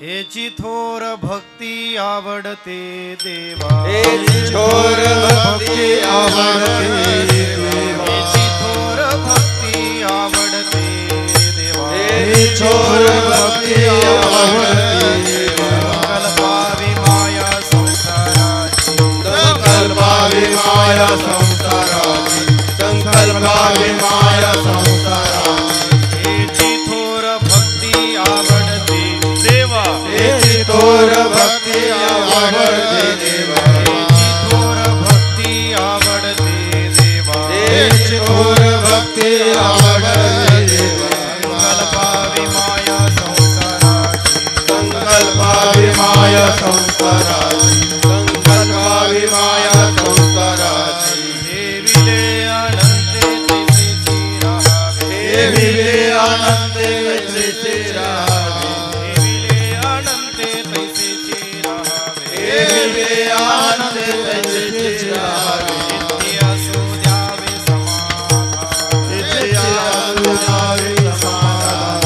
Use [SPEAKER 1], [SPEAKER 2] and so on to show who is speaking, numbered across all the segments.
[SPEAKER 1] हेची थोर भक्ती आवडते देवा,
[SPEAKER 2] हेची थोर भक्ती आवडते देवा,
[SPEAKER 1] हेची थोर भक्ती आवडते देवा,
[SPEAKER 2] हेची थोर भक्ती आवडते देवा.
[SPEAKER 1] कल्पावी माया संसाराची,
[SPEAKER 2] संकल्पावी माया संसाराची, संकल्पावी माया संसाराची.
[SPEAKER 1] हेची थोर भक्ती आवडते देवा,
[SPEAKER 2] हेची थोर भक्ती आवडते देवा,
[SPEAKER 1] हेची थोर भक्ती आवडते देवा,
[SPEAKER 2] हेची थोर भक्ती आवडते देवा.
[SPEAKER 1] कल्पावी माया संसाराची,
[SPEAKER 2] संकल्पावी माया संसाराची, संकल्पावी माया संसाराची.
[SPEAKER 1] देविले अनंते तैसेची राहावे,
[SPEAKER 2] देविले आनंदे तैसेची राहावे,
[SPEAKER 1] देविले अनंते तैसेची राहावे,
[SPEAKER 2] देविले आनंदे तैसेची राहावे.
[SPEAKER 1] नित्य असू द्यावे समाधान,
[SPEAKER 2] नित्य असू द्यावे समाधान,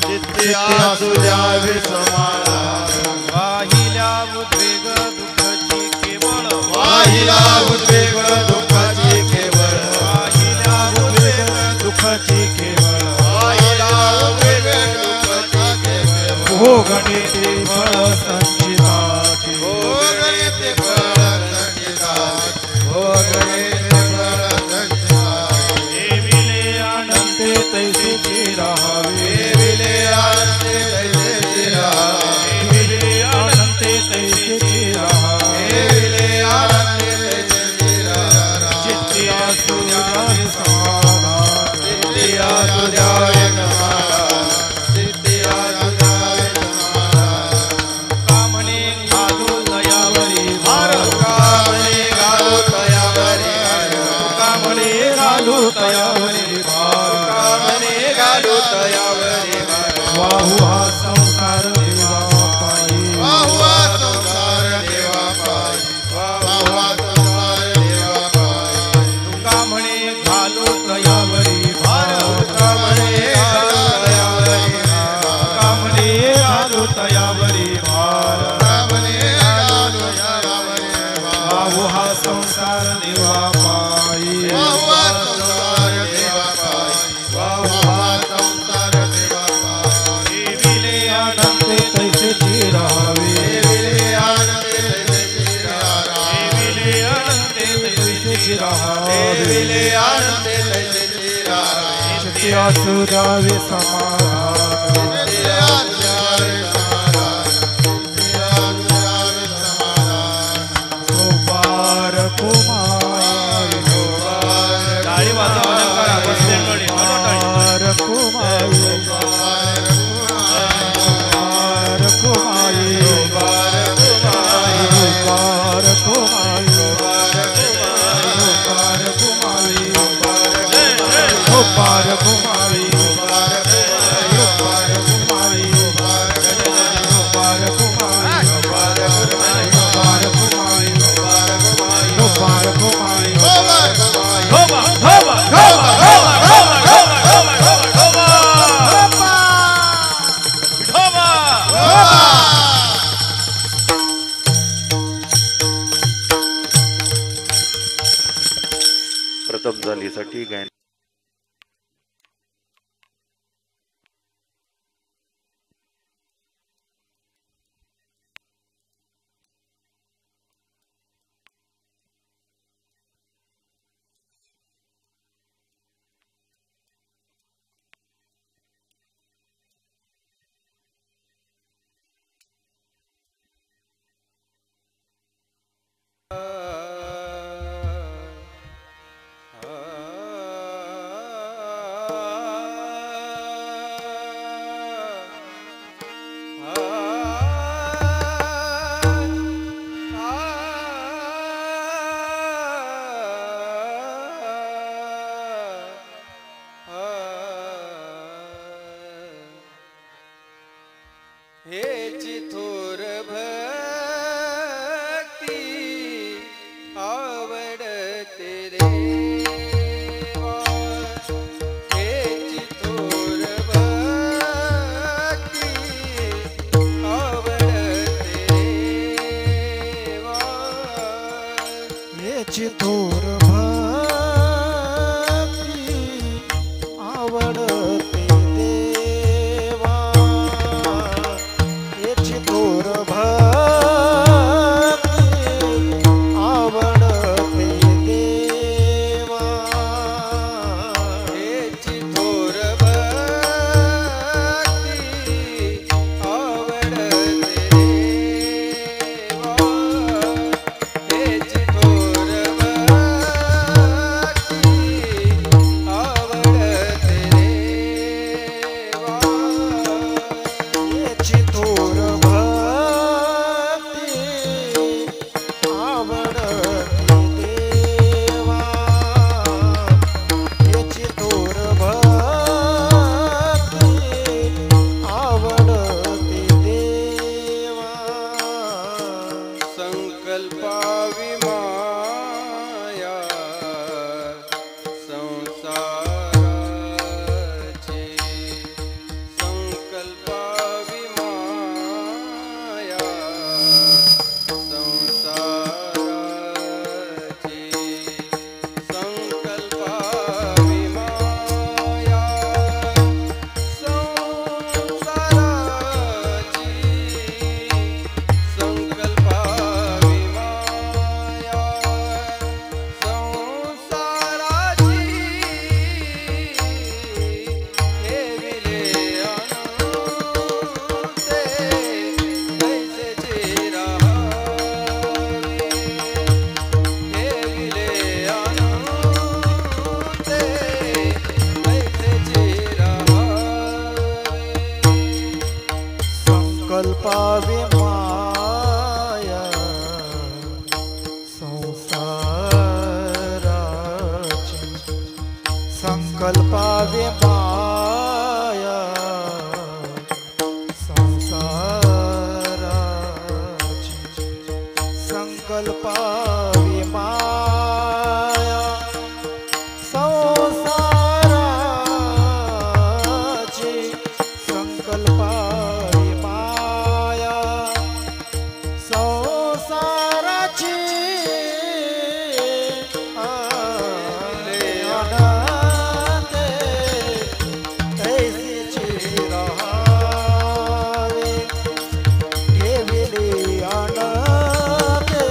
[SPEAKER 2] नित्य असू द्यावे समाधान.
[SPEAKER 1] वाहिल्या उद्वेग दुःखाची केवळ,
[SPEAKER 2] वाहिला उद्वेग दुःखाची केवळ,
[SPEAKER 1] वाहिल्या उद्वेग दुःखाची केवळ,
[SPEAKER 2] वाहिला उद्वेग दुःखाची केवळ.
[SPEAKER 1] भोगणे ते फळ संचिताचे,
[SPEAKER 2] भोगणे ते फळ संचिताचे, भोगणे ते फळ संचिताचे.
[SPEAKER 1] देविले अनंते तैसेची राहावे,
[SPEAKER 2] देविले आनंदे तैसेची राहावे,
[SPEAKER 1] देविले अनंते तैसेची राहावे,
[SPEAKER 2] देविले आनंदे तैसेची राहावे.
[SPEAKER 1] चित्ती असू द्यावे समाधान,
[SPEAKER 2] नित्य असू द्यावे समाधान, नित्य असू द्यावे समाधान.
[SPEAKER 1] कामने घालू दयावरी भार,
[SPEAKER 2] कामने घालू तयावरी भार,
[SPEAKER 1] कामने घालू दयावरी भार,
[SPEAKER 2] कामने घालू तयावरी भार.
[SPEAKER 1] वाहू हा संसार देवा पायी,
[SPEAKER 2] वाहुआ संसार देवा पायी, वाहुआ संसार देवा पायी.
[SPEAKER 1] कामने घालू दयावरी भार,
[SPEAKER 2] कामने घालू तयावरी भार,
[SPEAKER 1] कामने घालू दयावरी भार,
[SPEAKER 2] कामने घालू तयावरी भार.
[SPEAKER 1] वाहू हा संसार देवा पायी,
[SPEAKER 2] वाहुआ संसार देवा पायी, वाहुआ संसार देवा पायी.
[SPEAKER 1] देविले अनंते तैसेची राहावे,
[SPEAKER 2] देविले आनंदे तैसेची राहावे,
[SPEAKER 1] देविले अनंते तैसेची राहावे,
[SPEAKER 2] देविले आनंदे तैसेची राहावे.
[SPEAKER 1] नित्य असू द्यावे समाधान,
[SPEAKER 2] नित्य असू द्यावे समाधान, नित्य असू द्यावे समाधान.
[SPEAKER 1] गोपार कुमारी, टाळी वाजवा भजन करा, बसलेंकडे
[SPEAKER 2] गोपाळ
[SPEAKER 1] गोपार कुमारी, गोपार कुमारी,
[SPEAKER 2] गोपाळ कुमारी,
[SPEAKER 1] गोपार कुमारी,
[SPEAKER 2] गोपाळ कुमारी,
[SPEAKER 1] गोपार कुमारी,
[SPEAKER 2] गोपाळ कुमारी,
[SPEAKER 1] गोपार कुमारी, गोपार कुमारी, गोपार कुमारी, गोपाळ कुमारी, गोपार कुमारी, गोपार कुमारी, गोपार कुमारी, धोबा धोबा धोबा धोबा धोबा धोबा धोबा धोबा धोबा.
[SPEAKER 3] प्रथम झालीसाठी गायन
[SPEAKER 2] हेची थोर भक्ती आवडते देवा, हेची थोर भक्ती आवडते
[SPEAKER 4] याची थोर भक्ती आवडते देवा याची थोर भक्ती आवडते देवा
[SPEAKER 2] हेची थोर भक्ती आवडते देवा हेची थोर भक्ती आवडते देवा
[SPEAKER 4] याची थोर भक्ती आवडते देवा याची थोर भक्ती आवडते देवा
[SPEAKER 2] संकल्पावी माया संसाराची संकल्पावी माया संसाराची संकल्पावी माया संसाराची संकल्पावी माया संसाराची हेविले अनंते कैसेची राहावे हेविले अनंते कैसेची राहावे
[SPEAKER 4] संकल्पावे माया संसाराची संकल्पावे माया संसाराची संकल्पावे माया संसाराची संकल्पावे माया संसाराची अनंते कैसीची राहावे ठेविले अनंते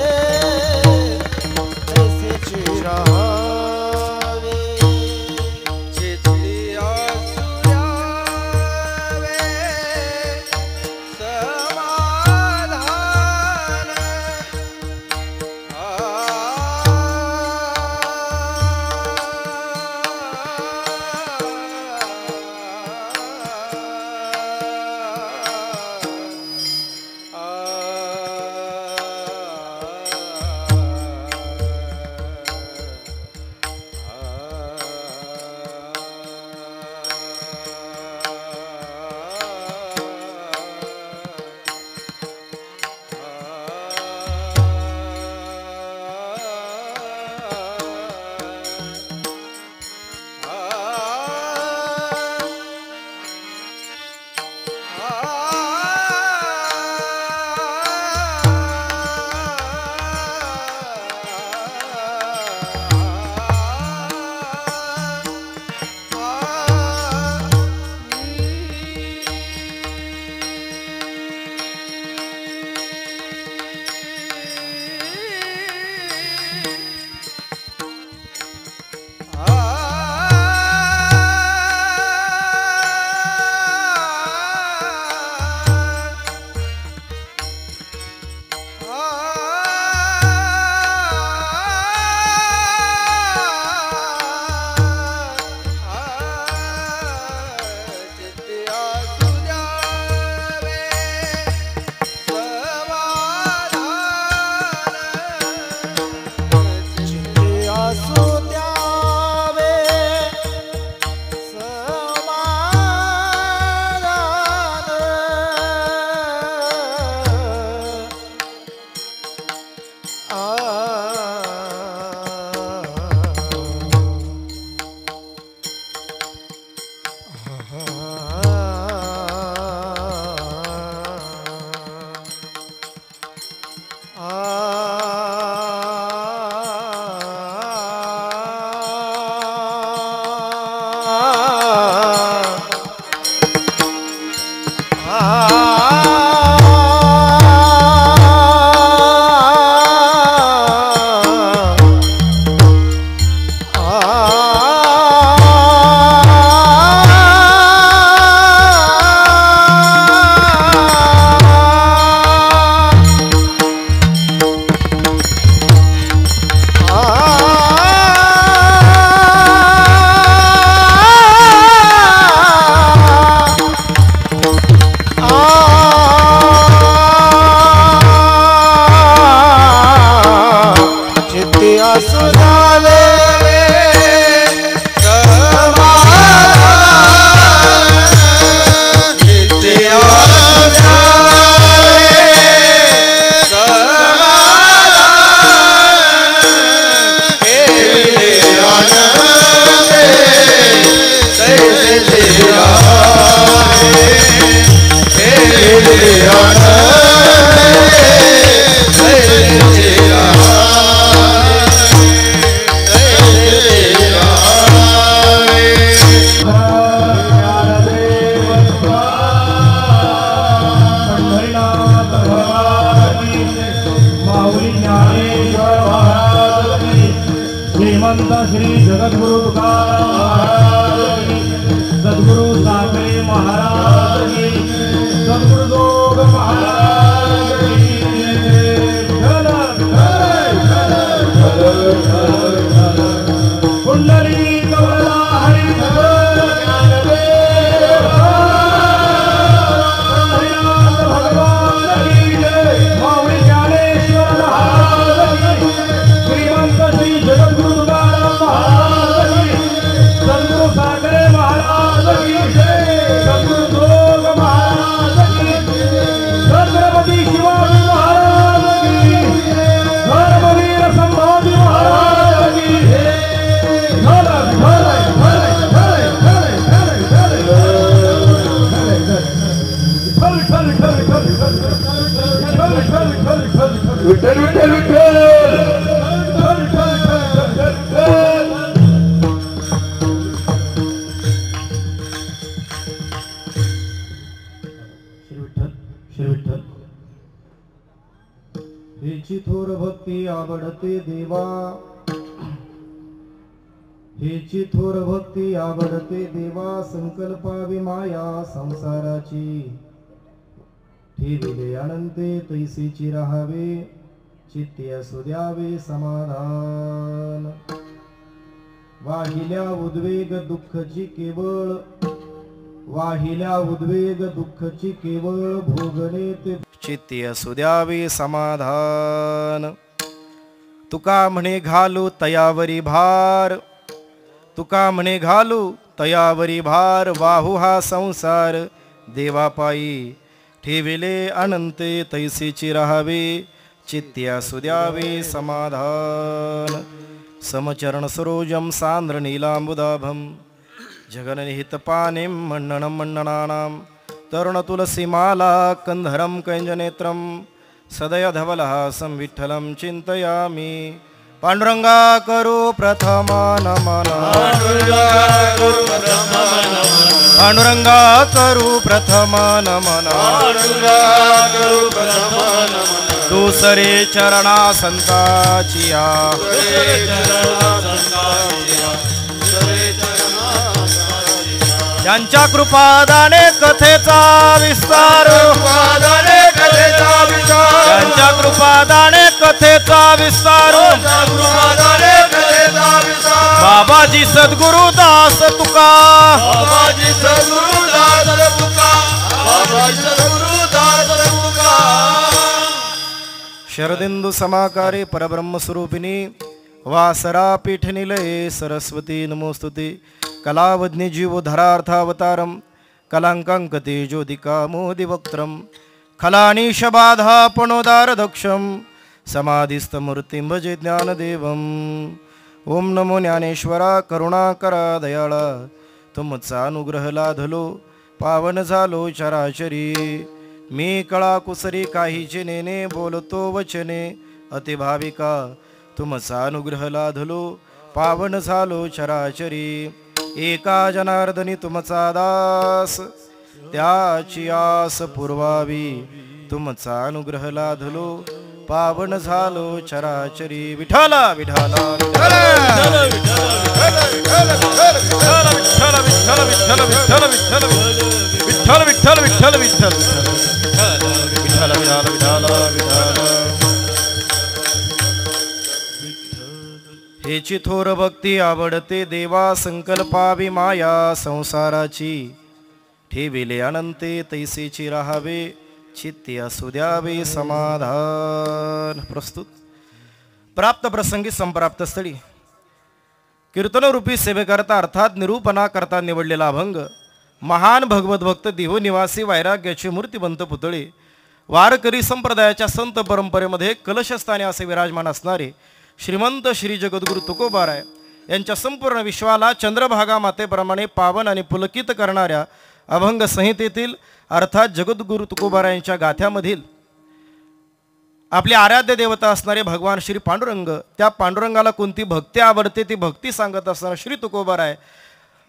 [SPEAKER 5] श्रीमंत श्री जगद्गुरु तुकाराम महाराज की, सद्गुरु साखरे महाराज की, सद्गुरु जोग महाराज की। कुंडली कमला हरि भगवान की जय। माऊली ज्ञानेश्वर महाराज की, श्रीमंत श्री जगद्गुरु तुकाराम महाराज की, सद्गुरु साखरे महाराज की जय। सद्गुरु जोग महाराज की, छत्रपती शिवाजी महाराज की, धर्मवीर संभाजी महाराज की जय। विठ्ठल विठ्ठल श्री विठ्ठल हेची थोर भक्ती आवडते देवा, हेची थोर भक्ती आवडते देवा, संकल्पावी माया संसाराची, ठेविले अनंते तैसीची राहावे, चित्ती असू द्यावे समाधान। वाहिल्या उद्वेग दुःखची केवळ, वाहिल्या उद्वेग दुःखची केवळ, भोगणे ते चित्ती असू द्यावे समाधान। तुका म्हणे घालू तयावरी भार, तुका म्हणे घालू तयावरी भार, वाहू हा संसार देवापायी, ठेविले अनंते तैसीची राहावे, चित्ती असू द्यावे समाधान। समचरण सरोजम सांद्र नीलांबुदाभम, जगननिहित पानिं मण्डनं मण्डनानां, तरुण तुलसी माला कंधरं कैंजनेत्रं, सदय धवलहासं विठ्ठलं चिंतयामि। पांडुरंगा करू प्रथम नमन, पांडुरंगा करू प्रथम नमन, दुसरे चरणा संताचिया, त्यांच्या कृपादाने कथेचा विस्तार, त्यांच्या कृपादाने कथेचा विस्तार, बाबाजी सद्गुरु दास तुका, बाबाजी सद्गुरु दास तुका, बाबाजी सद्गुरु दास तुका। शरदिंदु समाकारे परब्रह्म स्वरूपिणी, वासरा पीठ निलये सरस्वती नमोस्तुते। कलावज्ञ जीवोधरार्थावतारम, कलांकांकते ज्योतिका मोदिवक्त्रम, खलानीशबाधा पणोदारदक्षम, समाधिस्थमूर्तिं भजे ज्ञानदेवम। ओम नमो ज्ञानेश्वरा करुणाकरा दयाळा, तुमचा अनुग्रह लाधलो पावन झालो चराचरी। मी कळा कुसरी काहीचे नेने, बोलतो वचने अतिभाविका, तुमचा अनुग्रह लाधलो पावन झालो चराचरी। एका जनार्दनी तुमचा दास, त्याची आस पुरवावी, तुमचा अनुग्रह लाधलो पावन झालो चराचरी। विठाला विठाला विठाला विठाला विठाला विठाला विठाला विठाला विठाला विठाला विठाला विठाला विठाला विठाला विठाला। हेची थोर भक्ती आवडते देवा, संकल्पावी माया संसाराची, ठेविले अनंते तैसीची राहावे, चित्ती असू द्यावे समाधान। प्रस्तुत प्राप्त प्रसंगी संप्राप्त स्थळी कीर्तनरूपी सेवेकरता अर्थात निरूपणा करता निवडलेला अभंग, महान भगवत भक्त देहो निवासी वैराग्याचे मूर्तिवंत पुतळे, वारकरी संप्रदायाच्या संत परंपरेमध्ये कलशस्थानी असे विराजमान असणारे श्रीमंत श्री जगद्गुरु तुकोबाराय यांच्या संपूर्ण विश्वाला चंद्रभागा मातेप्रमाणे पावन आणि पुलकित करणाऱ्या अभंग संहितेतील अर्थात जगद्गुरु तुकोबारायांच्या गाथ्यामधील आपली आराध्य देवता असणारे भगवान श्री पांडुरंग, त्या पांडुरंगाला कोणती भक्ती आवडते ती भक्ती सांगत असणारा श्री तुकोबाराय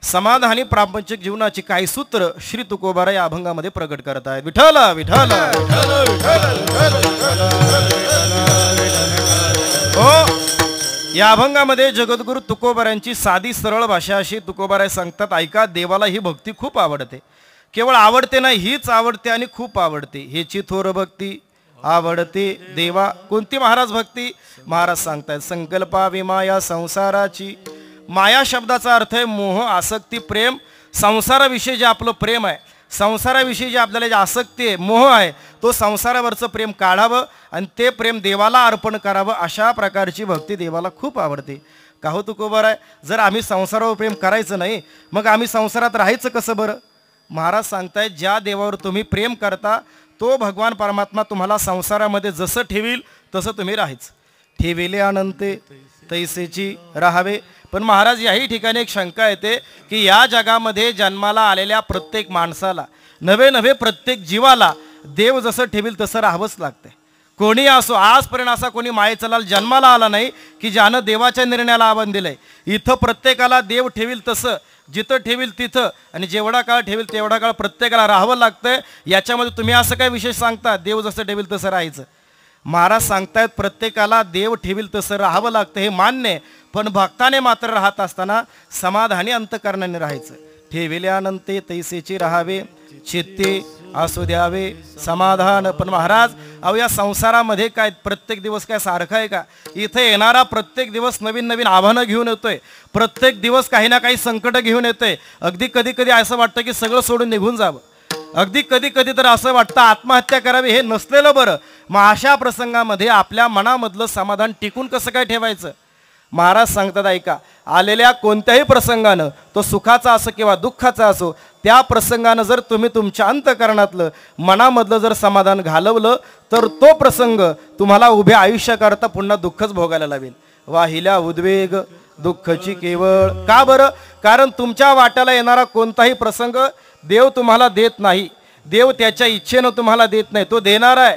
[SPEAKER 5] समाधानी प्रापंचिक जीवनाची काही सूत्र श्री तुकोबाराय या अभंगामध्ये प्रकट करत आहेत. विठ्ठल विठ्ठल हो. या अभंगामध्ये जगद्गुरु तुकोबारायांची साधी सरळ भाषा अशी तुकोबाराय सांगतात, ऐका, देवाला ही भक्ती खूप आवडते. केवळ आवडते नाही, हीच आवडते आणि खूप आवडते. हेची थोर भक्ती आवडते देवा. कोणती महाराज भक्ती? महाराज सांगतायत, संकल्पा विमाया संसाराची. माया शब्दाचा अर्थ आहे मोह, आसक्ती, प्रेम. संसाराविषयी जे आपलं प्रेम आहे, संसाराविषयी जे आपल्याला जे आसक्ती आहे, मोह आहे, तो संसारावरचं प्रेम काढावं आणि ते प्रेम देवाला अर्पण करावं. अशा प्रकारची भक्ती देवाला खूप आवडते. का हो तुकोबाराय, जर आम्ही संसारावर प्रेम करायचं नाही मग आम्ही संसारात राहायचं कसं बरं? महाराज सांगतायत, ज्या देवावर तुम्ही प्रेम करता तो भगवान परमात्मा तुम्हाला संसारामध्ये जसं ठेवील तसं तुम्ही राहायचं. ठेविले अनंते तैसेची राहावे. पण महाराज याही ठिकाणी एक शंका येते की या जगामध्ये जन्माला आलेल्या प्रत्येक माणसाला, नवे नवे प्रत्येक जीवाला देव जसं ठेवील तसं राहावंच लागतंय. कोणी असो, आजपर्यंत असा कोणी मायेचा जन्माला आला नाही की ज्यानं देवाच्या निर्णयाला आव्हान दिलंय. इथं प्रत्येकाला देव ठेवील तसं, जिथं ठेवील तिथं आणि जेवढा काळ ठेवील तेवढा काळ प्रत्येकाला राहावं लागतंय. याच्यामध्ये तुम्ही असं काय विशेष सांगता, देव जसं ठेवील तसं राहायचं? महाराज सांगतायत, प्रत्येकाला देव ठेवील तसं राहावं लागतं हे मान्य आहे, पण भक्ताने मात्र राहत असताना समाधानी अंतकरणाने राहायचं. ठेविल्यानंते तैसेची राहावे, चित्ते असू द्यावे समाधान. पण महाराज, अहो या संसारामध्ये काय प्रत्येक दिवस काय सारखा आहे का? इथे येणारा प्रत्येक दिवस नवीन नवीन आव्हानं घेऊन येतोय, प्रत्येक दिवस काही ना काही संकट घेऊन येतोय. अगदी कधी कधी असं वाटतं की सगळं सोडून निघून जावं, अगदी कधी कधी तर असं वाटतं आत्महत्या करावी, हे नसलेलं बरं. मग अशा प्रसंगामध्ये आपल्या मनामधलं समाधान टिकून कसं काय ठेवायचं? महाराज सांगतात, ऐका, आलेल्या कोणत्याही प्रसंगानं, तो सुखाचा असो किंवा दुःखाचा असो, त्या प्रसंगानं जर तुम्ही तुमच्या अंतकरणातलं मनामधलं जर समाधान घालवलं तर तो प्रसंग तुम्हाला उभ्या आयुष्याकरता पुन्हा दुःखच भोगायला लावेल. वाहिल्या उद्वेग दुःखची केवळ. का बरं? कारण तुमच्या वाट्याला येणारा कोणताही प्रसंग देव तुम्हाला देत नाही, देव त्याच्या इच्छेनं तुम्हाला देत नाही. तो देणार आहे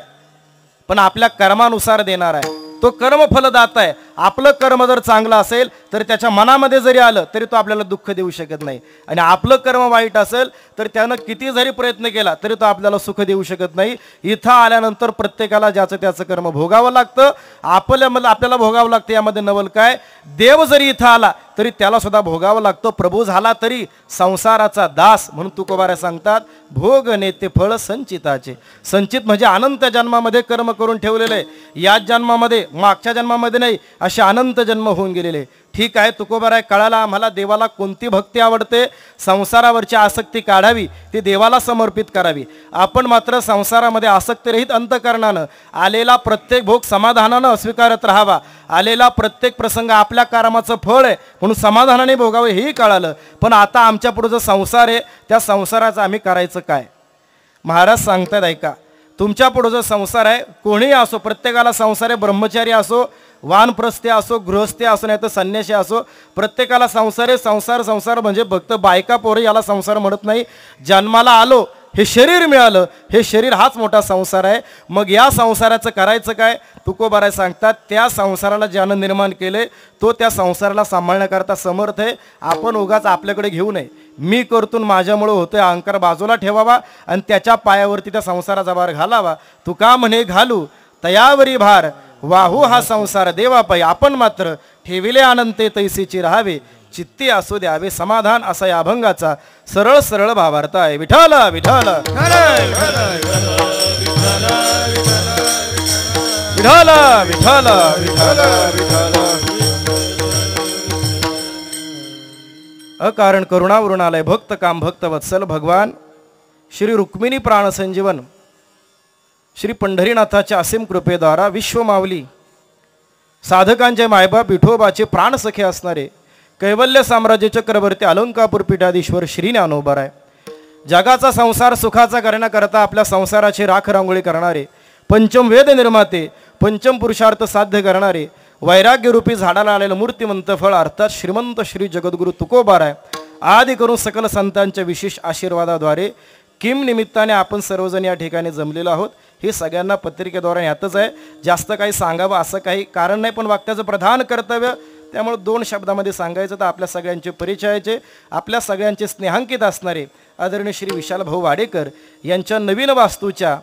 [SPEAKER 5] पण आपल्या कर्मानुसार देणार आहे. तो कर्मफलदाता आहे. आपलं कर्म जर चांगलं असेल तर त्याच्या मनामध्ये जरी आलं तरी तो आपल्याला दुःख देऊ शकत नाही, आणि आपलं कर्म वाईट असेल तर त्यानं किती जरी प्रयत्न केला तरी तो आपल्याला सुख देऊ शकत नाही. इथं आल्यानंतर प्रत्येकाला ज्याचं त्याचं कर्म भोगावं लागतं. आपल्याला भोगावं लागतं. यामध्ये नवल काय? देव जरी इथं आला तरी त्याला सुद्धा भोगावं लागतं. प्रभू झाला तरी संसाराचा दास. म्हणून तुकोबारा सांगतात, भोग नेते फळ संचिताचे. संचित म्हणजे अनंत जन्मामध्ये कर्म करून ठेवलेले, याच जन्मामध्ये, मागच्या जन्मामध्ये नाही, असे अनंत जन्म होऊन गेलेले. ठीक आहे, तुकोबाराय, कळाला आम्हाला देवाला कोणती भक्ती आवडते. संसारावरची आसक्ती काढावी, ती देवाला समर्पित करावी. आपण मात्र संसारामध्ये आसक्तीरहित अंतकरणानं आलेला प्रत्येक भोग समाधानानं स्वीकारत राहावा. आलेला प्रत्येक प्रसंग आपल्या कर्माचं फळ आहे म्हणून समाधानाने भोगावं हेही कळालं. पण आता आमच्या पुढे जो संसार आहे त्या संसाराचं आम्ही करायचं काय? महाराज सांगतात, ऐका, तुमच्या पुढे जो संसार आहे, कोणीही असो, प्रत्येकाला संसार आहे. ब्रह्मचारी असो, वानप्रस्थे असो, गृहस्थी असो, नाही तर संन्यासी असो, प्रत्येकाला संसार आहे. संसार म्हणजे फक्त बायका पोरं याला संसार म्हणत नाही. जन्माला आलो, हे शरीर मिळालं, हे शरीर हाच मोठा संसार आहे. मग या संसाराचं करायचं काय? तुकोबाराय सांगतात, त्या संसाराला ज्यानं निर्माण केले तो त्या संसाराला सांभाळण्याकरता समर्थ आहे. आपण उगाच आपल्याकडे घेऊ नये. मी करतून माझ्यामुळं होतोय अहंकार बाजूला ठेवावा आणि त्याच्या पायावरती त्या संसाराचा भार घालावा. तुका म्हणे घालू तयावरी भार, वाहू हा संसार देवापायी. आपण मात्र ठेविले अनंते तैसीची राहावे, चित्ती असू द्यावे समाधान. असा या अभंगाचा सरळ सरळ भावार्थ आहे. विठ्ठल विठ्ठल विठ्ठल विठ्ठल विठ्ठल. अकारण करुणावरून आलय भक्त काम भक्त वत्सल भगवान श्री रुक्मिणी प्राणसंजीवन श्री पंढरीनाथाच्या असीम कृपेद्वारा विश्वमावली साधकांचे मायबाप विठोबाचे प्राणसखे असणारे कैवल्य साम्राज्य चक्रवर्ती अलंकापूर पीठाधीश्वर श्री ज्ञानोबाराय, जगाचा संसार सुखाचा करण्याकरता आपल्या संसाराची राख रांगोळी करणारे, पंचम वेद निर्माते, पंचम पुरुषार्थ साध्य करणारे, वैराग्यरूपी झाडाला आलेलं मूर्तिमंत फळ अर्थात श्रीमंत श्री जगद्गुरु तुकोबाराय आदी करून सकल संतांच्या विशेष आशीर्वादाद्वारे किम निमित्ताने आपण सर्वजण या ठिकाणी जमलेलो आहोत हे सगळ्यांना पत्रिकेद्वारे यातच आहे. जास्त काही सांगावं असं काही कारण नाही, पण वाक्याचं प्रधान कर्तव्य त्यामुळे 2 शब्दामध्ये सांगायचं तर आपल्या सगळ्यांचे परिचयाचे, आपल्या सगळ्यांचे स्नेहांकित असणारे आदरणीय श्री विशाल भाऊ वाडेकर यांच्या नवीन वास्तूच्या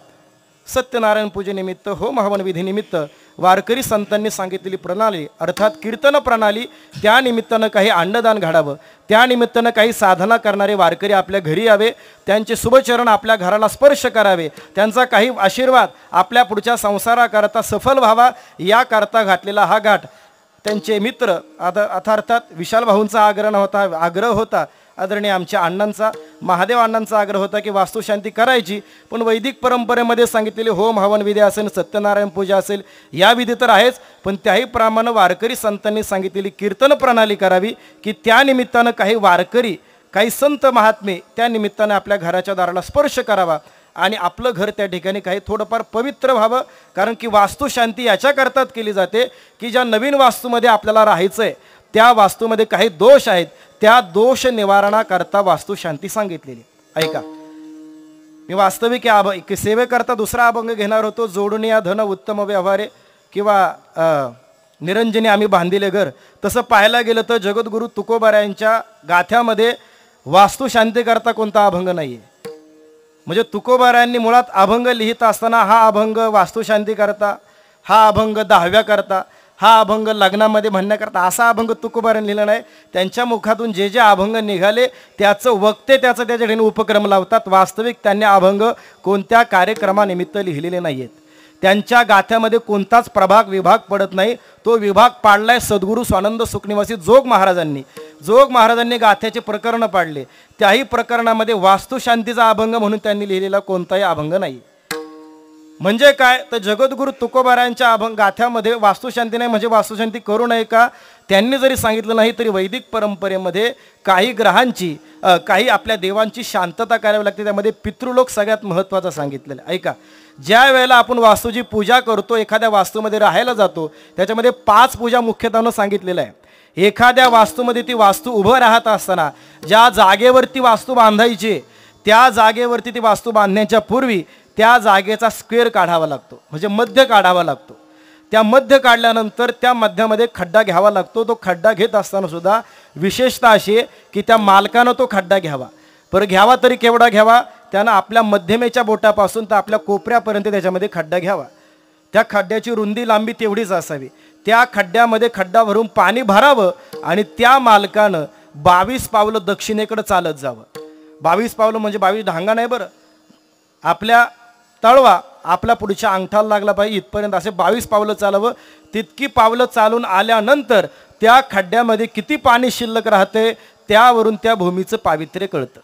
[SPEAKER 5] सत्यनारायण पूजेनिमित्त होम हवन विधीनिमित्त वारकरी संतांनी सांगितलेली प्रणाली अर्थात कीर्तन प्रणाली, त्या निमित्तानं काही अन्नदान घडावं, त्या निमित्तानं काही साधना करणारे वारकरी आपल्या घरी यावे, त्यांचे शुभचरण आपल्या घराला स्पर्श करावे, त्यांचा काही आशीर्वाद आपल्या पुढच्या संसाराकरता सफल व्हावा याकरता घातलेला हा घाट त्यांचे मित्र अर्थात विशाल भाऊंचा आग्रह होता आदरणीय आमच्या अण्णांचा, महादेव अण्णांचा आग्रह होता की वास्तुशांती करायची, पण वैदिक परंपरेमध्ये सांगितलेले होम हवन विधी असेल, सत्यनारायण पूजा असेल, या विधी तर आहेच, पण त्याही प्रमाणे वारकरी संतांनी सांगितलेली कीर्तन प्रणाली करावी की त्या निमित्तानं काही वारकरी, काही संत महात्मे त्या निमित्तानं आपल्या घराच्या दाराला स्पर्श करावा आणि आपलं घर त्या ठिकाणी काही थोडंफार पवित्र व्हावं. कारण की वास्तुशांती याच्याकरतात केली जाते की ज्या नवीन वास्तूमध्ये आपल्याला राहायचं आहे त्या वास्तूमध्ये काही दोष आहेत, त्या दोष निवारणाकरता वास्तुशांती सांगितलेली. ऐका, मी वास्तविक सेवेकरता दुसरा अभंग घेणार होतो, जोडून या धन उत्तम व्यवहारे किंवा निरंजनी आम्ही बांधिले घर. तसं पाहायला गेलं तर जगद्गुरू तुकोबारायांच्या गाथ्यामध्ये वास्तुशांतीकरता कोणता अभंग नाही आहे. म्हणजे तुकोबारायांनी मुळात अभंग लिहित असताना हा अभंग वास्तुशांतीकरता, हा अभंग दहाव्याकरता, हा अभंग लग्नामध्ये म्हणण्याकरता असा अभंग तुकोबारांनी लिहिला नाही. त्यांच्या मुखातून जे जे अभंग निघाले त्याचं वक्ते त्याच्या ठिकाणी उपक्रम लावतात. वास्तविक त्यांनी अभंग कोणत्या कार्यक्रमानिमित्त लिहिलेले नाही आहेत. त्यांच्या गाथ्यामध्ये कोणताच प्रभाग विभाग पडत नाही. तो विभाग पाडलाय सद्गुरू स्वानंद सुखनिवासी जोग महाराजांनी गाथ्याचे प्रकरण पाडले. त्याही प्रकरणामध्ये वास्तुशांतीचा अभंग म्हणून त्यांनी लिहिलेला कोणताही अभंग नाही. म्हणजे काय तर जगद्गुरू तुकोबारायांच्या गाथ्यामध्ये वास्तुशांती नाही म्हणजे वास्तुशांती करू नये का, त्यांनी जरी सांगितलं नाही तरी वैदिक परंपरेमध्ये काही ग्रहांची, काही आपल्या देवांची शांतता करावी लागते. त्यामध्ये पितृलोक सगळ्यात महत्त्वाचं सांगितलेलं. ऐका, ज्या वेळेला आपण वास्तूची पूजा करतो, एखाद्या वास्तूमध्ये राहायला जातो, त्याच्यामध्ये 5 पूजा मुख्यतः सांगितलेलं आहे. एखाद्या वास्तूमध्ये ती वास्तू उभं राहत असताना ज्या जागेवरती वास्तू बांधायची त्या जागेवरती ती वास्तू बांधण्याच्या पूर्वी त्या जागेचा स्क्वेअर काढावा लागतो, म्हणजे मध्य काढावा लागतो. त्या मध्य काढल्यानंतर त्या मध्यामध्ये खड्डा घ्यावा लागतो. तो खड्डा घेत असताना सुद्धा विशेषता अशी आहे की त्या मालकानं तो खड्डा घ्यावा. पर घ्यावा तरी केवढा घ्यावा, त्यानं आपल्या मध्यमेच्या बोटापासून तर आपल्या कोपऱ्यापर्यंत त्याच्यामध्ये खड्डा घ्यावा. त्या खड्ड्याची रुंदी लांबी तेवढीच असावी. त्या खड्ड्यामध्ये खड्डा भरून पाणी भरावं आणि त्या मालकानं 22 पावलं दक्षिणेकडे चालत जावं. 22 पावलं म्हणजे 22 ढांगा नाही बरं, आपल्या तळवा आपल्या पुढच्या अंगठाला लागला पाहिजे इथपर्यंत असे 22 पावलं चालावं. तितकी पावलं चालून आल्यानंतर त्या खड्ड्यामध्ये किती पाणी शिल्लक राहते त्यावरून त्या भूमीचं पावित्र्य कळतं.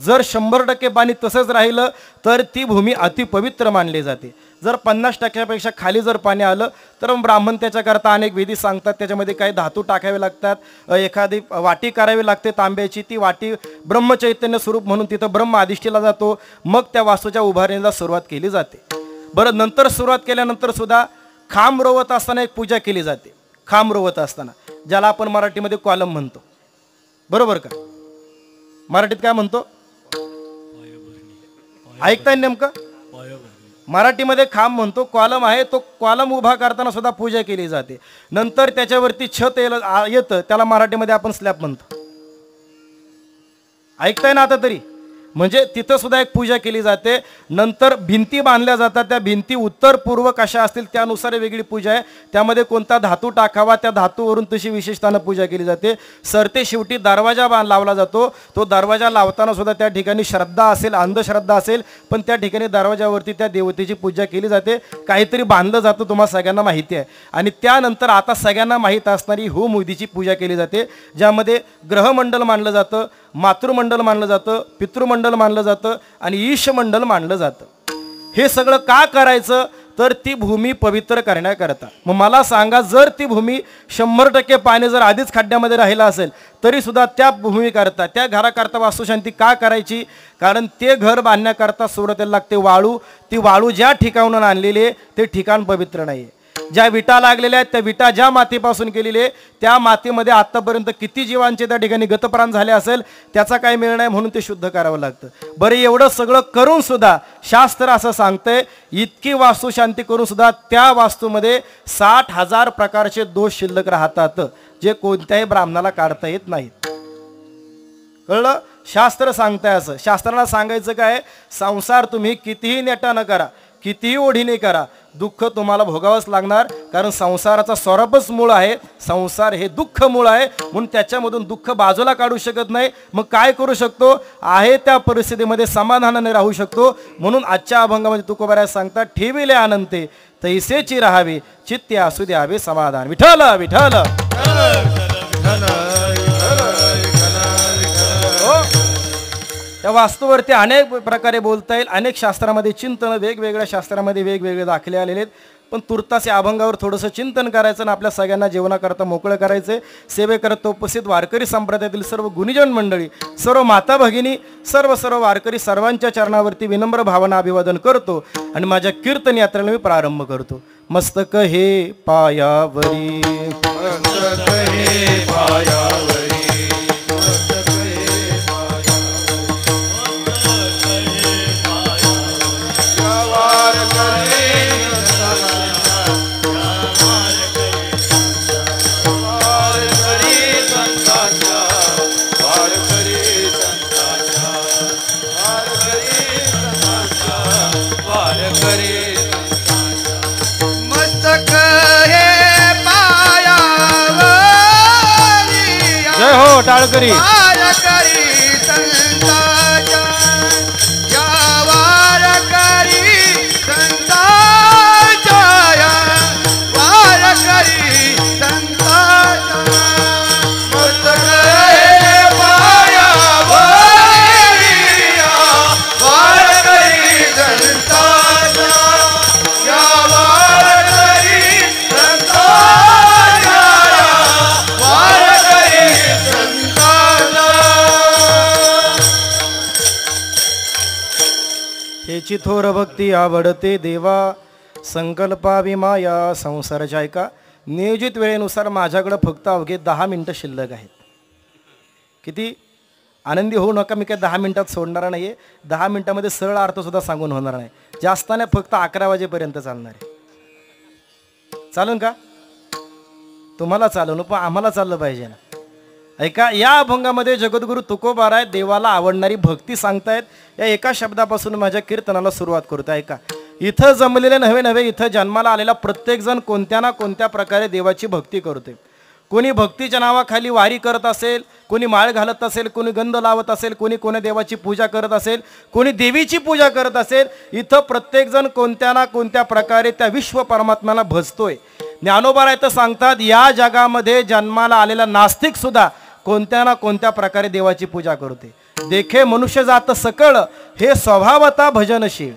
[SPEAKER 5] जर 100% पाणी तसंच राहिलं तर ती भूमी अतिपवित्र मानली जाते. जर 50%पेक्षा खाली जर पाणी आलं तर ब्राह्मण त्याच्याकरता अनेक विधी सांगतात. त्याच्यामध्ये काही धातू टाकावे लागतात, एखादी वाटी करावी लागते तांब्याची. ती वाटी ब्रह्मचैतन्य स्वरूप म्हणून तिथं ब्रह्म अधिष्ठीला जातो. मग त्या वास्तूच्या उभारणीला सुरुवात केली जाते. बरं, नंतर सुरुवात केल्यानंतर सुद्धा खांब रोवत असताना एक पूजा केली जाते. खांब रोवत असताना ज्याला आपण मराठीमध्ये कॉलम म्हणतो, बरोबर का? मराठीत काय म्हणतो ऐकताय नेमकं? मराठीमध्ये खांब म्हणतो, कॉलम आहे. तो कॉलम उभा करताना सुद्धा पूजा केली जाते. नंतर त्याच्यावरती छत येतं, त्याला मराठीमध्ये आपण स्लॅब म्हणतो. ऐकताय ना आता तरी? म्हणजे तिथं सुद्धा एक पूजा केली जाते. नंतर भिंती बांधल्या जातात. त्या भिंती उत्तर पूर्व कशा असतील त्यानुसार वेगळी पूजा आहे. त्यामध्ये कोणता धातू टाकावा त्या धातूवरून तशी विशेषतानं पूजा केली जाते. सरते शेवटी दरवाजा लावला जातो. तो दरवाजा लावताना सुद्धा त्या ठिकाणी श्रद्धा असेल, अंधश्रद्धा असेल, पण त्या ठिकाणी दरवाजावरती त्या देवतेची पूजा केली जाते. काहीतरी बांधलं जातं, तुम्हाला सगळ्यांना माहिती आहे. आणि त्यानंतर आता सगळ्यांना माहीत असणारी होम विधीची पूजा केली जाते, ज्यामध्ये ग्रहमंडल मानलं जातं, मातृमंडल मानलं जातं, पितृमंडल मानलं जातं आणि ईशमंडल मानलं जातं. हे सगळं का करायचं तर ती भूमी पवित्र करण्याकरता. मग मला सांगा, जर ती भूमी 100% पाणी जर आधीच खड्ड्यामध्ये राहिलं असेल तरी सुद्धा त्या भूमीकरता, त्या घराकरता वास्तुशांती का करायची? कारण ते घर बांधण्याकरता सुरुवातीला लागते वाळू. ती वाळू ज्या ठिकाणाहून आणलेली आहे ते ठिकाण पवित्र नाही आहे. ज्या विटा लागलेल्या आहेत त्या विटा ज्या मातीपासून केलेली आहे त्या मातीमध्ये आतापर्यंत किती जीवांचे त्या ठिकाणी गतप्राण झाले असेल त्याचा काही मेळ नाही, म्हणून ते शुद्ध करावं लागतं. बरं, एवढं सगळं करून सुद्धा शास्त्र असं सांगतंय इतकी वास्तुशांती करून सुद्धा त्या वास्तूमध्ये 60,000 प्रकारचे दोष शिल्लक राहतात जे कोणत्याही ब्राह्मणाला काढता येत नाहीत. कळलं? शास्त्र सांगताय असं. शास्त्राला सांगायचं काय, संसार तुम्ही कितीही नेटानं करा, कितीही ओढीने करा, दुःख तुम्हाला भोगावंच लागणार. कारण संसाराचा स्वरूपच मूळ आहे. संसार हे दुःख मूळ आहे, म्हणून त्याच्यामधून दुःख बाजूला काढू शकत नाही. मग काय करू शकतो, आहे त्या परिस्थितीमध्ये समाधानाने राहू शकतो. म्हणून आजच्या अभंगामध्ये तुकोबाराय सांगतात, ठेविले अनंते तैसेची राहावे, चित्ते असू द्यावे समाधान. विठ्ठल विठ्ठल. त्या वास्तूवरती अनेक प्रकारे बोलता येईल. अनेक शास्त्रामध्ये चिंतन, वेगवेगळ्या शास्त्रामध्ये वेगवेगळे दाखले आलेले आहेत. पण तुर्तास या अभंगावर थोडंसं चिंतन करायचं आणि आपल्या सगळ्यांना जेवणाकरता मोकळं करायचं. सेवेकरता उपस्थित वारकरी संप्रदायातील सर्व गुणीजन मंडळी, सर्व माता भगिनी, सर्व वारकरी सर्वांच्या चरणावरती विनम्र भावना अभिवादन करतो आणि माझ्या कीर्तन यात्रेला मी प्रारंभ करतो. मस्तक हे पायावरी,
[SPEAKER 1] मस्तक हे पायावरी,
[SPEAKER 5] टाळकरी हेची थोर भक्ती आवडते देवा, संकल्पावी माया संसाराच्या. ऐका, नियोजित वेळेनुसार माझ्याकडं फक्त अवघे 10 मिनटं शिल्लक आहेत. किती आनंदी होऊ नका, मी काय 10 मिनटात सोडणार नाही आहे. 10 मिनटामध्ये सरळ अर्थसुद्धा सांगून होणार नाही. जास्त नाही, फक्त 11 वाजेपर्यंत चालणार आहे. चालेल का? तुम्हाला चालवणं, पण आम्हाला चाललं पाहिजे ना. ऐका, या अभंगामध्ये जगद्गुरु तुकोबाराय देवाला आवडणारी भक्ती सांगतायत. या एका शब्दापासून माझ्या कीर्तनाला सुरुवात करतो. ऐका, इथं जमलेले नव्हे, इथं जन्माला आलेला प्रत्येकजण कोणत्या ना कोणत्या प्रकारे देवाची भक्ती करते. कोणी भक्तीच्या नावाखाली वारी करत असेल, कोणी माळ घालत असेल, कोणी गंध लावत असेल, कोणी कोण्या देवाची पूजा करत असेल, कोणी देवीची पूजा करत असेल. इथं प्रत्येकजण कोणत्या ना कोणत्या प्रकारे त्या विश्व परमात्म्याला भजतोय. ज्ञानोबाराय तर सांगतात, या जगामध्ये जन्माला आलेला नास्तिक सुद्धा कोणत्या ना कोणत्या प्रकारे देवाची पूजा करते. देखे मनुष्य जात सकळ, हे स्वभावता भजनशील.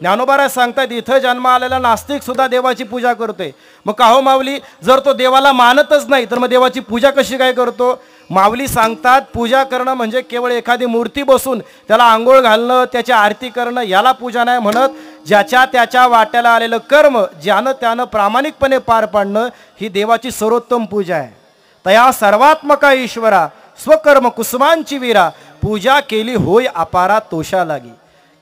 [SPEAKER 5] ज्ञानोबाराय सांगतात, इथं जन्म आलेला नास्तिक सुद्धा देवाची पूजा करतोय. मग का हो माऊली, जर तो देवाला मानतच नाही तर मग देवाची पूजा कशी काय करतो? माऊली सांगतात, पूजा करणं म्हणजे केवळ एखादी मूर्ती बसून त्याला आंघोळ घालणं, त्याची आरती करणं, याला पूजा नाही म्हणत. ज्याच्या त्याच्या वाट्याला आलेलं कर्म ज्यानं त्यानं प्रामाणिकपणे पार पाडणं ही देवाची सर्वोत्तम पूजा आहे. तया सर्वात्मका ईश्वरा, स्वकर्म कुसुमांची वीरा, पूजा केली होय अपारा तोषा लागी.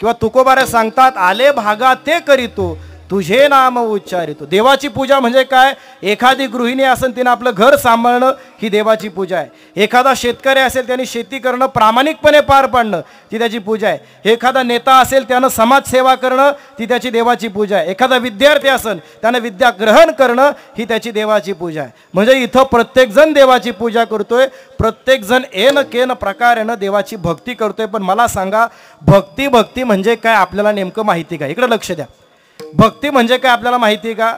[SPEAKER 5] किंवा तुकोबाराय सांगतात, आले भागा ते करीतो, तुझे नाम उच्चारितो. देवाची पूजा म्हणजे काय? एखादी गृहिणी असेल तिने आपलं घर सांभाळणं ही देवाची पूजा आहे. एखादा शेतकरी असेल त्याने शेती करणं, प्रामाणिकपणे पार पाडणं ती त्याची पूजा आहे. एखादा नेता असेल त्यानं समाजसेवा करणं ती त्याची देवाची पूजा आहे. एखादा विद्यार्थी असेल त्यानं विद्या ग्रहण करणं ही त्याची देवाची पूजा आहे. म्हणजे इथं प्रत्येकजण देवाची पूजा करतोय, प्रत्येकजण एन केन प्रकारेनं देवाची भक्ती करतोय. पण मला सांगा, भक्ती म्हणजे काय आपल्याला नेमकं माहिती का? इकडे लक्ष द्या. भक्ती म्हणजे काय आपल्याला माहिती आहे का?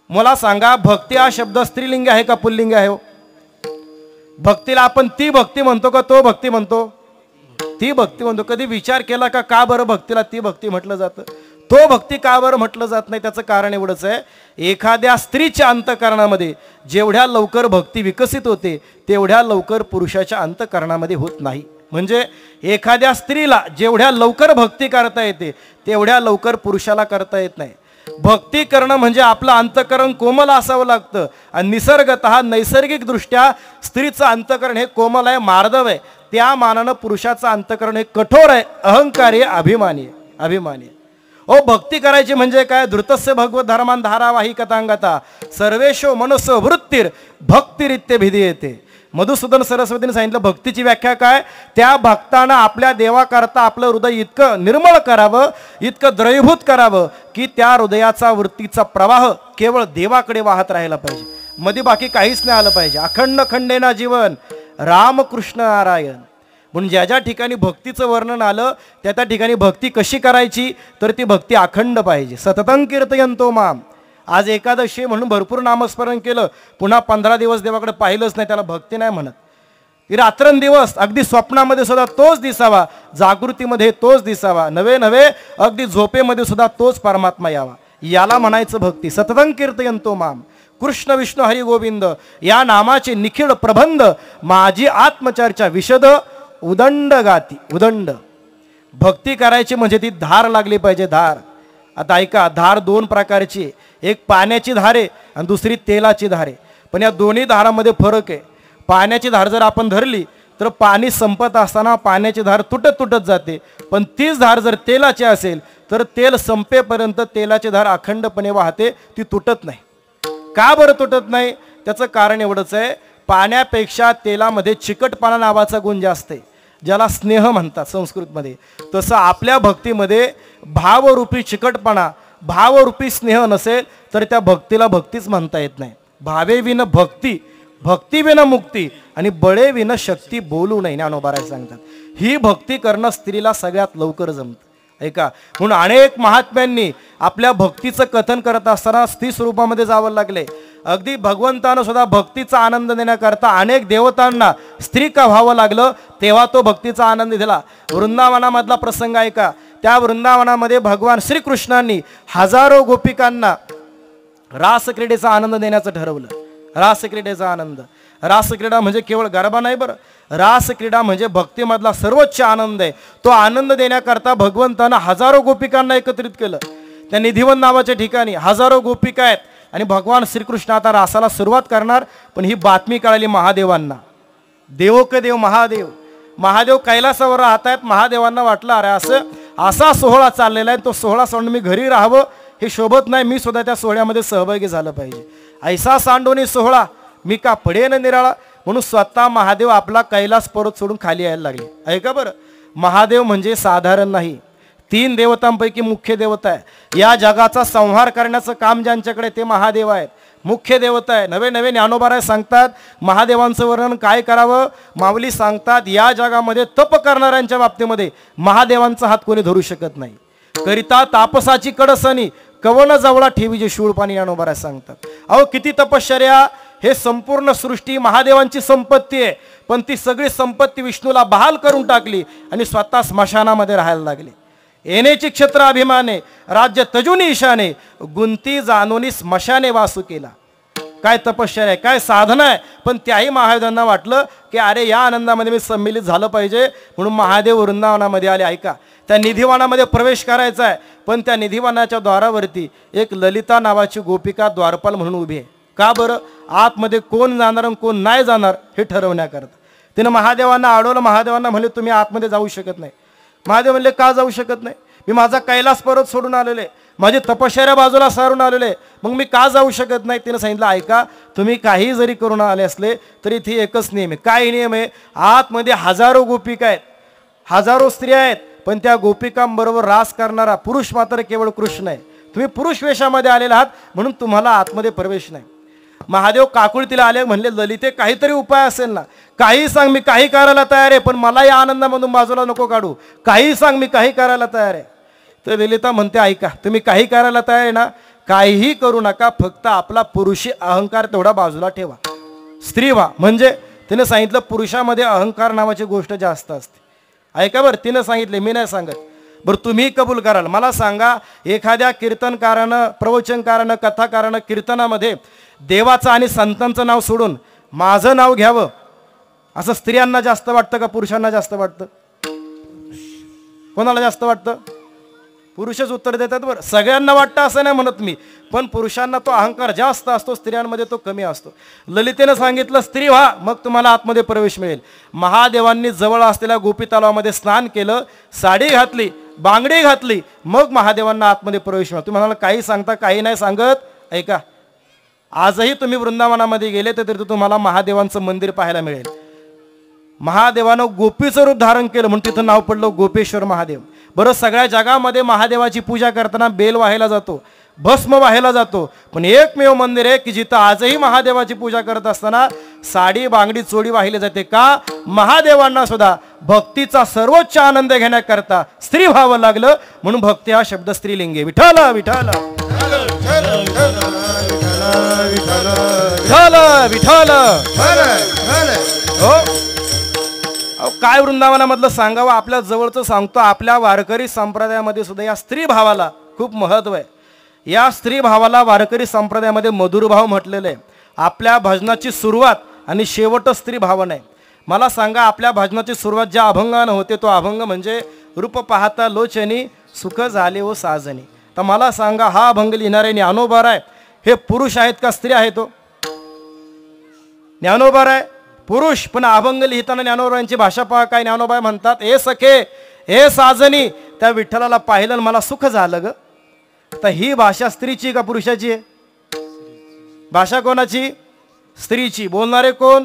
[SPEAKER 5] मला सांगा, भक्ती हा शब्द स्त्रीलिंग आहे का पुल्लिंग आहे? भक्तीला आपण ती भक्ती म्हणतो का तो भक्ती म्हणतो? ती भक्ती म्हणतो. कधी विचार केला का का बरं भक्तीला ती भक्ती म्हटलं जातं, तो भक्ती का बरं म्हटलं जात नाही? त्याचं कारण एवढंच आहे, एखाद्या स्त्रीच्या अंतःकरणामध्ये जेवढ्या लवकर भक्ती विकसित होते तेवढ्या लवकर पुरुषाच्या अंतःकरणामध्ये होत नाही. म्हणजे एखाद्या स्त्रीला जेवढ्या लवकर भक्ती करता येते तेवढ्या लवकर पुरुषाला करता येत नाही. भक्ती करणं म्हणजे आपलं अंतकरण कोमल असावं लागतं. आणि निसर्गतः नैसर्गिक दृष्ट्या स्त्रीचं अंतकरण हे कोमल आहे, मार्दव आहे. त्या मानानं पुरुषाचं अंतकरण हे कठोर आहे, अहंकारी आहे, अभिमानी आहे. ओ भक्ती करायची म्हणजे काय? धृतस्य भगवत धर्मान धारावाही कथांगता सर्वेशो मनसो वृत्तीर भक्तिरित्य भिधीयते. मधुसूदन सरस्वतीने सांगितलं भक्तीची व्याख्या काय? त्या भक्तानं आपल्या देवाकरता आपलं हृदय इतकं निर्मळ करावं, इतकं द्रवीभूत करावं की त्या हृदयाचा वृत्तीचा प्रवाह केवळ देवाकडे वाहत राहायला पाहिजे, मध्ये बाकी काहीच नाही आलं पाहिजे. अखंड खंडेना जीवन रामकृष्ण नारायण. म्हणून ज्या ज्या ठिकाणी भक्तीचं वर्णन आलं त्या त्या ठिकाणी भक्ती कशी करायची? तर ती भक्ती अखंड पाहिजे. सततं कीर्तयन्तो माम. आज एकादशी म्हणून भरपूर नामस्मरण केलं, पुन्हा 15 दिवस देवाकडे पाहिलंच नाही, त्याला भक्ती नाही म्हणत. रात्रंदिवस अगदी स्वप्नामध्ये सुद्धा तोच दिसावा, जागृतीमध्ये तोच दिसावा, नवे नवे अगदी झोपेमध्ये सुद्धा तोच परमात्मा यावा, याला म्हणायचं भक्ती. सततं कीर्तयन्तो माम. कृष्ण विष्णू हरी गोविंद या नामाचे निखिळ प्रबंध माझी आत्मचर्चा विशद उदंड गाती. उदंड भक्ती करायची म्हणजे ती धार लागली पाहिजे, धार. आता ऐका, धार दोन प्रकारची, एक पाण्याची धार आहे आणि दुसरी तेलाची धार आहे. पण या दोन्ही धारामध्ये फरक आहे. पाण्याची धार जर आपण धरली तर पाणी संपत असताना पाण्याची धार तुटत जाते, पण तीच धार जर तेलाची असेल तर तेल संपेपर्यंत तेलाची धार अखंडपणे वाहते, ती तुटत नाही. का बरं तुटत नाही? त्याचं कारण एवढंच आहे, पाण्यापेक्षा तेलामध्ये चिकटपणा नावाचा गुण जास्त आहे, ज्याला स्नेह म्हणतात संस्कृतमध्ये. तसं आपल्या भक्तीमध्ये भावरूपी चिकटपणा, भावरूपी स्नेह नसेल तर त्या भक्तीला भक्तीच म्हणता येत नाही. भावे विन भक्ती, भक्ती विन मुक्ती आणि बळे विन शक्ती बोलू नये, ज्ञानोबा सांगतात. ही भक्ती करणं स्त्रीला सगळ्यात लवकर जमतं. ऐका, म्हणून अनेक महात्म्यांनी आपल्या भक्तीचं कथन करत असताना स्त्री स्वरूपामध्ये जावं लागले. अगदी भगवंतानं सुद्धा भक्तीचा आनंद देण्याकरता अनेक देवतांना स्त्री का व्हावं लागलं, तेव्हा तो भक्तीचा आनंद दिला. वृंदावनामधला प्रसंग ऐका. त्या वृंदावनामध्ये भगवान श्रीकृष्णांनी हजारो गोपिकांना रासक्रीडेचा आनंद देण्याचं ठरवलं. रासक्रीडेचा आनंद. रासक्रीडा म्हणजे केवळ गरबा नाही बरं, रासक्रीडा म्हणजे भक्तीमधला सर्वोच्च आनंद आहे. तो आनंद देण्याकरता भगवंतानं हजारो गोपिकांना एकत्रित केलं. त्या निधिवन नावाच्या ठिकाणी हजारो गोपिका आहेत आणि भगवान श्रीकृष्ण आता रासाला सुरुवात करणार. पण ही बातमी कळाली महादेवांना. देवो के देव महादेव. महादेव कैलासावर राहत आहेत. महादेवांना वाटलं अरे असा सोहळा चाललेला आहे, तो सोहळा सोडून मी घरी राहावं हे शोभत नाही, मी सुद्धा त्या सोहळ्यामध्ये सहभागी झालं पाहिजे. ऐसा सांडोनी सोहळा मी का पडेन निराळा. म्हणून स्वतः महादेव आपला कैलास परत सोडून खाली यायला लागले. ऐका बरं, महादेव म्हणजे साधारण नाही, 3 देवतांपैकी मुख्य देवता आहे. या जगाचा संहार करण्याचं काम ज्यांच्याकडे ते महादेव आहेत, मुख्य देवता आहे. नवे नवे ज्ञानोबा सांगतात महादेवांचं वर्णन काय करावं. माऊली सांगतात या जगामध्ये तप करणाऱ्यांच्या बाबतीमध्ये महादेवांचा हात कोणी धरू शकत नाही. करिता तापसाची कडसनी कवन जवळा ठेवीचे शूळपाणी ज्ञानोबा सांगतात. अहो किती तपश्चर्या. हे संपूर्ण सृष्टी महादेवांची संपत्ती आहे, पण ती सगळी संपत्ती विष्णूला बहाल करून टाकली आणि स्वतः स्मशानामध्ये राहायला लागले. येण्याची क्षेत्र अभिमाने राज्य तजुनी ईशाने गुंती जाणोनी स्मशाने वासू केला. काय तपश्चर्या, काय साधना आहे. पण त्याही महादेवांना वाटलं की अरे या आनंदामध्ये मी सम्मिलित झालं पाहिजे, म्हणून महादेव वृंदावनामध्ये आले. ऐका, त्या निधिवानामध्ये प्रवेश करायचा आहे, पण त्या निधिवानाच्या द्वारावरती एक ललिता नावाची गोपिका द्वारपाल म्हणून उभी आहे. का बरं? आतमध्ये कोण जाणार आणि कोण नाही जाणार हे ठरवण्याकरता. तिनं महादेवांना अडवलं. महादेवांना म्हणले तुम्ही आतमध्ये जाऊ शकत नाही. महादेव म्हणले का जाऊ शकत नाही? मी माझा कैलास परत सोडून आलेले, माझी तपश्चर्या बाजूला सारून आलेले, मग मी का जाऊ शकत नाही? तिनं सांगितलं ऐका, तुम्ही काही जरी करून आले असले तरी ती एकच नियम आहे. काय नियम आहे? आतमध्ये हजारो गोपिका आहेत, हजारो स्त्रिया आहेत, पण त्या गोपिकांबरोबर रास करणारा पुरुष मात्र केवळ कृष्ण आहे. तुम्ही पुरुष वेशामध्ये आलेला आहात म्हणून तुम्हाला आतमध्ये प्रवेश नाही. महादेव काकुळतीला आले, म्हणले ललिते काहीतरी उपाय असेल ना, काही सांग, मी काही करायला तयार आहे, पण मला या आनंदामधून बाजूला नको काढू, काही सांग, मी काही करायला तयार आहे. तर ललिता म्हणते ऐका, तुम्ही काही करायला तयार आहे ना, काहीही करू नका, फक्त आपला पुरुषी अहंकार तेवढा बाजूला ठेवा, स्त्री व्हा. म्हणजे तिने सांगितलं पुरुषामध्ये अहंकार नावाची गोष्ट जास्त असते. ऐका बरं, तिनं सांगितले, मी नाही सांगत. बरं तुम्ही कबूल कराल? मला सांगा, एखाद्या कीर्तनकारानं, प्रवचनकारानं, कथाकारानं कीर्तनामध्ये देवाचं आणि संतांचं नाव सोडून माझं नाव घ्यावं असं स्त्रियांना जास्त वाटतं का पुरुषांना जास्त वाटतं? कोणाला जास्त वाटतं? पुरुषच उत्तर देतात. बरं, सगळ्यांना वाटतं असं नाही म्हणत मी, पण पुरुषांना तो अहंकार जास्त असतो, स्त्रियांमध्ये तो कमी असतो. ललितेनं सांगितलं स्त्री व्हा, मग तुम्हाला आतमध्ये प्रवेश मिळेल. महादेवांनी जवळ असलेल्या गोपी तलावामध्ये स्नान केलं, साडी घातली, बांगडी घातली, मग महादेवांना आतमध्ये प्रवेश मिळाला. तुम्ही म्हणाला काही सांगता, काही नाही सांगत. ऐका, आजही तुम्ही वृंदावनामध्ये गेले तर तिथे तुम्हाला महादेवांचं मंदिर पाहायला मिळेल. महादेवानं गोपीचं रूप धारण केलं म्हणून तिथं नाव पडलं गोपेश्वर महादेव. बरं, सगळ्या जगामध्ये महादेवाची पूजा करताना बेल वाहायला जातो, भस्म वाहायला जातो, पण एकमेव मंदिर आहे की जिथं आजही महादेवाची पूजा करत असताना साडी बांगडी चोडी वाहिली जाते. का? महादेवांना सुद्धा भक्तीचा सर्वोच्च आनंद घेण्याकरता स्त्री व्हावं लागलं, म्हणून भक्ती हा शब्द स्त्रीलिंगी. विठ्ठल विठ्ठल विठ्ठल विठ्ठल. हो, काय वृंदावनामधलं सांगावं, आपल्या जवळचं सांगतो. आपल्या वारकरी संप्रदायामध्ये सुद्धा या स्त्री भावाला खूप महत्व आहे. या स्त्री भावाला वारकरी संप्रदायामध्ये मधुर भाव म्हटलेलं आहे. आपल्या भजनाची सुरुवात आणि शेवट स्त्री भावानं आहे. मला सांगा, आपल्या भजनाची सुरुवात ज्या अभंगानं होते तो अभंग म्हणजे रूप पाहता लोचनी सुख झाले व साजनी. तर मला सांगा, हा अभंग लिहिणारे ज्ञानोबा राय हे पुरुष आहेत का स्त्री आहेत? तो ज्ञानोबा राय पुरुष, पण अभंग लिहिताना ज्ञानोबांची भाषा पहा काय. ज्ञानोबा म्हणतात, ए सखे ए साजनी, त्या विठ्ठलाला पाहिलं मला सुख झालं ग. तर ही भाषा स्त्रीची का पुरुषाची आहे? भाषा कोणाची? स्त्रीची. बोलणारे कोण?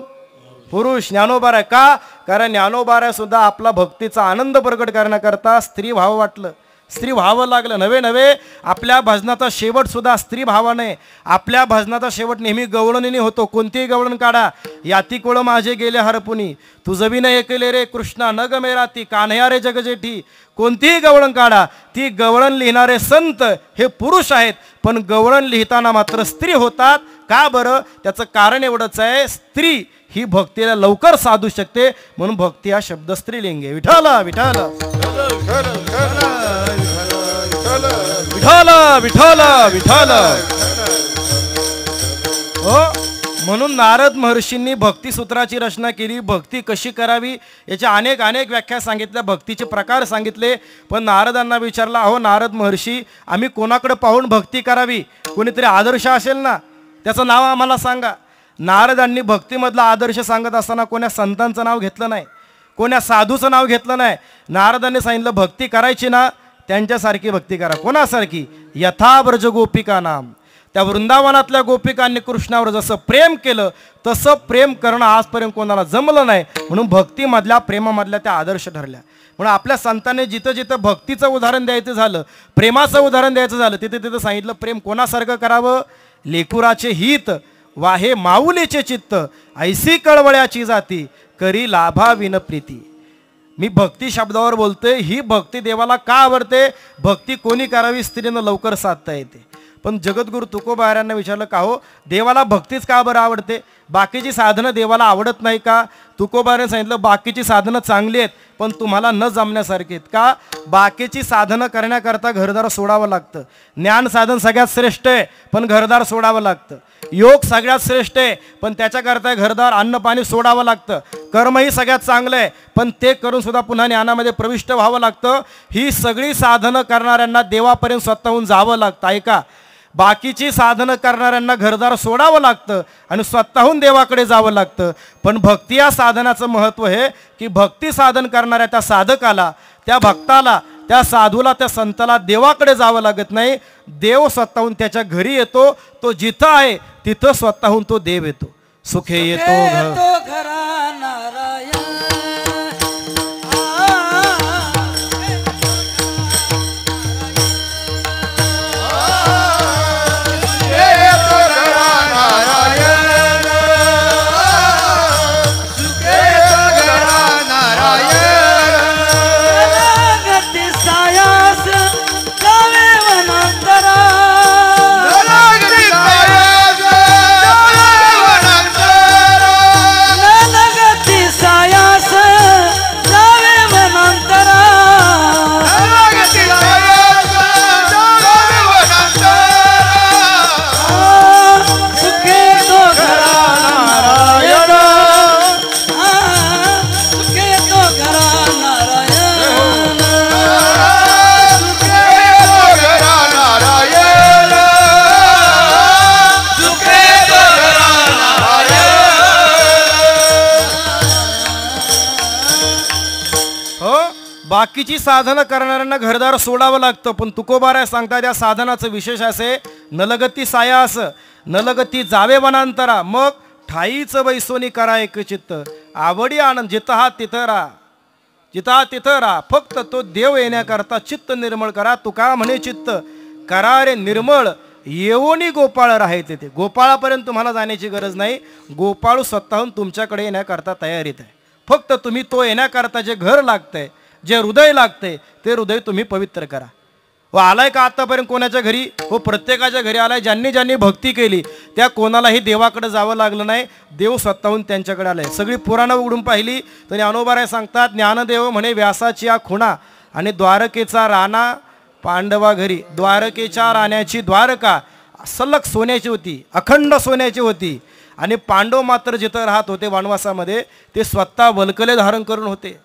[SPEAKER 5] पुरुष. ज्ञानोबा राय. का? कारण ज्ञानोबा राय सुद्धा आपला भक्तीचा आनंद प्रकट करण्याकरता स्त्री व्हावं वाटलं, स्त्री व्हावं लागलं. नव्हे नव्हे, आपल्या भजनाचा शेवट सुद्धा स्त्री भावाने. आपल्या भजनाचा शेवट नेहमी गवळणीने होतो. कोणतीही गवळण काढा, याती कोळ माझे गेले हरपुनी, तुझं बी नाही ऐकले रे कृष्णा न ग मेराती, कान्हया रे जगजेठी. कोणतीही गवळण काढा, ती गवळण लिहिणारे संत हे पुरुष आहेत, पण गवळण लिहिताना मात्र स्त्री होतात. का बरं? त्याचं कारण एवढंच आहे, स्त्री ही भक्तीला लवकर साधू शकते, म्हणून भक्ती हा शब्द स्त्रीलिंगी. विठ्ठल विठ्ठल विठ्ठल विठ्ठल विठ्ठल. हो, म्हणून नारद महर्षींनी भक्तिसूत्राची रचना केली. भक्ती कशी करावी याच्या अनेक अनेक व्याख्या सांगितल्या, भक्तीचे प्रकार सांगितले. पण नारदांना विचारला, अहो नारद महर्षी, आम्ही कोणाकडे पाहून भक्ती करावी? कोणीतरी आदर्श असेल ना, त्याचं नाव आम्हाला सांगा. नारदांनी भक्तीमधला आदर्श सांगत असताना कोण्या संतांचं नाव घेतलं नाही, कोण्या साधूचं नाव घेतलं नाही. नारदांनी सांगितलं, भक्ती करायची ना, त्यांच्यासारखी भक्ती करा. कोणासारखी? यथा ब्रज गोपिका नाम. त्या वृंदावनातल्या गोपिकांनी कृष्णावर जसं प्रेम केलं तसं प्रेम करणं आजपर्यंत कोणाला जमलं नाही, म्हणून भक्तीमधल्या प्रेमामधल्या त्या आदर्श ठरल्या. म्हणून आपल्या संतांनी जिथं जिथं भक्तीचं उदाहरण द्यायचं झालं, प्रेमाचं उदाहरण द्यायचं झालं, तिथे तिथं सांगितलं प्रेम कोणासारखं करावं? लेकुराचे हित वाहे माऊलीचे चित्त, ऐसी कळवळ्याची जाती करी लाभाविन प्रीती. मी भक्ती शब्दावर बोलतोय. ही भक्ती देवाला का आवडते? भक्ती कोणी करावी? स्त्रीनं लवकर साधता येते. पण जगद्गुरु तुकोबारायांना विचारलं, का हो देवाला भक्तीच का बरं आवडते? बाकीची साधनं देवाला आवडत नाही का? तुकोबाराने सांगितलं, बाकीची साधनं चांगली आहेत पण तुम्हाला न जमण्यासारखी आहेत. का? बाकीची साधनं करण्याकरता घरदार सोडावं लागतं. ज्ञान साधन सगळ्यात श्रेष्ठ आहे पण घरदार सोडावं लागतं. योग सगळ्यात श्रेष्ठ आहे पण त्याच्याकरता घरदार अन्न पाणी सोडावं लागतं. कर्मही सगळ्यात चांगलं आहे पण ते करून सुद्धा पुन्हा ज्ञानामध्ये प्रविष्ट व्हावं लागतं. ही सगळी साधनं करणाऱ्यांना देवापर्यंत स्वतःहून जावं लागतं. ऐका, बाकीची साधनं करणाऱ्यांना घरदार सोडावं लागतं आणि स्वतःहून देवाकडे जावं लागतं. पण भक्ती या साधनाचं महत्त्व हे की भक्ती साधन करणाऱ्या त्या साधकाला, त्या भक्ताला, त्या साधूला, त्या संताला देवाकडे जावं लागत नाही. देव स्वतःहून त्याच्या घरी येतो. तो जिथं आहे तिथं स्वतःहून तो देव येतो. सुखे येतो
[SPEAKER 2] घरा नारायण.
[SPEAKER 5] बाकीची साधनं करणाऱ्यांना घरदार सोडावं लागतं, पण तुकोबाराय सांगता त्या साधनाचं विशेष असे नलगती साया असं नलगती जावे वनांतरा मग ठाईच बैसोनी करा एक चित्त आवडी आनंद जिथं हा तिथं राहा जिथं हा तिथं राहा फक्त तो देव येण्याकरता चित्त निर्मळ करा तुका म्हणे चित्त करा रे निर्मळ येवोनी गोपाळ राहायचे ते गोपाळापर्यंत तुम्हाला जाण्याची गरज नाही गोपाळ स्वतःहून तुमच्याकडे येण्याकरता तयारीत आहे फक्त तुम्ही तो येण्याकरता जे घर लागतंय जे हृदय लागतंय ते हृदय तुम्ही पवित्र करा व आलाय का आतापर्यंत कोणाच्या घरी हो प्रत्येकाच्या घरी आलाय ज्यांनी ज्यांनी भक्ती केली त्या कोणालाही देवाकडे जावं लागलं नाही देव स्वतःहून त्यांच्याकडे आलाय सगळी पुराणं उघडून पाहिली तरी अनोबाराय सांगतात ज्ञानदेव म्हणे व्यासाची या खुणा आणि द्वारकेचा राणा पांडवा घरी द्वारकेच्या राण्याची द्वारका सलग सोन्याची होती अखंड सोन्याची होती आणि पांडव मात्र जिथं राहत होते वनवासामध्ये ते स्वतः वल्कले धारण करून होते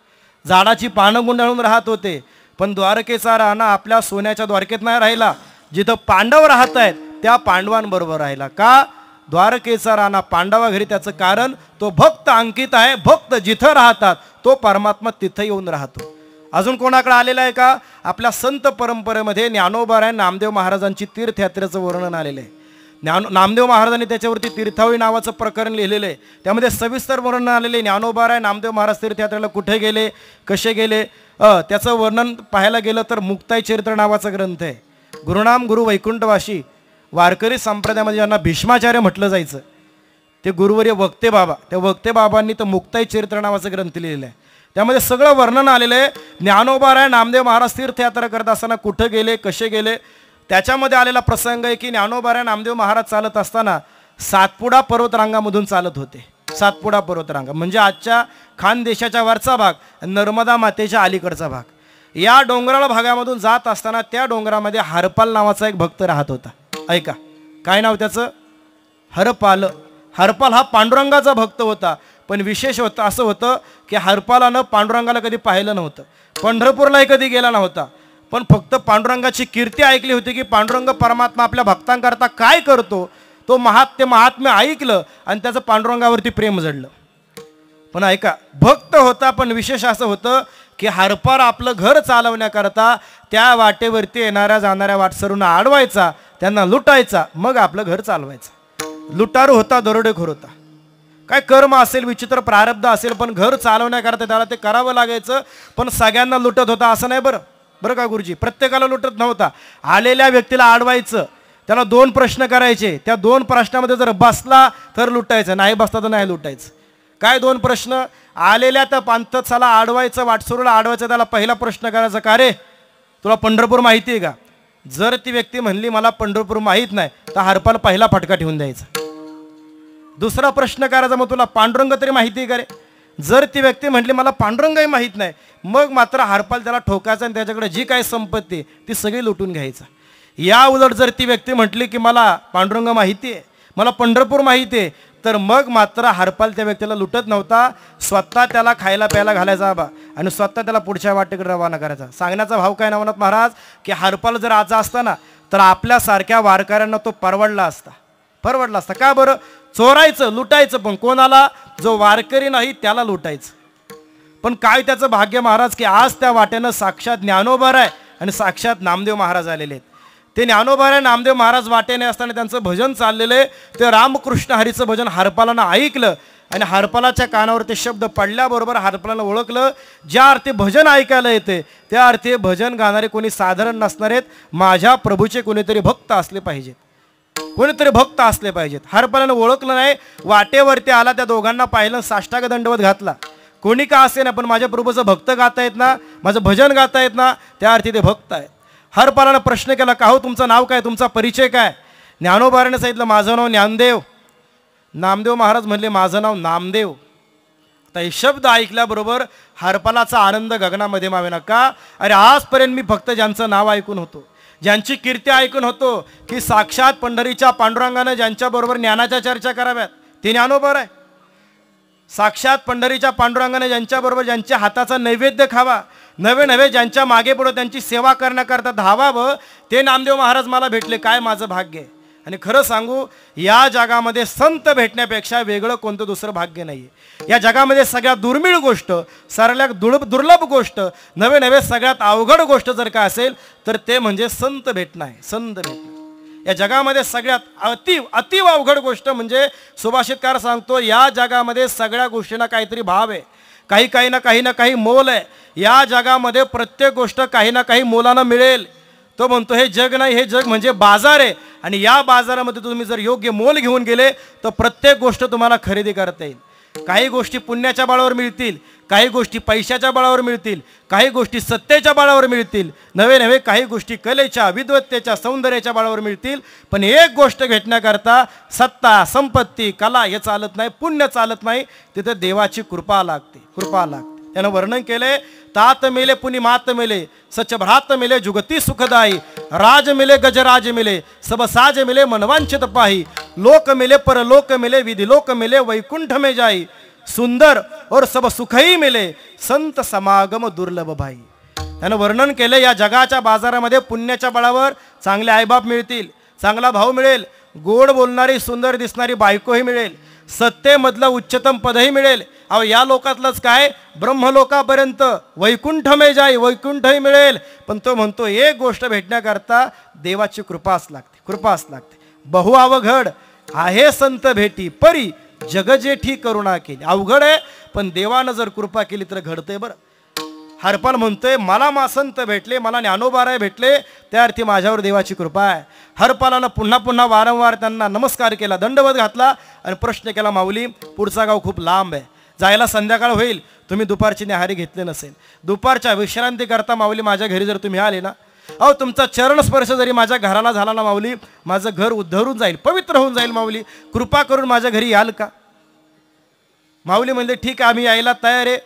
[SPEAKER 5] झाडाची पानं गुंडाळून राहत होते पण द्वारकेचा राणा आपल्या सोन्याच्या द्वारकेत नाही राहिला जिथं पांडव राहत आहेत त्या पांडवांबरोबर राहिला का द्वारकेचा राणा पांडवा घरी त्याचं कारण तो भक्त अंकित आहे भक्त जिथं राहतात तो परमात्मा तिथं येऊन राहतो अजून कोणाकडे आलेला आहे का आपल्या संत परंपरेमध्ये ज्ञानोबाराय नामदेव महाराजांची तीर्थयात्रेचं वर्णन आलेलं आहे नामदेव महाराजांनी त्याच्यावरती तीर्थावळी नावाचं प्रकरण लिहिलेलं आहे त्यामध्ये सविस्तर वर्णन आलेले ज्ञानोबाराय नामदेव महाराज तीर्थयात्रेला कुठे गेले कसे गेले त्याचं वर्णन पाहायला गेलं तर मुक्ताई चरित्र नावाचा ग्रंथ आहे गुरुनाम गुरु वैकुंठवासी वारकरी संप्रदायामध्ये ज्यांना भीष्माचार्य म्हटलं जायचं ते गुरुवर्य वक्ते बाबा त्या वक्ते बाबांनी तर मुक्ताई चरित्र नावाचं ग्रंथ लिहिलेलं आहे त्यामध्ये सगळं वर्णन आलेलं आहे ज्ञानोबाराय नामदेव महाराज तीर्थयात्रा करत असताना कुठं गेले कसे गेले त्याच्यामध्ये आलेला प्रसंग आहे की ज्ञानोबाराय नामदेव महाराज चालत असताना सातपुडा पर्वतरांगामधून चालत होते सातपुडा पर्वतरांगा म्हणजे आजच्या खानदेशाच्या वरचा भाग नर्मदा मातेच्या अलीकडचा भाग या डोंगराळ भागामधून जात असताना त्या डोंगरामध्ये हरपाल नावाचा एक भक्त राहत होता ऐका काय नाव त्याचं हरपाल हरपाल हा पांडुरंगाचा भक्त होता पण विशेष होतं असं होतं की हरपालानं पांडुरंगाला कधी पाहिलं नव्हतं पंढरपूरलाही कधी गेला नव्हता पण फक्त पांडुरंगाची कीर्ती ऐकली होती की पांडुरंग परमात्मा आपल्या भक्तांकरता काय करतो तो महात्म्य ऐकलं आणि त्याचं पांडुरंगावरती प्रेम जडलं पण ऐका भक्त होता पण विशेष असं होतं की हरपाल आपलं घर चालवण्याकरता त्या वाटेवरती येणाऱ्या जाणाऱ्या वाटसरूंना अडवायचा त्यांना लुटायचा मग आपलं घर चालवायचं लुटारू होता दरोडेखोर होता काय कर्म असेल विचित्र प्रारब्ध असेल पण घर चालवण्याकरता त्याला ते करावं लागायचं पण सगळ्यांना लुटत होता असं नाही बरं का गुरुजी प्रत्येकाला लुटत नव्हता आलेल्या व्यक्तीला अडवायचं त्याला 2 प्रश्न करायचे त्या 2 प्रश्नामध्ये जर बसला तर लुटायचं नाही बसला तर नाही लुटायचं काय 2 प्रश्न आलेल्या त्या पांथसाला अडवायचं वाटसरूला अडवायचं त्याला पहिला प्रश्न करायचा का रे तुला पंढरपूर माहिती आहे का जर ती व्यक्ती म्हणली मला पंढरपूर माहीत नाही तर हरपाल पहिला फटका ठेवून द्यायचा दुसरा प्रश्न करायचा मग तुला पांडुरंग तरी माहिती आहे का रे जर ती व्यक्ती म्हटली मला पांडुरंगही माहीत नाही मग मात्र हरपाल त्याला ठोकायचा आणि त्याच्याकडे जी काही संपत्ती ती सगळी लुटून घ्यायचा या उलट जर ती व्यक्ती म्हटली की मला पांडुरंग माहिती आहे मला पंढरपूर माहिती आहे तर मग मात्र हरपाल त्या व्यक्तीला लुटत नव्हता स्वतः त्याला खायला प्यायला घालायचा आबा आणि स्वतः त्याला पुढच्या वाटेकडे रवाना करायचा सांगण्याचा भाव काय नवनाथ महाराज की हरपाल जर आज असताना तर आपल्यासारख्या वारकऱ्यांना तो परवडला असता का बरं चोरायचं लुटायचं पण कोणाला जो वारकरी नाही त्याला लुटायचं पण काय त्याचं भाग्य महाराज की आज त्या वाटेनं साक्षात ज्ञानोबाराय आणि साक्षात नामदेव महाराज आलेले आहेत ते ज्ञानोबाराय नामदेव महाराज वाटेने असताना त्यांचं भजन चाललेलं आहे ते रामकृष्ण हरीचं भजन हरपालानं ऐकलं आणि हरपालाच्या कानावर ते शब्द पडल्याबरोबर हरपालानं ओळखलं ज्या अर्थी भजन ऐकायला येते त्या अर्थी भजन गाणारे कोणी साधारण नसणार आहेत माझ्या प्रभूचे कोणीतरी भक्त असले पाहिजेत हरपालानं ओळखलं नाही वाटेवरती आला त्या दोघांना पाहिलं साष्टांग दंडवत घातला कोणी का असे ना पण माझ्या प्रभूचं भक्त गाता येत ना माझं भजन गाता येत ना त्या अर्थी ते भक्त आहेत हरपालानं प्रश्न केला का हो तुमचं नाव काय तुमचा परिचय काय ज्ञानोबाराने सांगितलं माझं नाव ज्ञानदेव नामदेव महाराज म्हणले माझं नाव नामदेव आता हे शब्द ऐकल्याबरोबर हरपालाचा आनंद गगनामध्ये मावेना का अरे आजपर्यंत मी फक्त ज्यांचं नाव ऐकून होतो ज्यांची कीर्ती ऐकून होतो की साक्षात पंढरीच्या पांडुरंगाने ज्यांच्याबरोबर ज्ञानाच्या चर्चा कराव्यात ते ज्ञानोबाराय साक्षात पंढरीच्या पांडुरंगाने ज्यांच्याबरोबर ज्यांच्या हाताचा नैवेद्य खावा नवे ज्यांच्या मागे पुढे त्यांची सेवा करण्याकरता धावावं ते नामदेव महाराज मला भेटले काय माझं भाग्य आहे आणि खरं सांगू, या जगामध्ये संत भेटण्यापेक्षा वेगळं कोणतं दुसरं भाग्य नाही आहे. या जगामध्ये सगळ्यात दुर्मिळ गोष्ट, सगळ्यात दुर्लभ गोष्ट, नवे नवे सगळ्यात अवघड गोष्ट जर का असेल तर ते म्हणजे संत भेटणं आहे. संत भेटणं या जगामध्ये सगळ्यात अति अवघड गोष्ट म्हणजे, सुभाषितकार सांगतो, या जगामध्ये सगळ्या गोष्टींना काहीतरी भाव आहे, काही ना काही मोल आहे. या जगामध्ये प्रत्येक गोष्ट काही ना काही मोलानं मिळेल. तो म्हणतो हे जग नाही, हे जग म्हणजे बाजार आहे, आणि या बाजारामध्ये तुम्ही जर योग्य मोल घेऊन गेले तर प्रत्येक गोष्ट तुम्हाला खरेदी करता येईल. काही गोष्टी पुण्याच्या बळावर मिळतील, काही गोष्टी पैशाच्या बळावर मिळतील, काही गोष्टी सत्तेच्या बळावर मिळतील, नवे काही गोष्टी कलेच्या, विद्वत्तेच्या, सौंदर्याच्या बळावर मिळतील. पण एक गोष्ट भेटण्याकरता सत्ता, संपत्ती, कला हे चालत नाही, पुण्य चालत नाही. तिथे देवाची कृपा लागते, कृपा लागते. त्यानं वर्णन केले, तात मिले पुनि मात मिले, सच भ्रात मिले जुगती सुखदाई, राज मिले गजराज मिले, सब साज मिले मनवांचित पाही, लोक मिले परलोक मिले, विधि लोक मिले वैकुंठ में जाई, सुंदर और सब सुखही मिले, संत समागम दुर्लभ भाई. त्यानं वर्णन केले, या जगाच्या बाजारामध्ये पुण्याच्या बळावर चांगले आईबाप मिळतील, चांगला भाऊ मिळेल, गोड बोलणारी सुंदर दिसणारी बायकोही मिळेल, सत्तेमधलं उच्चतम पदही मिळेल. अहो या लोकातलंच काय, ब्रह्मलोकापर्यंत वैकुंठ में जाई, वैकुंठही मिळेल. पण तो म्हणतो एक गोष्ट भेटण्याकरता देवाची कृपाच लागते, कृपाच लागते. बहु अवघड आहे संत भेटी, परी जग जेठी करुणा केली. अवघड आहे, पण देवानं जर कृपा केली तर घडतंय. बरं, हरपाल म्हणतोय, मला संत भेटले, मला ज्ञानोबाराय भेटले, त्या अर्थी माझ्यावर देवाची कृपा आहे. हरपालानं पुन्हा वारंवार त्यांना नमस्कार केला, दंडवत घातला आणि प्रश्न केला, माऊली पुढचा गाव खूप लांब आहे, जायला संध्याकाळ होईल, तुम्ही दुपारची न्याहारी घेतली नसेल, दुपारच्या विश्रांती करता माऊली माझ्या घरी जर तुम्ही आले ना, अहो तुमचा चरणस्पर्श जरी माझ्या घराला झाला ना माऊली, माझं घर उद्धरून जाईल, पवित्र होऊन जाईल. माऊली कृपा करून माझ्या घरी याल का? माऊली म्हणले, ठीक आहे, आम्ही यायला तयार आहे,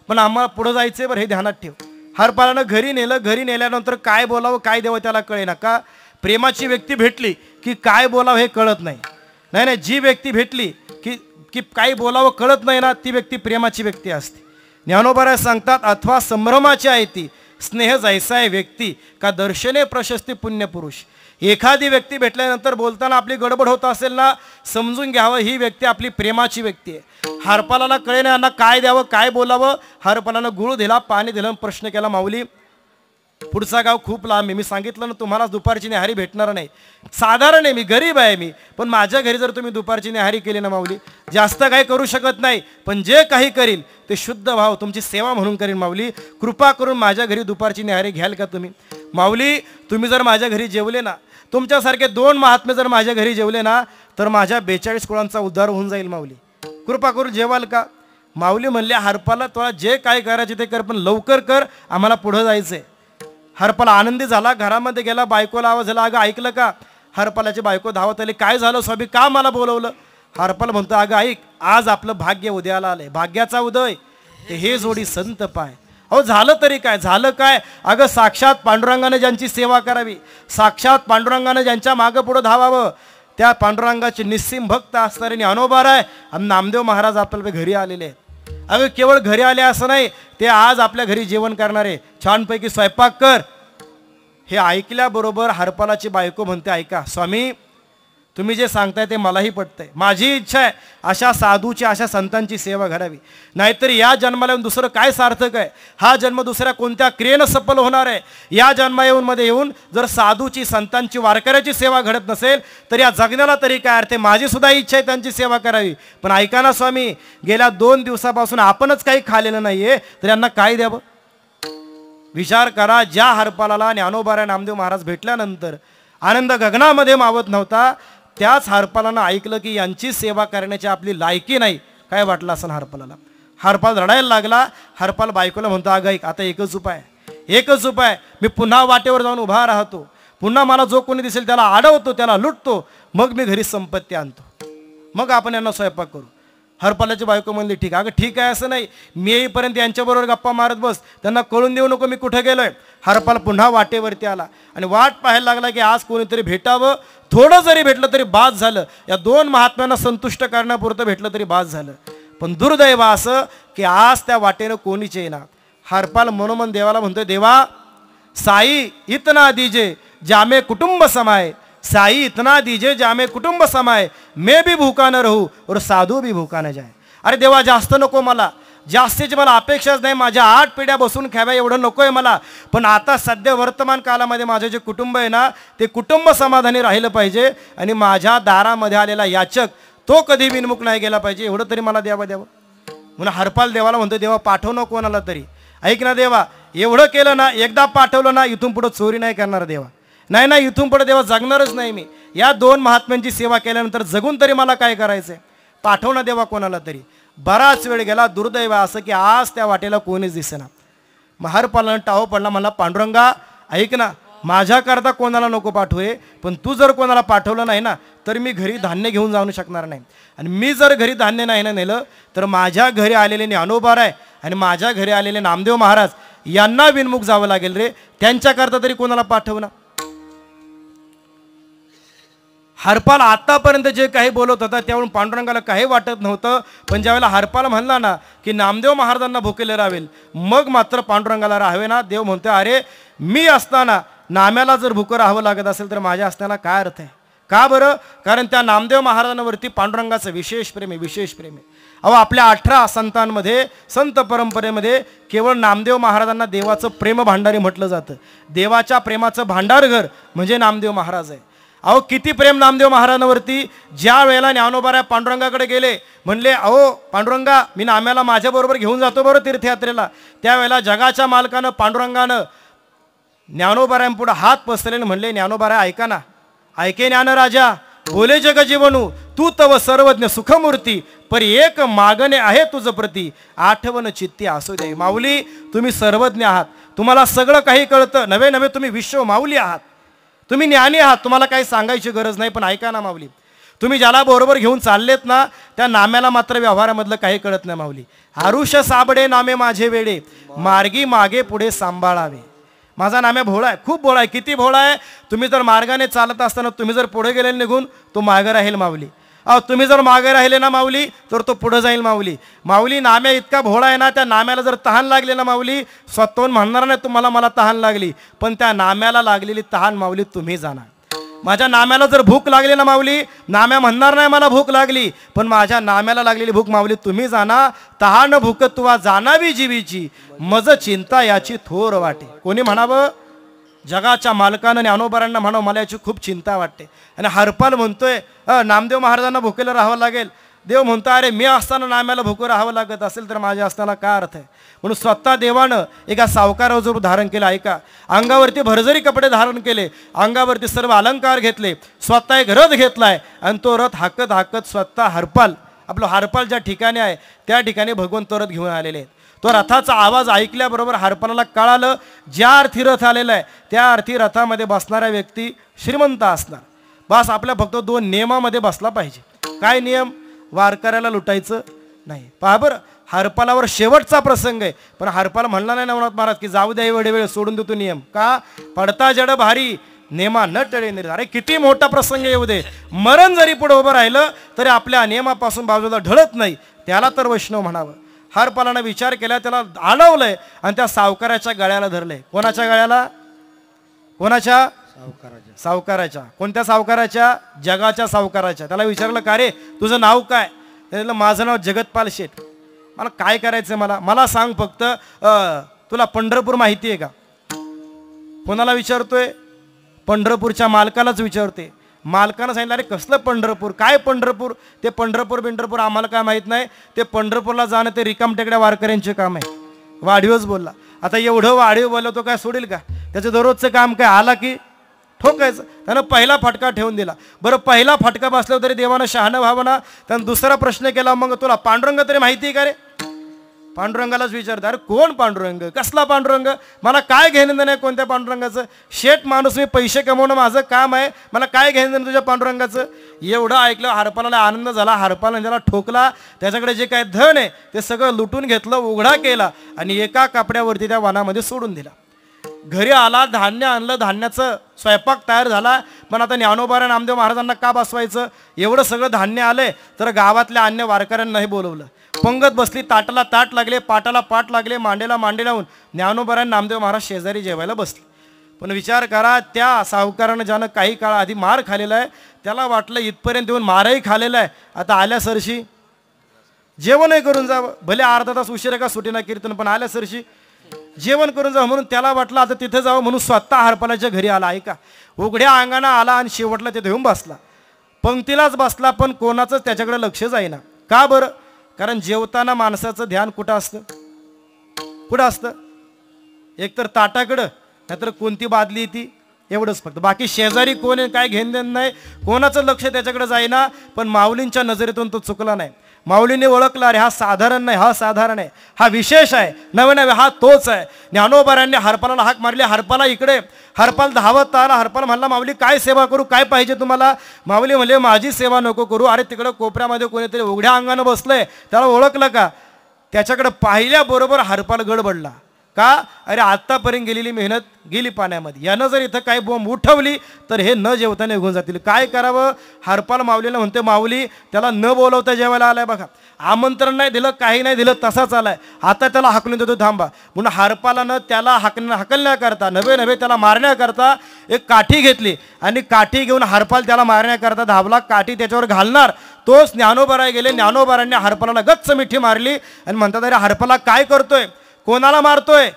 [SPEAKER 5] पण आम्हाला पुढं जायचं. बरं हे ध्यानात ठेव. हरपालानं घरी नेलं, घरी नेल्यानंतर काय बोलावं काय द्यावं त्याला कळेना. का? प्रेमाची व्यक्ती भेटली की काय बोलावं हे कळत नाही. नाही, जी व्यक्ती भेटली की काही बोलावं कळत नाही ना, ती व्यक्ती प्रेमाची व्यक्ती असते. ज्ञानोबाराय सांगतात, अथवा संभ्रमाची आहे ती, स्नेह जैसा आहे व्यक्ती, का दर्शने प्रशस्ती पुण्यपुरुष. एखादी व्यक्ती भेटल्यानंतर बोलताना आपली गडबड होत असेल ना, समजून घ्यावं ही व्यक्ती आपली प्रेमाची व्यक्ती आहे. हरपालाला कळेना यांना काय द्यावं काय बोलावं. हरपालानं गुळ दिला, पाणी दिलं, प्रश्न केला, माऊली पुढचा गाव खूप लांब आहे, मी सांगितलं ना तुम्हाला दुपारची न्याहारी भेटणार नाही, साधारण आहे, मी गरीब आहे मी, पण माझ्या घरी जर तुम्ही दुपारची न्याहारी केली ना माऊली, जास्त काही करू शकत नाही, पण जे काही करील ते शुद्ध भाव तुमची सेवा म्हणून करीन. माऊली कृपा करून माझ्या घरी दुपारची न्याहारी घ्याल का तुम्ही? माऊली तुम्ही जर माझ्या घरी जेवले ना, तुमच्यासारखे 2 महात्मे जर माझ्या घरी जेवले ना, तर माझ्या 42 कुळांचा उद्धार होऊन जाईल. माऊली कृपा करून जेवाल का? माऊली म्हणले, हरपाला तुला जे काय करायचे ते कर, पण लवकर कर, आम्हाला पुढं जायचंय. हरपाला आनंदी झाला, घरामध्ये गेला, बायकोला आवाज झाला, अगं ऐकलं का? हरपालाची बायको धावत आली, काय झालं स्वामी, का मला बोलवलं? हरपाल म्हणतो, अगं ऐक, आज आपलं भाग्य उद्याला आलंय, भाग्याचा उदय ते हे जोडी संत पाय. अहो झालं तरी काय, झालं काय? अगं साक्षात पांडुरंगाने ज्यांची सेवा करावी, साक्षात पांडुरंगाने ज्यांच्या मागं पुढं धावावं, त्या पांडुरंगाचे निस्सीम भक्त असणारे ज्ञानोबाराय आणि नामदेव महाराज आपल्या घरी आलेले आहेत. अगं केवळ घरी आले असं नाही, ते आज आपल्या घरी जेवण करणारे, छानपैकी स्वयंपाक कर. हे ऐकल्याबरोबर हरपालाची बायको म्हणते, ऐका स्वामी तुम्ही जे सांगताय ते मलाही पटतंय, माझी इच्छा आहे अशा साधूची अशा संतांची सेवा घडावी, नाहीतर या जन्माला येऊन दुसरं काय सार्थक आहे? हा जन्म दुसऱ्या कोणत्या क्रियेनं सफल होणार आहे? या जन्मामध्ये येऊन जर साधूची संतांची वारकऱ्याची सेवा घडत नसेल तर या जगण्याला तरी काय अर्थ? माझी सुद्धा इच्छा आहे त्यांची सेवा करावी, पण ऐका ना स्वामी, गेल्या 2 दिवसापासून आपणच काही खाल्लेलं नाहीये, तर यांना काय द्यावं? विचार करा, ज्या हरपालाला ज्ञानोबाराय नामदेव महाराज भेटल्यानंतर आनंद गगनामध्ये मावत नव्हता, त्याच हरपालानं ऐकलं की यांची सेवा करण्याची आपली लायकी नाही. काय वाटलं असं हरपालाला? हरपाल रडायला लागला. हरपाल बायकोला म्हणतो, अगं ऐक, आता एकच उपाय, मी पुन्हा वाटेवर जाऊन उभा राहतो, पुन्हा मला जो कोणी दिसेल त्याला अडवतो, त्याला लुटतो, मग मी घरी संपत्ती आणतो, मग आपण यांना स्वयंपाक करू. हरपालाची बायको म्हणली, ठीक. अगं ठीक आहे असं नाही, मी येईपर्यंत यांच्याबरोबर गप्पा मारत बस, त्यांना कळून देऊ नको मी कुठे गेलोय. हरपाल पुन्हा वाटेवरती आला आणि वाट पाहायला लागला की आज कोणीतरी भेटावं, थोडं जरी भेटलं तरी बास झालं, या 2 महात्म्यांना संतुष्ट करण्यापुरतं भेटलं तरी बास झालं. पण दुर्दैव असं की आज त्या वाटेनं कोणीच येईना. हरपाल मनोमन देवाला म्हणतोय, देवा साई इतना दीजे जामे कुटुंब समाये, साई इतना दीजे जामे कुटुंब समाय, मैं भी भूका न रहू और साधू भी भूका न जाय. अरे देवा जास्त नको मला, जास्तीची मला अपेक्षाच नाही, माझ्या 8 पिढ्या बसून खाव्या एवढं नको आहे मला. पण आता सध्या वर्तमान काळामध्ये माझं जे कुटुंब आहे ना, ते कुटुंब समाधानी राहिलं पाहिजे आणि माझ्या दारामध्ये आलेला याचक तो कधी विनमुख नाही गेला पाहिजे, एवढं तरी मला द्यावं. म्हणून हरपाल देवाला म्हणतो, देवा पाठव ना कोणाला तरी. ऐक ना देवा, एवढं केलं ना, एकदा पाठवलं ना, इथून पुढं चोरी नाही करणार देवा. नाही ना, इथून पुढे देवा जगणारच नाही मी. या 2 महात्म्यांची सेवा केल्यानंतर जगून तरी मला काय करायचंय, पाठव ना देवा कोणाला तरी. बराच वेळ गेला, दुर्दैव असं की आज त्या वाटेला कोणीच दिसेना. मग हरपालानं टाहो पडला, मला पांडुरंगा ऐक ना, माझ्याकरता कोणाला नको पाठवे, पण तू जर कोणाला पाठवलं नाही ना, तर मी घरी धान्य घेऊन जाऊ शकणार नाही. आणि मी जर घरी धान्य नाही ना नेलं, तर माझ्या घरी आलेले ज्ञानोबा आहे आणि माझ्या घरी आलेले नामदेव महाराज यांना विनमुख जावं लागेल रे, त्यांच्याकरता तरी कोणाला पाठव ना. हरपाल आतापर्यंत जे काही बोलत होता त्यावरून पांडुरंगाला काही वाटत नव्हतं. पण ज्यावेळेला हरपाल म्हणला ना की नामदेव महाराजांना भुकेले राहावेल, मग मात्र पांडुरंगाला राहावे ना. देव म्हणतो, अरे मी असताना नाम्याला जर भुकं राहावं लागत असेल तर माझ्या असताना काय अर्थ आहे. का बरं? कारण त्या नामदेव महाराजांवरती पांडुरंगाचं विशेष प्रेम आहे, विशेष प्रेम आहे. अहो, आपल्या 18 संतांमध्ये, संत परंपरेमध्ये केवळ नामदेव महाराजांना देवाचं प्रेम भांडारी म्हटलं जातं. देवाच्या प्रेमाचं भांडारघर म्हणजे नामदेव महाराज आहे. अहो, किती प्रेम नामदेव महाराजांवरती. ज्या वेळेला ज्ञानोबा पांडुरंगाकडे गेले, म्हणले, अहो पांडुरंगा, मी नाम्याला माझ्याबरोबर घेऊन जातो बरं तीर्थयात्रेला. त्यावेळेला जगाच्या मालकानं पांडुरंगानं ज्ञानोबारायांपुढे हात पसरले, म्हणले, ज्ञानोबारा ऐका ना, ऐके ज्ञान राजा, बोले जग जीवनू, तू तव सर्वज्ञ सुखमूर्ती, पर एक मागणे आहे तुझ प्रती, आठवण चित्ती असू दे. माऊली, तुम्ही सर्वज्ञ आहात, तुम्हाला सगळं काही कळतं, नवे नवे तुम्ही विश्व माऊली आहात, तुम्ही ज्ञानी आहात, तुम्हाला काही सांगायची गरज नाही. पण ऐका ना माऊली, तुम्ही ज्याला बरोबर घेऊन चाललेत ना, त्या नाम्याला मात्र व्यवहारामधलं काही कळत नाही. माऊली, आरुष साबडे नामे माझे वेडे, मार्गी मागे पुढे सांभाळावे. माझा नाम्या भोळा आहे, खूप भोळा आहे. किती भोळा आहे? तुम्ही जर मार्गाने चालत असताना तुम्ही जर पुढे गेले निघून, तो मागे राहील माऊली. अहो, तुम्ही जर मागे राहिले ना माऊली, तर तो पुढे जाईल माऊली. माऊली, नाम्या इतका भोळा आहे ना, त्या नाम्याला जर तहान लागली ना माऊली, स्वतःहून म्हणणार नाही तुम्हाला मला तहान लागली, पण त्या नाम्याला लागलेली तहान माऊली तुम्ही जाणार. माझ्या नाम्याला जर भूक लागली ना माऊली, नाम्या म्हणणार नाही मला भूक लागली, पण माझ्या नाम्याला लागलेली भूक माऊली तुम्ही जाना. तहान भूक तुवा जाणावी जीवीची, मज चिंता याची थोर वाटे. कोणी म्हणावं? जगाच्या मालकानं ज्ञानोबारांना म्हणावं, मला याची खूप चिंता वाटते. आणि हरपाल म्हणतोय, नामदेव महाराजांना भुकेला राहावं लागेल. देव म्हणतो, अरे मी असताना नाम्याला भुकं राहावं लागत असेल तर माझ्या असताना काय अर्थ आहे. म्हणून स्वतः देवानं एका सावकारावर रूप धारण केलं. ऐका, अंगावरती भरजरी कपडे धारण केले, अंगावरती सर्व अलंकार घेतले, स्वतः एक रथ घेतलाय आणि तो रथ हाकत हाकत स्वतः हरपाल, आपलं हरपाल ज्या ठिकाणी आहे त्या ठिकाणी भगवंत रथ घेऊन आलेले आहेत. तो रथाचा आवाज ऐकल्याबरोबर हरपालाला कळालं, ज्या अर्थी रथ आलेला आहे त्या अर्थी रथामध्ये बसणारा व्यक्ती श्रीमंत असणार. बस आपल्या फक्त 2 नियमामध्ये बसला पाहिजे. काय नियम? वारकऱ्याला लुटायचं नाही. पहा बरं, हरपालावर शेवटचा प्रसंग आहे, पण हरपाल म्हणला नाही नवनाथ महाराज की जाऊ द्या एवढे वेळ सोडून देतो नियम. का? पडता जड भारी नेमा न टळे निर्धार. अरे किती मोठा प्रसंग येऊ दे, मरण जरी पुढे उभं राहिलं तरी आपल्या नियमापासून बाजूला ढळत नाही, त्याला तर वैष्णव म्हणावं. हरपालानं विचार केला, त्याला अडवलंय आणि त्या सावकाराच्या गळ्याला धरलंय. कोणाच्या गळ्याला? कोणाच्या? सावकाराच्या. कोणत्या सावकाराच्या? जगाच्या सावकाराच्या. त्याला विचारलं, का रे तुझं नाव काय? त्याला माझं नाव जगतपाल शेठ. मला काय करायचं, मला सांग फक्त, तुला पंढरपूर माहिती आहे का? कोणाला विचारतोय? पंढरपूरच्या मालकालाच विचारते. मालकानं सांगितलं, अरे कसलं पंढरपूर, काय पंढरपूर? ते पंढरपूर आम्हाला काय माहीत नाही, ते पंढरपूरला जाणं ते रिकाम टेकड्या वारकऱ्यांचे काम आहे. वाढीवच बोलला. आता एवढं वाढीव बोललं तो काय सोडील का? त्याचं दररोजचं काम काय? आला की ठोकायचं. त्यानं पहिला फटका ठेवून दिला. बरं, पहिला फटका बसल्यावर तरी देवानं शहाणं व्हावं ना. त्यानं दुसरा प्रश्न केला, मग तुला पांडुरंग तरी माहिती आहे का रे? पांडुरंगालाच विचारतात, अरे कोण पांडुरंग? कसला पांडुरंग? मला काय घेणं नाही कोणत्या पांडुरंगाचं. शेठ माणूस, मी पैसे कमवणं माझं काम आहे, मला काय घेणं तुझ्या पांडुरंगाचं? एवढं ऐकलं हरपालाला आनंद झाला. हरपालाने त्याला ठोकला, त्याच्याकडे जे काय धन आहे ते सगळं लुटून घेतलं, उघडा केला आणि एका कपड्यावरती त्या वनामध्ये सोडून दिला. घरी आला, धान्य आणलं, धान्याचं स्वयंपाक तयार झाला. पण आता ज्ञानोबा नामदेव महाराजांना का बसवायचं? एवढं सगळं धान्य आलंय तर गावातल्या अन्य वारकऱ्यांनाही बोलवलं. पंगत बसली, ताटाला ताट लागले, पाटाला पाट लागले, मांडेला मांडे लावून ज्ञानोबा नामदेव महाराज शेजारी जेवायला बसले. पण विचार करा, त्या सावकारानं ज्यानं काही काळ आधी मार खाल्लेला आहे त्याला वाटलं इथपर्यंत येऊन मारही खाल्लेला आहे, आता आल्या सरशी जेवणही करून जावं, भले अर्धा तास उशिरा का सुटीना कीर्तन, पण आल्या सरशी जेवण करून जावं म्हणून त्याला वाटलं आता तिथं जावं, म्हणून स्वतः हरपालाच्या घरी आला. ऐका, उघड्या अंगानं आला आणि शेवटला तिथे येऊन बसला, पंक्तीलाच बसला, पण कोणाचंच त्याच्याकडे लक्ष जाईना. का बरं? कारण जेवताना माणसाचं ध्यान कुठं असतं? कुठं असतं? एकतर ताटाकडं, नाहीतर कोणती बादली ती, एवढंच फक्त. बाकी शेजारी कोण आहे काय घेणं देणं नाही, कोणाचं लक्ष त्याच्याकडे जाईना. पण माऊलींच्या नजरेतून तो चुकला नाही. माऊलीने ओळखला, अरे हा साधारण नाही, हा साधारण आहे, हा विशेष आहे, नवे नवे हा तोच आहे. ज्ञानोबारांनी हरपाला हाक मारली, हरपाला इकडे. हरपाल धावत आला. हरपाल म्हणला, माऊली काय सेवा करू, काय पाहिजे तुम्हाला? माऊली म्हणले, माझी सेवा नको करू. अरे तिकडं कोपऱ्यामध्ये कोणीतरी उघड्या अंगानं बसलंय, त्याला ओळखलं का? त्याच्याकडे पाहिल्याबरोबर हरपाल गडबडला. का? अरे आत्तापर्यंत गेलेली मेहनत गेली पाण्यामध्ये. यानं जर इथं काही बोंब उठवली तर हे न जेवता निघून जातील. काय करावं? हरपाल माऊलीला म्हणते, माऊली त्याला न बोलवता जेवायला आलाय बघा, आमंत्रण नाही दिलं, काही नाही दिलं, तसाच आलाय, आता त्याला हाकलून देतो, थांबा. म्हणून हरपालानं त्याला हाकलण्याकरता नव्हे त्याला मारण्याकरता एक काठी घेतली आणि काठी घेऊन हरपाल त्याला मारण्याकरता धावला. काठी त्याच्यावर घालणार तोच ज्ञानोबाराय गेले. ज्ञानोबारांनी हरपालाला गच्च मिठी मारली आणि म्हणतात, अरे हरपाला काय करतोय, कोणाला मारतोय,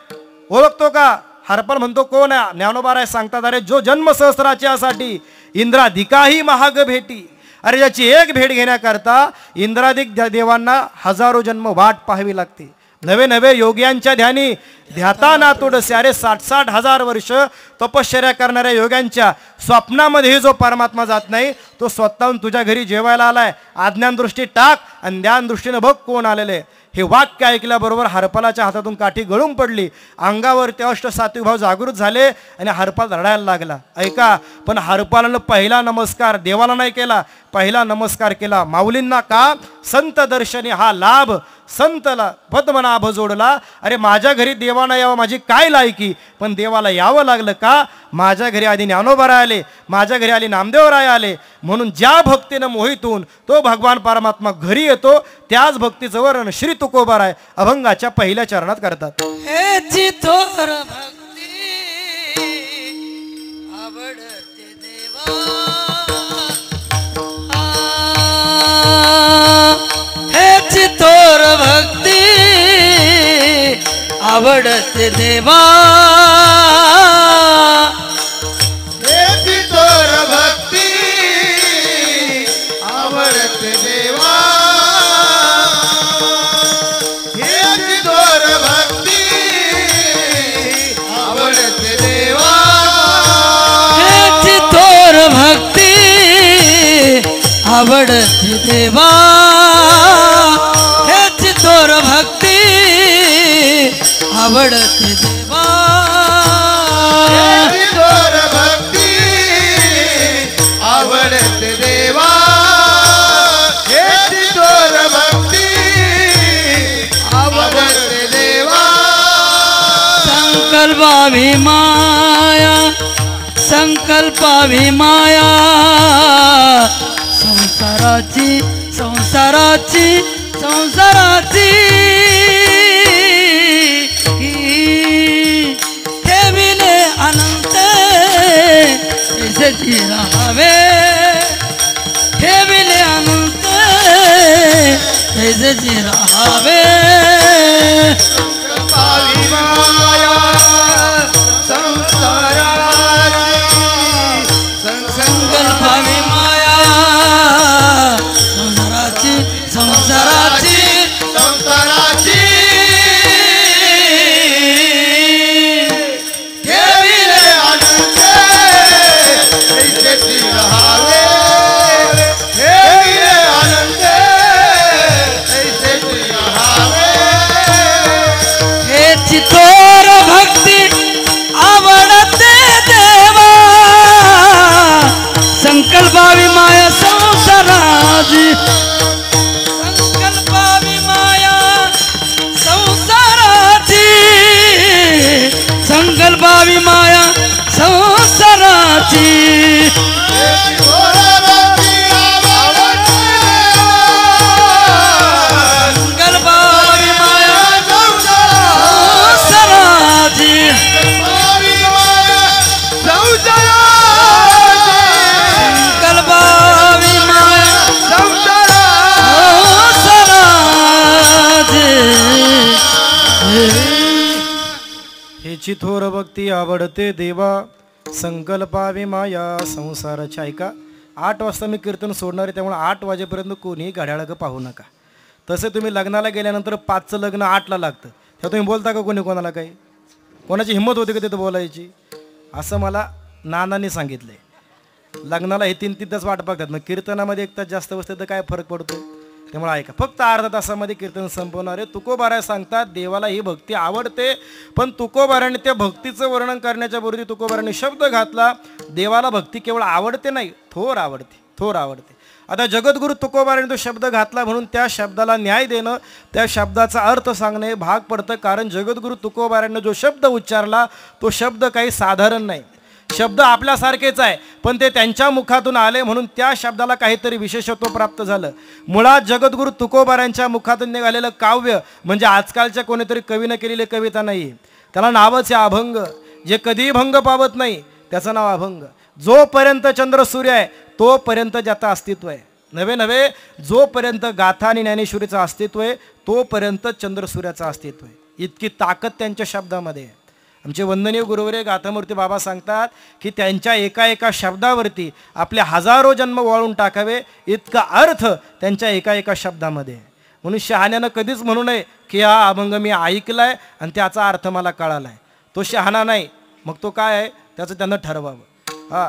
[SPEAKER 5] ओळखतो का? हरपाल म्हणतो, कोण आहे? ज्ञानोबाराय सांगतात, अरे जो जन्म सहस्राच्यासाठी इंद्राधिकाही महाग भेटी. अरे ज्याची एक भेट घेण्याकरता इंद्राधिक देवांना हजारो जन्म वाट पाहावी लागते. नवे नवे योग्यांच्या ध्यानी ध्याता ना तोडसे. अरे 60-60 हजार वर्ष तपश्चर्या करणाऱ्या योग्यांच्या स्वप्नामध्येही जो परमात्मा जात नाही, तो स्वतःहून तुझ्या घरी जेवायला आलाय. आज्ञान दृष्टी टाक आणि ज्ञान दृष्टीनं बघ कोण आलेले. हे वाक्य ऐकल्याबरोबर हरपालाच्या हातातून काठी गळून पडली. अंगावर ते अष्टसात्विक भाव जागृत झाले आणि हरपाल रडायला लागला. ऐका, पण हरपालानं पहिला नमस्कार देवाला नाही केला, पहिला नमस्कार केला माऊलींना. का? संत दर्शनी हा लाभ संतला पद्मनाभ जोडला. अरे माझ्या घरी देवाना यावं माझी काय लायकी, पण देवाला यावं लागलं. का? माझ्या घरी आधी ज्ञानोबाराय आले, माझ्या घरी आली नामदेवराय आले, म्हणून ज्या भक्तीनं मोहितून तो भगवान परमात्मा घरी येतो, त्याच भक्तीचं वर्णन श्री तुकोबाराय अभंगाच्या पहिल्या चरणात करतात.
[SPEAKER 2] हेची थोर भक्ती आवडते देवा, हेची थोर भक्ती आवडते देवा,
[SPEAKER 1] हेची थोर भक्ती आवडते देवा, हेची थोर भक्ती आवडते देवा,
[SPEAKER 2] हेची थोर भक्ती आवडते देवा, हेची थोर भक्ती आवडते देवा,
[SPEAKER 1] हेची थोर भक्ती आवडते देवा, हेची थोर भक्ती आवडते देवा.
[SPEAKER 2] संकल्पावी माया, संकल्पावी माया, संसाराची संसाराची संसाराची ठेविले अनंत ऐसेची राहावे, ठेविले अनंत ऐसेची राहावे.
[SPEAKER 1] पावी माया संसाराची
[SPEAKER 2] संकल्पावी माया, संसाराची संसाराची
[SPEAKER 1] संसाराची ठेविले अनंत ऐसेची राहावे, ठेविले अनंत ऐसेची राहावे.
[SPEAKER 2] हेची थोर भक्ती आवडते देवा, संकल्पावी माया संसाराची, संकल्पावी माया संसाराची, संकल्पावी माया संसाराची, संकल्पावी माया संसाराची,
[SPEAKER 5] ज्याची थोर भक्ती आवडते देवा संकल्पावी माया संसाराची. ऐका, 8 वाजता मी कीर्तन सोडणार आहे, त्यामुळे 8 वाजेपर्यंत कोणीही घड्याळाकडे पाहू नका. तसे तुम्ही लग्नाला गेल्यानंतर 5चं लग्न 8ला लागतं, तेव्हा तुम्ही बोलता का कोणी कोणाला काही? कोणाची हिंमत होती का तिथं बोलायची? असं मला नानांनी सांगितलंय. लग्नाला हे 3-3 तास वाट बघतात, मग कीर्तनामध्ये 1 तास जास्त बसते तर काय फरक पडतो? त्यामुळे ऐका, फक्त अर्धा तासामध्ये कीर्तन संपवणार आहे. तुकोबाराय सांगतात देवाला ही भक्ती आवडते, पण तुकोबाराने त्या भक्तीचं वर्णन करण्याच्या बरोबर तुकोबाराने शब्द घातला, देवाला भक्ती केवळ आवडते नाही, थोर आवडते, थोर आवडते. आता जगद्गुरु तुकोबाराने तो शब्द घातला म्हणून त्या शब्दाला न्याय देणं, त्या शब्दाचा अर्थ सांगणं हे भाग पडतं. कारण जगद्गुरु तुकोबाराने जो शब्द उच्चारला तो शब्द काही साधारण नाही. शब्द आपल्यासारखेच आहे, पण ते त्यांच्या मुखातून आले म्हणून त्या शब्दाला काहीतरी विशेषत्व प्राप्त झालं. मुळात जगद्गुरु तुकोबारांच्या मुखातून निघालेलं काव्य म्हणजे आजकालच्या कोणीतरी कवीनं केलेली कविता नाही, त्याला नावच आहे अभंग. जे कधीही भंग पावत नाही त्याचं नाव अभंग. जोपर्यंत चंद्र सूर्य आहे तोपर्यंत ज्याचं अस्तित्व आहे, नव्हे जोपर्यंत गाथा आणि ज्ञानेश्वरीचं अस्तित्व आहे तोपर्यंत चंद्र सूर्याचं अस्तित्व आहे. इतकी ताकद त्यांच्या शब्दामध्ये आहे. आमचे वंदनीय गुरुवरे गाथामूर्ती बाबा सांगतात की त्यांच्या एका शब्दावरती आपले हजारो जन्म वाळून टाकावे इतका अर्थ त्यांच्या एका शब्दामध्ये. म्हणून शहाण्यानं कधीच म्हणू नये की हा अभंग मी ऐकलाय आणि त्याचा अर्थ मला कळालाय. तो शहाणा नाही, मग तो काय आहे त्याचं त्यांना ठरवावं.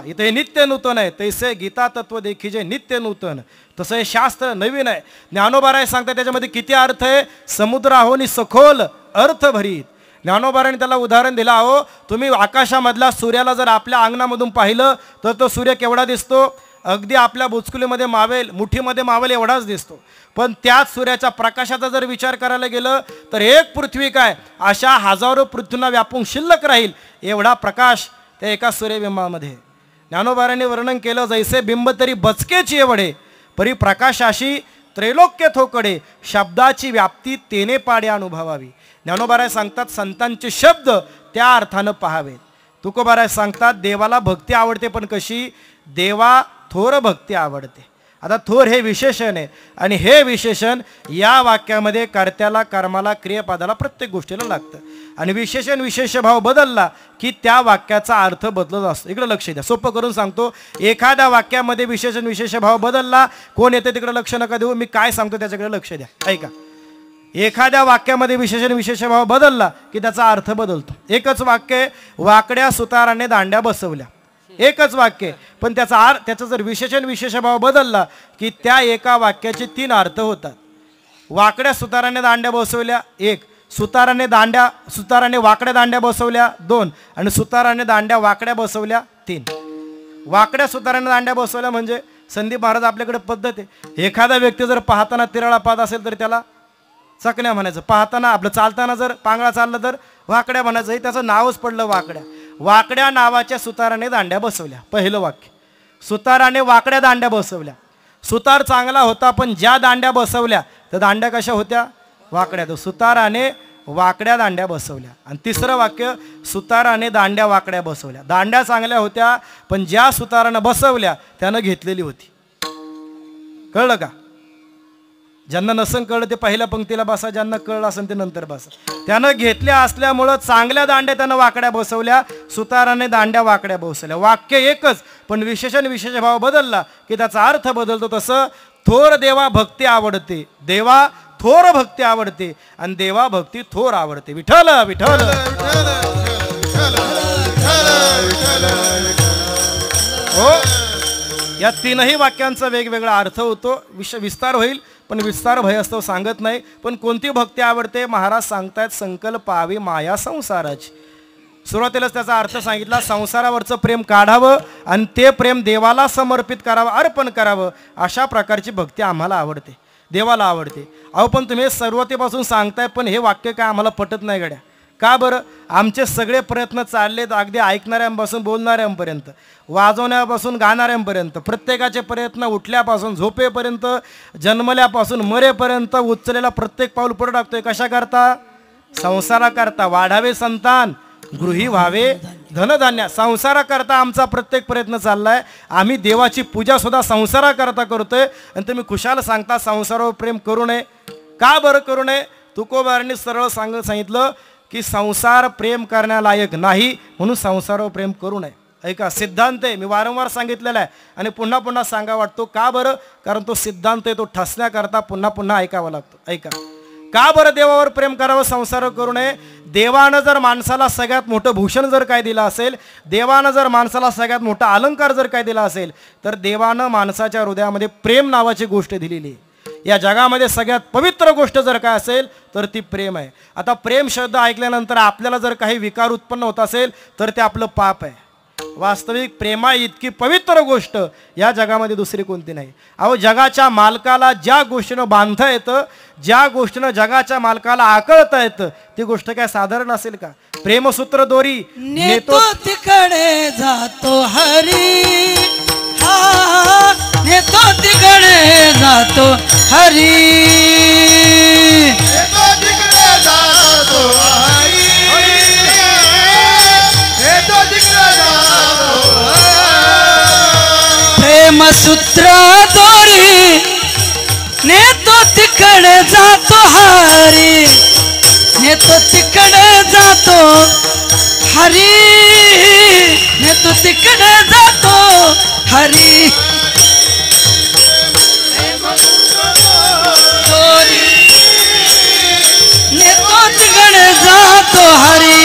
[SPEAKER 5] इथे हे नित्य नूतन आहे, तैसे गीता तत्व देखीजे नित्य नूतन. तसं हे शास्त्र नवीन आहे. ज्ञानोबाराय सांगतात त्याच्यामध्ये किती अर्थ आहे, समुद्राहोनी सखोल अर्थ भरीत. ज्ञानोबाराने त्याला उदाहरण दिलं, अहो तुम्ही आकाशामधला सूर्याला जर आपल्या अंगणामधून पाहिलं तर तो सूर्य केवढा दिसतो, अगदी आपल्या बुचकुलीमध्ये मावेल, मुठीमध्ये मावेल एवढाच दिसतो. पण त्याच सूर्याच्या प्रकाशाचा जर विचार करायला गेलं तर एक पृथ्वी काय अशा हजारो पृथ्वींना व्यापून शिल्लक राहील एवढा प्रकाश त्या एका सूर्यबिंबामध्ये. ज्ञानोबाराने वर्णन केलं, जैसे बिंब तरी बचकेची एवढे परी प्रकाशाशी त्रैलोक्य थोकडे, शब्दाची व्याप्ती तेने पाडे अनुभवावी. ज्ञानोबाराय सांगतात संतांचे शब्द त्या अर्थानं पाहावेत. तुकोबाराय सांगतात देवाला भक्ती आवडते, पण कशी? देवा थोर भक्ती आवडते. आता थोर हे विशेषण आहे आणि हे विशेषण या वाक्यामध्ये कर्त्याला, कर्माला, क्रियापदाला, प्रत्येक गोष्टीला लागतं. आणि विशेषण विशेष भाव बदलला की त्या वाक्याचा अर्थ बदलत असतो. इकडे लक्ष द्या, सोपं करून सांगतो. एखाद्या वाक्यामध्ये विशेषण विशेष भाव बदलला, कोण येते तिकडे लक्ष नका देऊ, मी काय सांगतो त्याच्याकडे लक्ष द्या. ऐका, एखाद्या वाक्यामध्ये विशेषण विशेष भाव बदलला की त्याचा अर्थ बदलतो. एकच वाक्य, वाकड्या सुताराने दांड्या बसवल्या, एकच वाक्य, पण त्याचा जर विशेषण विशेष भाव बदलला की त्या एका वाक्याचे 3 अर्थ होतात. वाकड्या सुताराने दांड्या बसवल्या 1, सुताराने वाकड्या दांड्या बसवल्या 2 आणि सुताराने दांड्या वाकड्या बसवल्या 3. वाकड्या सुताराने दांड्या बसवल्या म्हणजे संदीप महाराज आपल्याकडे पद्धत आहे, एखादा व्यक्ती जर पाहताना तिरळा पाहत असेल तर त्याला चकण्या म्हणायचं, पाहताना आपलं चालताना जर पांगळा चाललं तर वाकड्या म्हणायचं. हे त्याचं नावच पडलं वाकड्या. वाकड्या नावाच्या सुताराने दांड्या बसवल्या, पहिलं वाक्य. सुताराने वाकड्या दांड्या बसवल्या. सुतार चांगला होता पण ज्या दांड्या बसवल्या त्या दांड्या कशा होत्या, वाकड्या. तर सुताराने वाकड्या दांड्या बसवल्या. आणि तिसरं वाक्य, सुताराने दांड्या वाकड्या बसवल्या. दांड्या चांगल्या होत्या पण ज्या सुतारानं बसवल्या त्यानं घेतलेली होती. कळलं का? ज्यांना नसन कळलं ते पहिल्या पंक्तीला बसा, ज्यांना कळलं असेल ते नंतर बसा. त्यानं घेतल्या असल्यामुळं चांगल्या दांड्या त्यानं वाकड्या बसवल्या, सुताराने दांड्या वाकड्या बसवल्या. वाक्य एकच पण विशेषण विशेष भाव बदलला की त्याचा अर्थ बदलतो. तसं थोर देवा भक्ती आवडते, देवा थोर भक्ती आवडते आणि देवा भक्ती थोर आवडते. विठ्ठल विठ्ठल. हो, या 3ही वाक्यांचा वेगवेगळा अर्थ होतो. विस्तार होईल पण विस्तार भयस्तव सांगत नाही. पण कोणती भक्ती आवडते? महाराज सांगतायत संकल्पावी माया संसाराची. सुरुवातीलाच त्याचा अर्थ सांगितला, संसारावरचं प्रेम काढावं आणि ते प्रेम देवाला समर्पित करावं, अर्पण करावं. अशा प्रकारची भक्ती आम्हाला आवडते, देवाला आवडते. अहो पण तुम्ही सुरुवातीपासून सांगताय पण हे वाक्य काय आम्हाला पटत नाही गड्या. का बरं? आमचे सगळे प्रयत्न चाललेत अगदी ऐकणाऱ्यांपासून बोलणाऱ्यांपर्यंत, वाजवण्यापासून गाणाऱ्यांपर्यंत, प्रत्येकाचे प्रयत्न उठल्यापासून झोपेपर्यंत, जन्मल्यापासून मरेपर्यंत उचलेला प्रत्येक पाऊल पुढे टाकतोय. कशा करता? संसाराकरता. वाढावे संतान, गृही व्हावे धनधान्य. संसाराकरता आमचा प्रत्येक प्रयत्न चाललाय. आम्ही देवाची पूजा सुद्धा संसाराकरता करतोय आणि तुम्ही खुशाल सांगता संसारावर प्रेम करू नये. का बरं करू नये? तुकोबारांनी सरळ सांगितलं की संसार प्रेम करण्यालायक नाही, म्हणून संसारावर प्रेम करू नये. ऐका, सिद्धांत आहे, मी वारंवार सांगितलेला आहे आणि पुन्हा पुन्हा सांगा वाटतो. का बरं? कारण तो सिद्धांत आहे, तो ठसण्याकरता पुन्हा पुन्हा ऐकावा लागतो. ऐका, का बरं देवावर प्रेम करावं, संसार करू नये? देवानं जर माणसाला सगळ्यात मोठं भूषण जर काय दिलं असेल, देवानं जर माणसाला सगळ्यात मोठा अलंकार जर काय दिला असेल, तर देवानं माणसाच्या हृदयामध्ये प्रेम नावाची गोष्ट दिलेली आहे. या जगामध्ये सगळ्यात पवित्र गोष्ट जर काय असेल तर ती प्रेम आहे. आता प्रेम शब्द ऐकल्यानंतर आपल्याला जर काही विकार उत्पन्न होत असेल तर ते आपलं पाप आहे. वास्तविक प्रेमा इतकी पवित्र गोष्ट या जगामध्ये दुसरी कोणती नाही. अहो, जगाच्या मालकाला ज्या गोष्टीनं बांधता येतं, ज्या गोष्टीनं जगाच्या मालकाला आकळता येतं, ती गोष्ट काय साधारण असेल का? प्रेमसूत्र दोरी
[SPEAKER 2] नेतो तिकडे जातो हरी, हा नेतो तिकडे जातो हरी,
[SPEAKER 1] नेतो तिकडे जातो हरी, नेतो तिकडे जातो हरी.
[SPEAKER 2] प्रेमसूत्र दोरी नेतो तिकडे जातो हरी, नेतो तिकडे जातो हरी, नेतो तिकडे जातो हरी. दोरी नेतो तिकडे जातो हरी,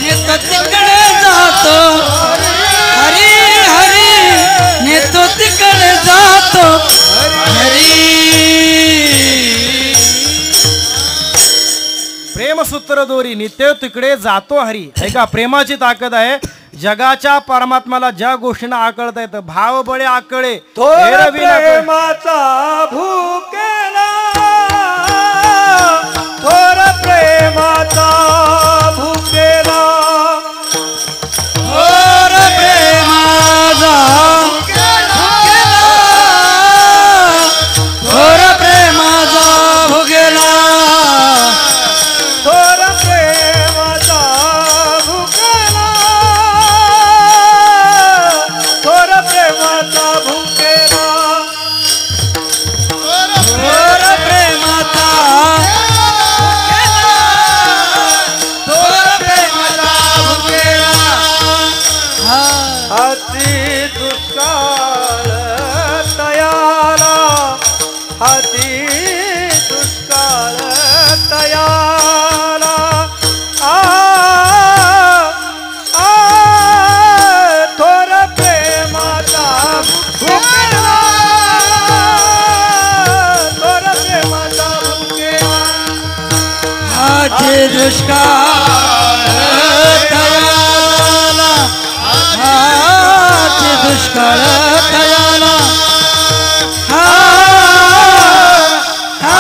[SPEAKER 2] नेतो तिकडे जातो हरी, हरी नेतो तिकडे जातो हरी.
[SPEAKER 5] प्रेमसूत्र दोरी नित्य तिकडे जातो हरी. ऐका, प्रेमाची ताकद आहे. जगाच्या परमात्म्याला ज्या गोष्टींना आकळता येतं, भाव बळे आकळे, एरवी ना कळे.
[SPEAKER 4] प्रेमाचा भूकेला, थोर प्रेमाचा भूकेला,
[SPEAKER 2] थोर प्रेमाचा भुगेला, थोर प्रेमाचा भुगेला,
[SPEAKER 4] थोर प्रेमाचा भूकेला, थोर प्रेमाचा भूकेला,
[SPEAKER 2] थोर प्रेमाचा भुगेला, थोर प्रेमाचा भुगेला.
[SPEAKER 4] हाती दुष्काळ तयाला, हाती दुष्काळ तयाला, आ आ थोर प्रेमाचा भुकेला, थोर प्रेमाचा भुकेला.
[SPEAKER 2] हाती दुष्काळ तयाला, हाती दुष्काळ तयाला, हा हा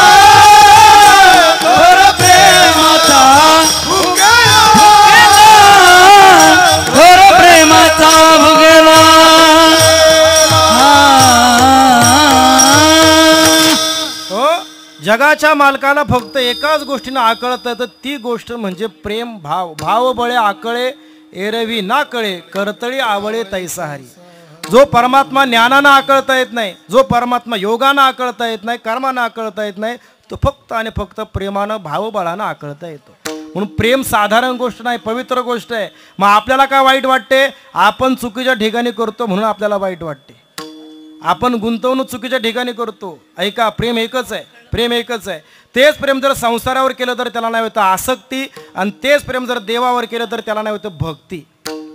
[SPEAKER 2] थोर प्रेमाचा भुगेला, थोर प्रेमाचा भुगेला.
[SPEAKER 5] हो, जगाच्या मालकाला फक्त एकाच गोष्टीनं आकळत येतं, ती गोष्ट म्हणजे प्रेम भाव. भाव बळे आकळे, एरवी ना कळे, करतळी आवळे तैसा हरी. जो परमात्मा ज्ञानानं आकळता येत नाही, जो परमात्मा योगानं आकळता येत नाही, कर्मानं आकळता येत नाही, तो फक्त आणि फक्त प्रेमानं भावबळानं आकळता येतो. म्हणून प्रेम साधारण गोष्ट नाही, पवित्र गोष्ट आहे. मग आपल्याला काय वाईट वाटते? आपण चुकीच्या ठिकाणी करतो म्हणून आपल्याला वाईट वाटते. आपण गुंतवणूक चुकीच्या ठिकाणी करतो. ऐका, प्रेम एकच आहे, प्रेम एकच आहे. तेच प्रेम जर संसारावर केलं तर त्याला नाव येतं आसक्ती, आणि तेच प्रेम जर देवावर केलं तर त्याला नाव येतं भक्ती.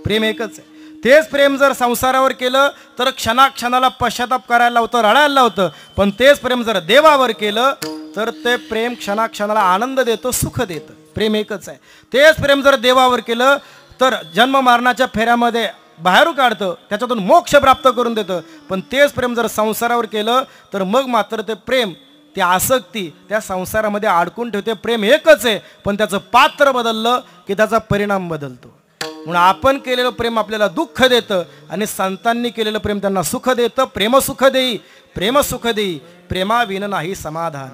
[SPEAKER 5] प्रेम एकच आहे. तेच प्रेम जर संसारावर केलं तर क्षणाक्षणाला पश्चाताप करायला लावतं, रडायला लावतं. पण तेच प्रेम जर देवावर केलं तर ते प्रेम क्षणाक्षणाला आनंद देतो, सुख देतं. प्रेम एकच आहे. तेच प्रेम जर देवावर केलं तर जन्म मरणाच्या फेऱ्यामध्ये बाहेर काढतं, त्याच्यातून मोक्ष प्राप्त करून देतं. पण तेच प्रेम जर संसारावर केलं तर मग मात्र ते प्रेम, ती आसक्ती त्या संसारामध्ये अडकून ठेवते. प्रेम एकच आहे, पण त्याचं पात्र बदललं की त्याचा परिणाम बदलतो. म्हणून आपण केलेलं प्रेम आपल्याला दुःख देतं आणि संतांनी केलेलं प्रेम त्यांना सुख देतं. प्रेम सुख देई, प्रेम सुख देई, प्रेमाविन नाही समाधान.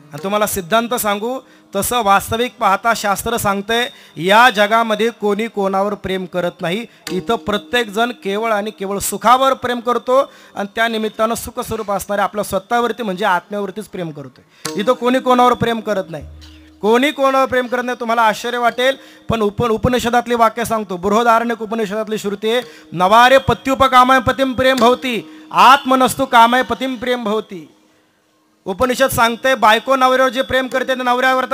[SPEAKER 5] आणि तुम्हाला सिद्धांत सांगू, तसं वास्तविक पाहता शास्त्र सांगतंय, या जगामध्ये कोणी कोणावर प्रेम करत नाही. इथं प्रत्येक जण केवळ आणि केवळ सुखावर प्रेम करतो आणि त्या निमित्तानं सुखस्वरूप असणाऱ्या आपल्या स्वतःवरती म्हणजे आत्म्यावरतीच प्रेम करतोय. इथं कोणी कोणावर प्रेम करत नाही. कोणी कोणावर प्रेम करत नाही. तुम्हाला आश्चर्य वाटेल, पण उपनिषदातली वाक्य सांगतो. बृहदारण्यक उपनिषदातली श्रुती आहे, नवारे पत्युपकामाय पतिम प्रेम भवती, आत्मनस्तु कामाय पतिम प्रेम भवती. उपनिषद सांगते बायको नवऱ्यावर जे प्रेम करते ते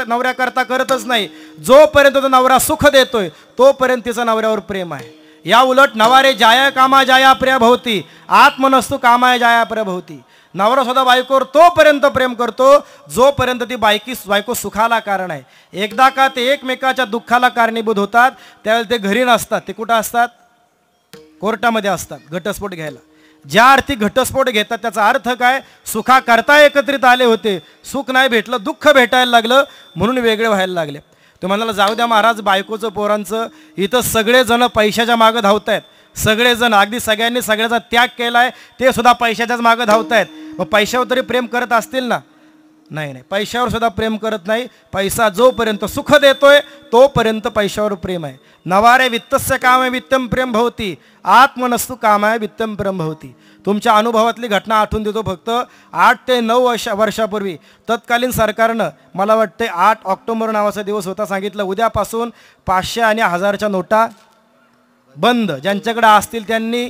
[SPEAKER 5] नवऱ्याकरता करतच नाही. जोपर्यंत तो नवरा सुख देतोय तोपर्यंत तिचं नवऱ्यावर प्रेम आहे. या उलट नवारे जाया कामा जाया प्रिया भवती, आत्मनस्तु कामाय जाया प्रिया भवती. नवरा सुद्धा बायकोवर तोपर्यंत प्रेम करतो जोपर्यंत ती बायको सुखाला कारण आहे. एकदा का ते एकमेकाच्या दुःखाला कारणीभूत होतात त्यावेळेला ते घरी नसतात, ते कुठं असतात? कोर्टामध्ये असतात घटस्फोट घ्यायला. ज्या अर्थी घटस्फोट घेतात त्याचा अर्थ काय? सुखा करता एकत्रित आले होते, सुख नाही भेटलं, दुःख भेटायला लागलं म्हणून वेगळे व्हायला लागले. तो म्हणाला जाऊ द्या महाराज, बायकोचं पोरांचं इथं सगळेजण पैशाच्या मागं धावत आहेत. सगळेजण अगदी सगळ्यांनी सगळ्याचा त्याग केला आहे, ते सुद्धा पैशाच्याच मागं धावत आहेत. मग पैशावर तरी प्रेम करत असतील ना? नाही, पैशावर सुद्धा प्रेम करत नाही. पैसा जोपर्यंत सुख देतोय तोपर्यंत पैशावर प्रेम आहे. नवारे वित्तस्य कामाय वित्तम प्रेम भवती, आत्मनस्तु कामाय वित्तम प्रेम भवती. तुमच्या अनुभवातली घटना आठवून देतो. फक्त 8 ते 9 वर्षापूर्वी तत्कालीन सरकारनं, मला वाटते 8 ऑक्टोबर नावाचा दिवस होता, सांगितलं उद्यापासून 500 आणि 1000च्या नोटा बंद. ज्यांच्याकडे असतील त्यांनी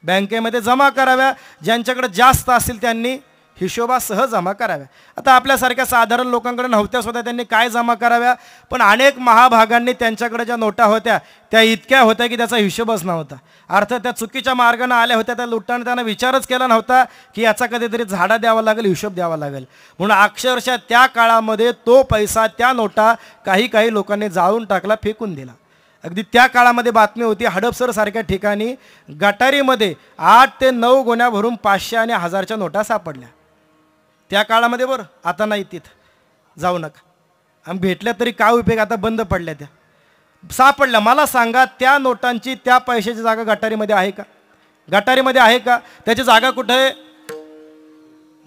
[SPEAKER 5] बँकेमध्ये जमा कराव्या, ज्यांच्याकडे जास्त असतील त्यांनी हिशोबासह जमा कराव्या. आता आपल्यासारख्या साधारण लोकांकडे नव्हत्या सुद्धा, त्यांनी काय जमा कराव्या? पण अनेक महाभागांनी त्यांच्याकडे ज्या नोटा होत्या त्या इतक्या होत्या की त्याचा हिशोबच नव्हता. अर्थात त्या चुकीच्या मार्गाने आल्या होत्या. त्या लुटाने त्यांना विचारच केला नव्हता की याचा कधीतरी झाडा द्यावा लागेल, हिशोब द्यावा लागेल. म्हणून अक्षरशः त्या काळामध्ये तो पैसा, त्या नोटा काही लोकांनी जाळून टाकला, फेकून दिला. अगदी त्या काळामध्ये बातमी होती, हडपसर सारख्या ठिकाणी गटारीमध्ये 8 ते 9 गोण्या भरून 500 आणि 1000च्या नोटा सापडल्या. त्या काळामध्ये. बरं, आता नाही, तिथं जाऊ नका. आणि भेटल्या तरी काय उपयोग, आता बंद पडल्या. त्या सापडल्या. मला सांगा, त्या नोटांची, त्या पैशाची जागा गटारीमध्ये आहे का? गटारीमध्ये आहे का? त्याची जागा कुठे आहे?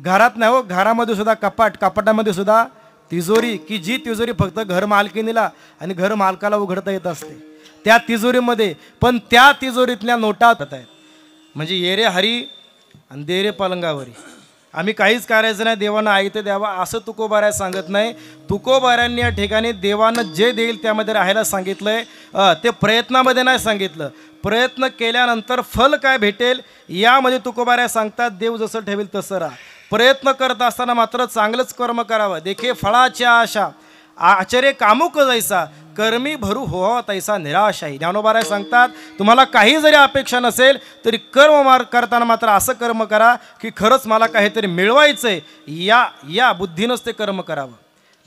[SPEAKER 5] घरात नाही हो. घरामध्ये सुद्धा कपाटामध्ये सुद्धा तिजोरी, की जी तिजोरी फक्त घर मालकीनीला आणि घर मालकाला उघडता येत असते, त्या तिजोरीमध्ये. पण त्या तिजोरीतल्या नोटा आहेत. म्हणजे येरे हरी आणि देरे पलंगावरी. आम्ही काहीच करायचं नाही, देवानं आयतं द्यावा असं तुकोबाराय सांगत नाही. तुकोबाऱ्यांनी या ठिकाणी देवानं जे देईल त्यामध्ये राहायला सांगितलंय. ते प्रयत्नामध्ये नाही सांगितलं. प्रयत्न केल्यानंतर फल काय भेटेल यामध्ये तुकोबाराय सांगतात, देव जसं ठेवेल तसं राहा. प्रयत्न करत असताना मात्र चांगलंच कर्म करावं. देखे फळाच्या आशा आचरे कामुक जैसा, कर्मी भरू हो तैसा निराशाही. ज्ञानोबाराय सांगतात, तुम्हाला काही जरी अपेक्षा नसेल तरी कर्म करताना मात्र असं कर्म करा की खरंच मला काहीतरी मिळवायचंय, या बुद्धीनंच ते कर्म करावं.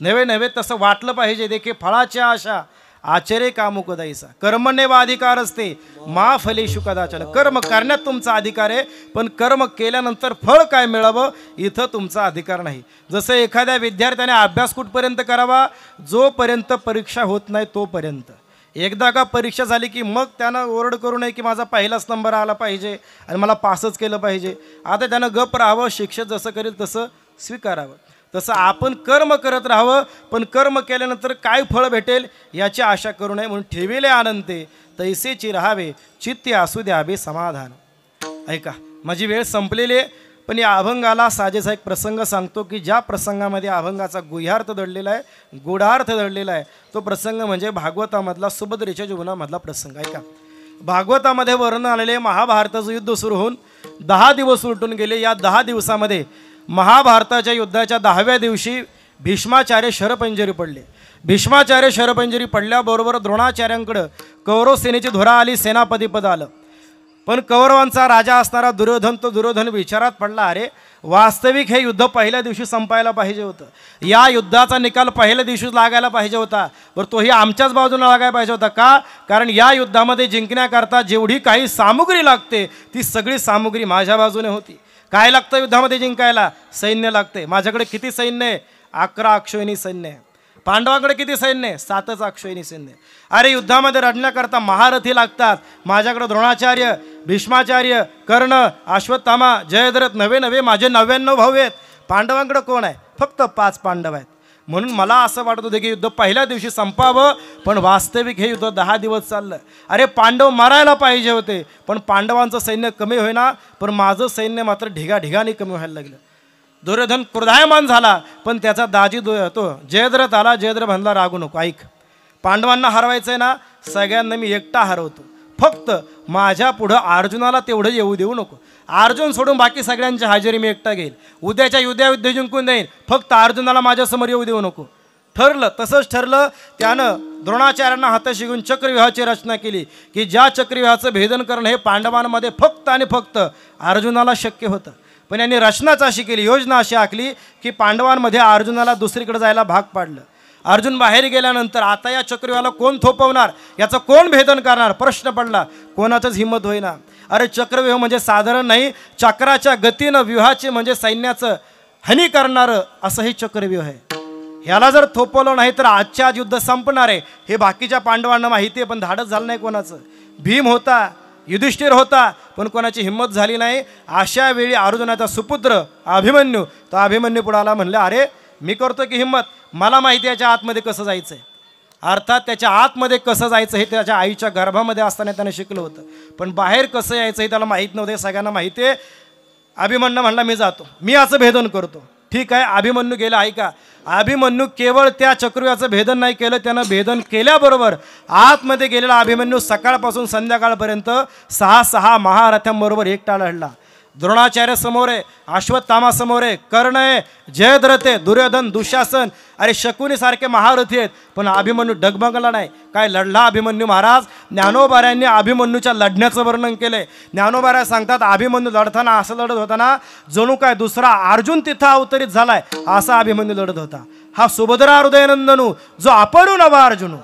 [SPEAKER 5] नव्हे तसं वाटलं पाहिजे. देखे फळाच्या आशा आचरे कामुक दैसा, कर्मण्येव अधिकार असते मा फलेषु कदाचन. कर्म करण्यात तुमचा अधिकार आहे, पण कर्म केल्यानंतर फळ काय मिळावं इथं तुमचा अधिकार नाही. जसं एखाद्या विद्यार्थ्याने अभ्यास कुठपर्यंत करावा? जोपर्यंत परीक्षा होत नाही तोपर्यंत. एकदा का परीक्षा झाली की मग त्यानं ओरड करू नये की माझा पहिलाच नंबर आला पाहिजे आणि मला पासच केलं पाहिजे. आता त्यानं गप राहावं, शिक्षक जसं करेल तसं स्वीकारावं. तसं आपण कर्म करत राहावं, पण कर्म केल्यानंतर काय फळ भेटेल याची आशा करू नये. म्हणून ठेविले आनंदे तैसेची राहावे, चित्ते असू द्यावे समाधान. ऐका, माझी वेळ संपलेली आहे, पण या अभंगाला साजेसा एक प्रसंग सांगतो की ज्या प्रसंगामध्ये अभंगाचा गुह्यार्थ दडलेला आहे, गूढार्थ दडलेला आहे. तो प्रसंग म्हणजे भागवतामधला सुभद्रेच्या जीवनामधला प्रसंग. ऐका, भागवतामध्ये वर्णन आलेले महाभारताचं युद्ध सुरू होऊन 10 दिवस उलटून गेले. या 10 दिवसामध्ये महाभारताच्या युद्धाच्या 10व्या दिवशी भीष्माचार्य शरपंजरी पडले. भीष्माचार्य शरपंजरी पडल्याबरोबर द्रोणाचार्यांकडं कौरव सेनेची धुरा आली, सेनापती पद आलं. पण कौरवांचा राजा असणारा दुर्योधन, तो दुर्योधन विचारात पडला, अरे वास्तविक हे युद्ध पहिल्या दिवशी संपायला पाहिजे होतं. या युद्धाचा निकाल पहिल्या दिवशीच लागायला पाहिजे होता. बरं, तोही आमच्याच बाजूला लागायला पाहिजे होता. का? कारण या युद्धामध्ये जिंकण्याकरता जेवढी काही सामुग्री लागते ती सगळी सामुग्री माझ्या बाजूने होती. काय लागतं युद्धामध्ये जिंकायला? सैन्य लागते. माझ्याकडे किती सैन्य आहे? 11 अक्षोहिणी सैन्य आहे. पांडवांकडे किती सैन्य आहे? 7च अक्षोहिणी सैन्य. अरे युद्धामध्ये लढण्याकरता महारथी लागतात. माझ्याकडे द्रोणाचार्य, भीष्माचार्य, कर्ण, अश्वत्थामा, जयद्रथ नवे माझे 99 भाऊ आहेत. पांडवांकडे कोण आहे? फक्त 5 पांडव आहेत. म्हणून मला असं वाटत होतं की युद्ध पहिल्या दिवशी संपावं, पण वास्तविक हे युद्ध 10 दिवस चाललं. अरे पांडव मारायला पाहिजे होते, पण पांडवांचं सैन्य कमी होईना, पण माझं सैन्य मात्र ढिगाढिगाने कमी व्हायला लागलं. दुर्योधन क्रोधायमान झाला, पण त्याचा दाजी तो जयद्रथ आला. जयद्रथ म्हणला रागू नको, ऐक, पांडवांना हरवायचंय ना, सगळ्यांना मी एकटा हरवतो, फक्त माझ्या पुढं अर्जुनाला तेवढं येऊ देऊ नको. अर्जुन सोडून बाकी सगळ्यांची हजेरी मी एकटा घेईल. उद्याच्या युद्ध जिंकून देईन, फक्त अर्जुनाला माझ्यासमोर येऊ देऊ नको. ठरलं, तसंच ठरलं. त्यानं द्रोणाचार्यांना हाताशी घेऊन चक्रव्यूहाची रचना केली की ज्या चक्रव्यूहाचं भेदन करणं हे पांडवांमध्ये फक्त आणि फक्त अर्जुनाला शक्य होतं. पण यांनी रचनाच अशी केली, योजना अशी आखली की पांडवांमध्ये अर्जुनाला दुसरीकडे जायला भाग पाडलं. अर्जुन बाहेर गेल्यानंतर आता या चक्रव्यूहाला कोण थोपवणार, याचं कोण भेदन करणार, प्रश्न पडला. कोणाचंच हिंमत होईना. अरे चक्रव्यूह म्हणजे साधारण नाही, चक्राच्या गतीनं व्यूहाचे म्हणजे सैन्याचं हानी करणारं असं हे चक्रव्यूह आहे. ह्याला जर थोपवलं नाही तर आजच्या आज युद्ध संपणार आहे हे बाकीच्या पांडवांना माहिती आहे, पण धाडस झालं नाही कोणाचं. भीम होता, युधिष्ठिर होता, पण कोणाची हिंमत झाली नाही. अशा वेळी अर्जुनाचा सुपुत्र अभिमन्यू, तो अभिमन्यू पुढे आला, म्हणलं अरे मी करतो की हिंमत, मला माहिती आहे याच्या आतमध्ये कसं जायचं आहे. अर्थात त्याच्या आतमध्ये कसं जायचं हे त्याच्या आईच्या गर्भामध्ये असताना त्याने शिकलं होतं, पण बाहेर कसं यायचं हे त्याला माहीत नव्हतं. हे सगळ्यांना माहिती आहे. अभिमन्यू म्हणला मी जातो, मी असं भेदन करतो. ठीक आहे, अभिमन्यू गेला. ऐका, अभिमन्यू केवळ त्या चक्रव्यूहाचं भेदन नाही केलं, त्यानं भेदन केल्याबरोबर आतमध्ये गेलेला अभिमन्यू सकाळपासून संध्याकाळपर्यंत 6 महारथांबरोबर एकटा लढला. द्रोणाचार्य समोर आहे, अश्वत्थामा समोर आहे, कर्ण आहे, जयद्रथ आहे, दुर्योधन, दुःशासन, अरे शकुनीसारखे महारथी आहेत, पण अभिमन्यू डगमगला नाही. काय लढला अभिमन्यू महाराज. ज्ञानोबाऱ्यांनी अभिमन्यूच्या लढण्याचं वर्णन केलंय. ज्ञानोबाऱ्या सांगतात अभिमन्यू लढताना असं लढत होताना जणू काय दुसरा अर्जुन तिथं अवतरित झालाय असा अभिमन्यू लढत होता. हा सुभद्रा हृदयनंदनू जो अपरू नवा अर्जुनू,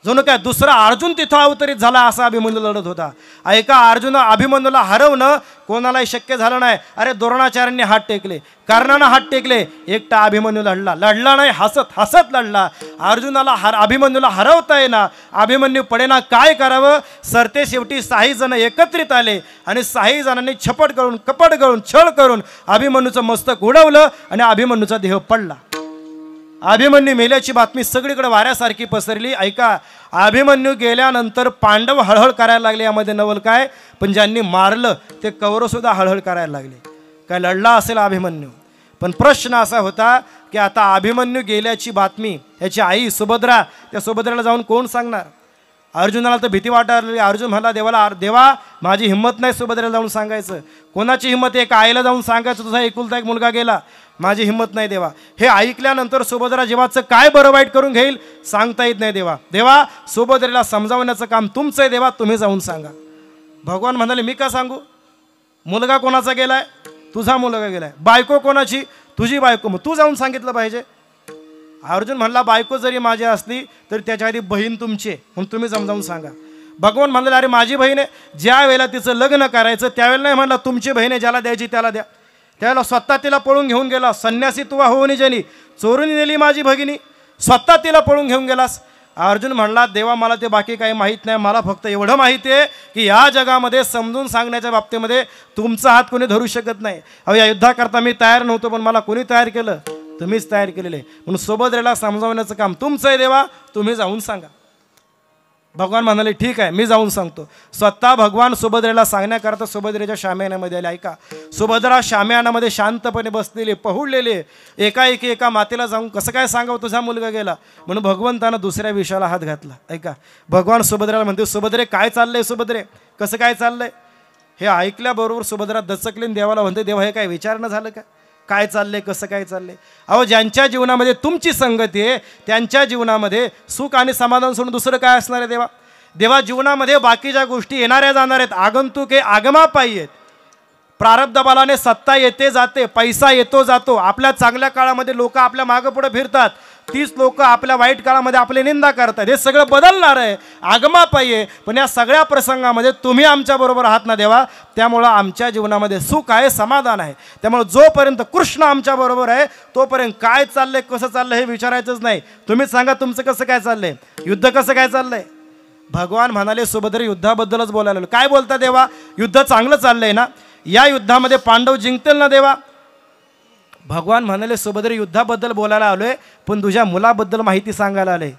[SPEAKER 5] जणू काय दुसरा अर्जुन तिथं अवतरित झाला असा अभिमन्यू लढत होता. ऐका, अभिमन्यूला हरवणं कोणालाही शक्य झालं नाही. अरे द्रोणाचार्यांनी हात टेकले, कर्णानं हात टेकले, एकटा अभिमन्यू लढला नाही, हसत हसत लढला. अर्जुनाला अभिमन्यूला हरवता येईना, अभिमन्यू पडेना, काय करावं. सरते शेवटी 6 जण एकत्रित आले आणि 6 जणांनी छपट करून, कपट करून, छळ करून अभिमन्यूचं मस्तक उडवलं आणि अभिमन्यूचा देह पडला. अभिमन्यू मेल्याची बातमी सगळीकडे वाऱ्यासारखी पसरली. ऐका, अभिमन्यू गेल्यानंतर पांडव हळहळ करायला लागले. यामध्ये नवल काय, पण ज्यांनी मारलं ते कौरवसुद्धा हळहळ करायला लागले. काय लढला असेल अभिमन्यू, पण प्रश्न असा होता की आता अभिमन्यू गेल्याची बातमी याची आई सुभद्रा, त्या सुभद्रेला जाऊन कोण सांगणार. अर्जुनाला तर भीती वाटायला. अर्जुन म्हणला देवा माझी हिंमत नाही सुभद्रेला जाऊन सांगायचं. कोणाची हिंमत आहे, एका आईला जाऊन सांगायचं तुझा एकुलता एक मुलगा गेला, माझी हिंमत नाही देवा. हे ऐकल्यानंतर सुभद्रा जीवाचं काय बरं वाईट करून घेईल सांगता येत नाही. देवा सुभद्रेला समजावण्याचं काम तुमचं आहे देवा, तुम्ही जाऊन सांगा. भगवान म्हणाले मी का सांगू. मुलगा कोणाचा गेलाय, तुझा मुलगा गेलाय. बायको कोणाची, तुझी बायको, मग तू जाऊन सांगितलं पाहिजे. अर्जुन म्हणला बायको जरी माझी असली तरी त्याच्या आधी बहीण तुमची आहे, म्हणून तुम्ही समजावून सांगा. भगवान म्हणले अरे माझी बहीण आहे, ज्या वेळेला तिचं लग्न करायचं त्यावेळेला नाही म्हणला तुमची बहीण आहे, ज्याला द्यायची त्याला द्या. त्यावेळेला स्वतः तिला पळून घेऊन गेला. संन्यासी तुवा होऊन जनी चोरून नेली माझी भगिनी, स्वतः तिला पळून घेऊन गेलास. अर्जुन म्हणला देवा मला ते बाकी काही माहीत नाही, मला फक्त एवढं माहिती आहे की या जगामध्ये समजून सांगण्याच्या बाबतीमध्ये तुमचा हात कोणी धरू शकत नाही. अहो या युद्धाकरता मी तयार नव्हतो, पण मला कोणी तयार केलं, तुम्हीच तयार केलेले. म्हणून सुभद्रेला समजावण्याचं काम तुमचं आहे देवा, तुम्ही जाऊन सांगा. भगवान म्हणाले ठीक आहे मी जाऊन सांगतो. स्वतः भगवान सुभद्रेला सांगण्याकरता सुभद्रेच्या शामियानामध्ये आले. ऐका, सुभद्रा शामियानामध्ये शांतपणे बसलेली, पहुडलेली, एका मातेला जाऊन कसं काय सांगावं तुझा मुलगा गेला. म्हणून भगवंतानं दुसऱ्या विषयाला हात घातला. ऐका, भगवान सुभद्रेला म्हणते सुभद्रे काय चाललंय, सुभद्रे कसं काय चाललंय. हे ऐकल्याबरोबर सुभद्रा दचकलीन देवाला म्हणते देवा हे काय विचारणं झालं का, काय चाललंय, कसं काय चाललंय. अहो ज्यांच्या जीवनामध्ये तुमची संगती आहे त्यांच्या जीवनामध्ये सुख आणि समाधान सोडून दुसरं काय असणार आहे देवा. देवा जीवनामध्ये बाकीच्या गोष्टी येणाऱ्या जाणार आहेत, आगंतुक हे आगमापायी आहेत. प्रारब्ध बलाने सत्ता येते जाते, पैसा येतो जातो. आपल्या चांगल्या काळामध्ये लोक आपल्या मागं पुढे फिरतात, तीच लोक आपल्या वाईट काळामध्ये आपली निंदा करतात. हे सगळं बदलणार आहे, आगमापायी आहे. पण या सगळ्या प्रसंगामध्ये तुम्ही आमच्याबरोबर आहात ना देवा, त्यामुळं आमच्या जीवनामध्ये सुख आहे, समाधान आहे. त्यामुळे जोपर्यंत कृष्ण आमच्याबरोबर आहे तोपर्यंत काय चाललंय, कसं चाललंय हे विचारायचंच नाही. तुम्हीच सांगा तुमचं कसं काय चाललंय, युद्ध कसं काय चाललंय. भगवान म्हणाले सुभद्रे युद्धाबद्दलच बोलायला. काय बोलता देवा, युद्ध चांगलं चाललंय ना, या युद्धामध्ये पांडव जिंकतील ना देवा. भगवान म्हणाले सुभद्रे युद्धाबद्दल बोलायला आलोय, पण तुझ्या मुलाबद्दल माहिती सांगायला आले,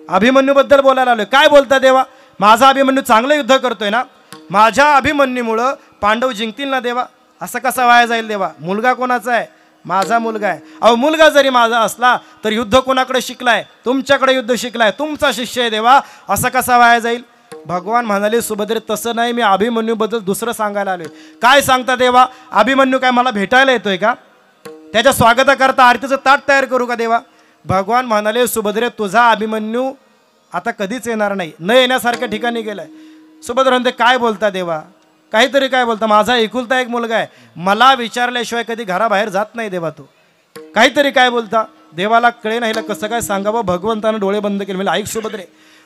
[SPEAKER 5] अभिमन्यूबद्दल बोलायला आलोय. काय बोलता देवा, माझा अभिमन्यू चांगलं युद्ध करतोय ना, माझ्या अभिमन्यूमुळं पांडव जिंकतील ना देवा. असं कसा वाया जाईल देवा. मुलगा कोणाचा आहे, माझा मुलगा आहे. अहो मुलगा जरी माझा असला तर युद्ध कोणाकडे शिकलाय? तुमच्याकडे युद्ध शिकलाय, तुमचा शिष्य आहे देवा, असा कसा वाया जाईल? भगवान म्हणाले सुभद्रे तसं नाही, मी अभिमन्यूबद्दल दुसरं सांगायला आलोय. काय सांगता देवा? अभिमन्यू काय मला भेटायला येतोय का? त्याच्या स्वागताकरता आरतीचं ताट तयार करू का देवा? भगवान म्हणाले सुभद्रे तुझा अभिमन्यू आता कधीच येणार नाही, न येण्यासारख्या ठिकाणी गेलाय. सुभद्रा म्हणते काय बोलता देवा, काहीतरी काय बोलता? माझा एकुलता एक मुलगा आहे, मला विचारल्याशिवाय कधी घराबाहेर जात नाही देवा, तो काहीतरी काय बोलता? देवाला कळे नाही कसं काय सांगावं. भगवंतानं डोळे बंद केले. म्हणजे ऐक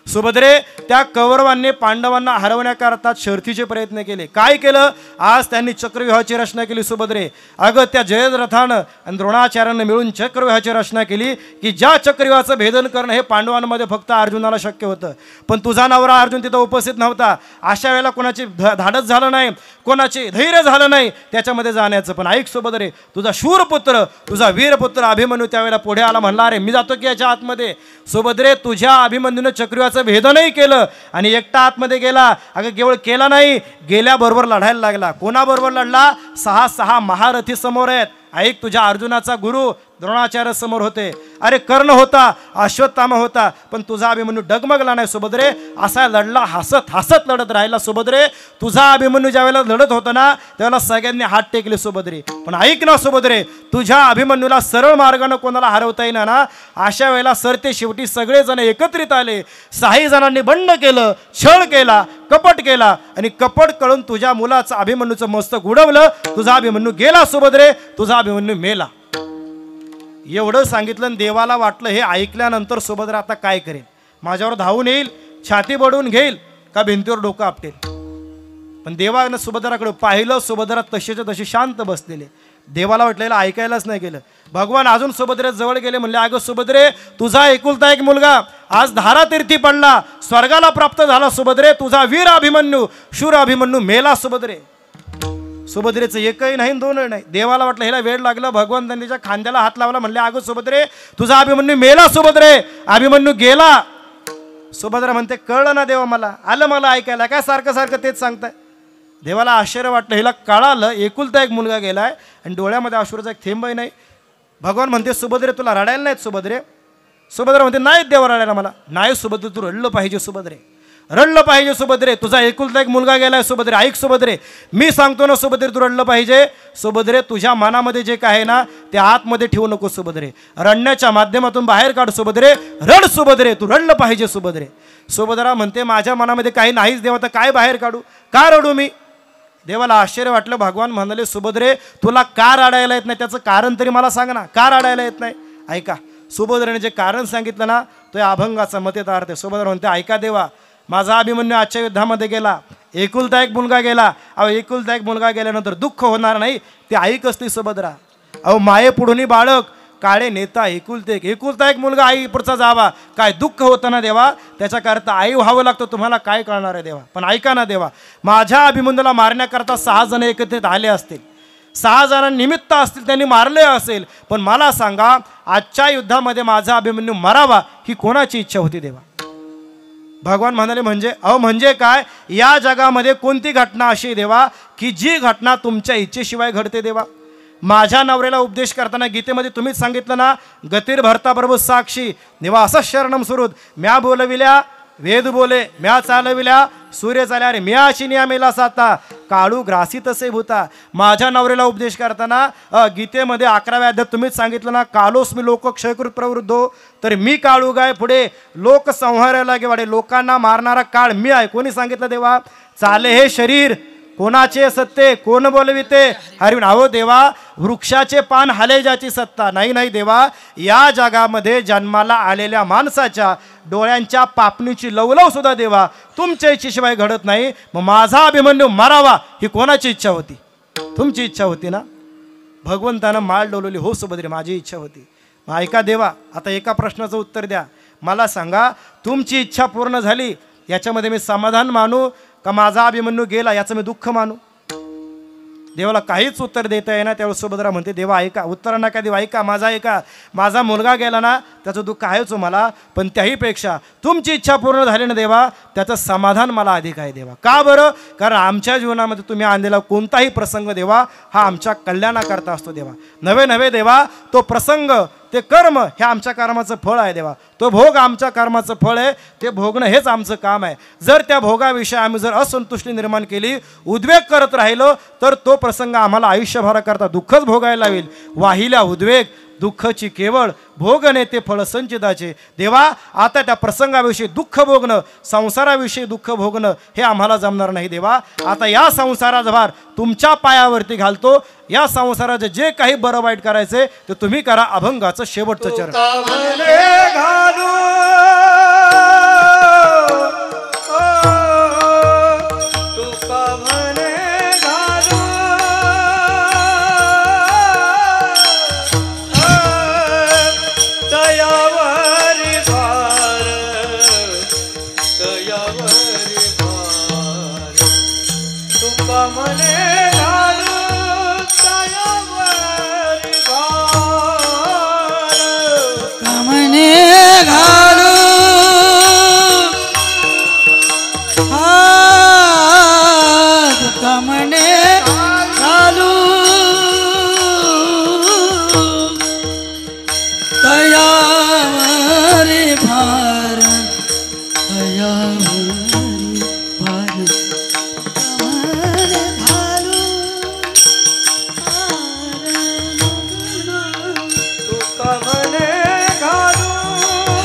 [SPEAKER 5] सुभद्रे त्या कौरवांनी पांडवांना हरवण्याकरता शर्थीचे प्रयत्न केले. काय केलं? आज त्यांनी चक्रव्यूहाची रचना केली. सुभद्रे अगं त्या जयद्रथानं आणि द्रोणाचार्यानं मिळून चक्रव्यूहाची रचना केली की ज्या चक्रव्यूहाचं भेदन करणं हे पांडवांमध्ये फक्त अर्जुनाला शक्य होतं. पण तुझा नवरा अर्जुन तिथं उपस्थित नव्हता. अशा वेळेला कोणाची धाडस झालं नाही, कोणाचे धैर्य झालं नाही त्याच्यामध्ये जाण्याचं. पण ऐक सुभद्रे, तुझा शूरपुत्र, तुझा वीरपुत्र अभिमन्यू त्यावेळेला पुढे आला, म्हणला अरे मी जातो की याच्या आतमध्ये. सुभद्रे तुझ्या अभिमन्यूनं चक्रव्यूहाचं भेदनही केलं आणि एकटा आतमध्ये गेला. अगं केवळ केला नाही, गेल्याबरोबर लढायला लागला. कोणाबरोबर लढला? 6 महारथी समोर आहेत. ऐक, तुझ्या अर्जुनाचा गुरु द्रोणाचार्य समोर होते. अरे कर्ण होता, अश्वत्थामा होता, पण तुझा अभिमन्यू डगमगला नाही. सुभद्रे असा लढला, हसत हसत लढत राहिला. सुभद्रे तुझा अभिमन्यू ज्या वेळेला लढत होता ना त्यावेळेला सगळ्यांनी हात टेकले. सुभद्रे पण ऐक ना सुभद्रे, तुझ्या अभिमन्यूला सरळ मार्गाने कोणाला हरवता येईना ना, अशा वेळेला सरते शेवटी सगळेजण एकत्रित आले. 6 जणांनी बंड केलं, छळ केला, कपट केला आणि कपट कळून तुझ्या मुलाचं अभिमन्यूचं मस्तक उडवलं. तुझा अभिमन्यू गेला सुभद्रे, तुझा अभिमन्यू मेला. एवढं सांगितलं. देवाला वाटलं हे ऐकल्यानंतर सुभद्रा आता काय करेल? माझ्यावर धावून येईल, छाती बडवून घेईल का भिंतीवर डोकं आपटेल? पण देवानं सुभद्राकडे पाहिलं. सुभद्रा तशीच्या तशी शांत बसलेले. देवाला वाटलेलं ऐकायलाच नाही गेलं. भगवान अजून सुभद्रे जवळ गेले, म्हणले अगं सुभद्रे तुझा एकुलता एक मुलगा आज धारातीर्थी पडला, स्वर्गाला प्राप्त झाला. सुभद्रे तुझा वीर अभिमन्यू, शूर अभिमन्यू मेला. सुभद्रेचं एकही नाही, दोनही नाही. देवाला वाटलं ह्याला वेळ लागला. भगवान त्यांच्या खांद्याला हात लावला, म्हणले अगं सुभद्रे तुझा अभिमन्यू मेला. सुभद्रे अभिमन्यू गेला. सुभद्रा म्हणते कळलं ना देवा, मला आलं, मला ऐकायला, काय सारखं सारखं तेच सांगताय? देवाला आश्चर्य वाटलं. हिला कळालं एकुलता एक मुलगा गेलाय आणि डोळ्यामध्ये अश्रूचा एक थेंबही नाही. भगवान म्हणते सुभद्रे तुला रडायला नाहीत सुभद्रे? सुभद्रा म्हणते नाहीत देवा रडायला मला. नाही सुभद्रे तू रडलं पाहिजे. सुभद्रे रडलं पाहिजे. सुभद्रे तुझा एकुलता एक मुलगा गेलाय. सुभद्रे ऐक सुभद्रे, मी सांगतो ना सुभद्रे तू रडलं पाहिजे. सुभद्रे तुझ्या मनामध्ये जे काय आहे ना ते आतमध्ये ठेवू नको. सुभद्रे रडण्याच्या माध्यमातून बाहेर काढ. सुभद्रे रड. सुभद्रे तू रडलं पाहिजे. सुभद्रा म्हणते माझ्या मनामध्ये काही नाहीच देवा, तर काय बाहेर काढू, का रडू मी? देवाला आश्चर्य वाटलं. भगवान म्हणाले सुभद्रे तुला का रडायला येत नाही त्याचं कारण तरी मला सांग ना, का रडायला येत नाही? ऐका, सुभद्रेने जे कारण सांगितलं ना तो या अभंगाचा मतेतार्थ. सुभद्रा म्हणते ऐका देवा, माझा अभिमन्यू आजच्या युद्धामध्ये गेला, एकुलता एक मुलगा गेला. अहो एकुलता एक मुलगा गेल्यानंतर दुःख होणार नाही ते ऐक असते सुभद्रा. अहो माये पुढून बाळक काळे नेता एकुलता एक मुलगा आई पुढचा जावा, काय दुःख होतं ना देवा, त्याच्याकरता आई व्हावं लागतं. तुम्हाला काय कळणार आहे देवा? पण ऐका ना देवा, माझ्या अभिमन्यूला मारण्याकरता 6 जण एकत्रित आले असतील, 6 जणांनिमित्त असतील, त्यांनी मारले असेल, पण मला सांगा आजच्या युद्धामध्ये माझा अभिमन्यू मरावा ही कोणाची इच्छा होती देवा? भगवान म्हणाले म्हणजे काय? या जगामध्ये कोणती घटना अशी देवा की जी घटना तुमच्या इच्छेशिवाय घडते देवा? माझ्या नवऱ्याला उपदेश करताना गीतेमध्ये तुम्हीच सांगितलं ना, गतीर भरता प्रभू साक्षी देवा असं शरणम सुरुद, म्या बोलविल्या वेद बोले, म्या चालविल्या सूर्य चाल्या, रे म्याची नियमेला साता काळू ग्रासी तसे भूता. माझ्या नवऱ्याला उपदेश करताना गीतेमध्ये 11व्या अध्यायात तुम्हीच सांगितलं ना, कालोस्मी लोक क्षयकृत प्रवृद्धो, तर मी काळू गाय पुढे लोक संहारायला गेवाडे, लोकांना मारणारा काळ मी आहे. कोणी सांगितलं देवा? चाले हे शरीर कोणाचे सत्ते, कोण बोलविते हरविन. अहो देवा, वृक्षाचे पान हाले ज्याची सत्ता नाही. नाही देवा, या जगामध्ये जन्माला आलेल्या माणसाच्या डोळ्यांच्या पापणीची लवलव सुद्धा देवा तुमच्या इच्छेशिवाय घडत नाही. मग माझा अभिमन्यू मारावा ही कोणाची इच्छा होती? तुमची इच्छा होती ना. भगवंतानं माळ डोलवली. हो सुभद्रे माझी इच्छा होती. मग ऐका देवा, आता एका प्रश्नाचं उत्तर द्या. मला सांगा, तुमची इच्छा पूर्ण झाली याच्यामध्ये मी समाधान मानू का माझा अभिमन्यू गेला याचं मी दुःख मानू? देवाला काहीच उत्तर देता येईना. त्यावेळेस सुभद्रा म्हणते, देवा ऐका, उत्तर नका देवा, ऐका माझा, ऐका. माझा मुलगा गेला ना, त्याचं दुःख आहेच मला, पण त्याहीपेक्षा तुमची इच्छा पूर्ण झाली ना देवा, त्याचं समाधान मला अधिक आहे देवा. का बरं? कारण आमच्या जीवनामध्ये तुम्ही आणलेला कोणताही प्रसंग देवा हा आमच्या कल्याणाकरता असतो देवा. नव्हे नव्हे देवा, तो प्रसंग, ते कर्म हे आमच्या कर्माचं फळ आहे देवा. तो भोग आमच्या कर्माचं फळ आहे, ते भोगणं हेच आमचं काम आहे. जर त्या भोगाविषयी आम्ही जर असंतुष्टी निर्माण केली, उद्वेग करत राहिलो, तर तो प्रसंग आम्हाला आयुष्यभराकरता दुःखच भोगायला लावेल. वाहिल्या उद्वेग दुःखची केवळ भोगणे ते फळ संचिताचे. देवा आता त्या प्रसंगाविषयी दुःख भोगणं, संसाराविषयी दुःख भोगणं हे आम्हाला जमणार नाही देवा. आता या संसाराचा भार तुमच्या पायावरती घालतो. या संसाराचे जे काही बरं वाईट करायचे ते तुम्ही करा. अभंगाचं शेवटचं चरण.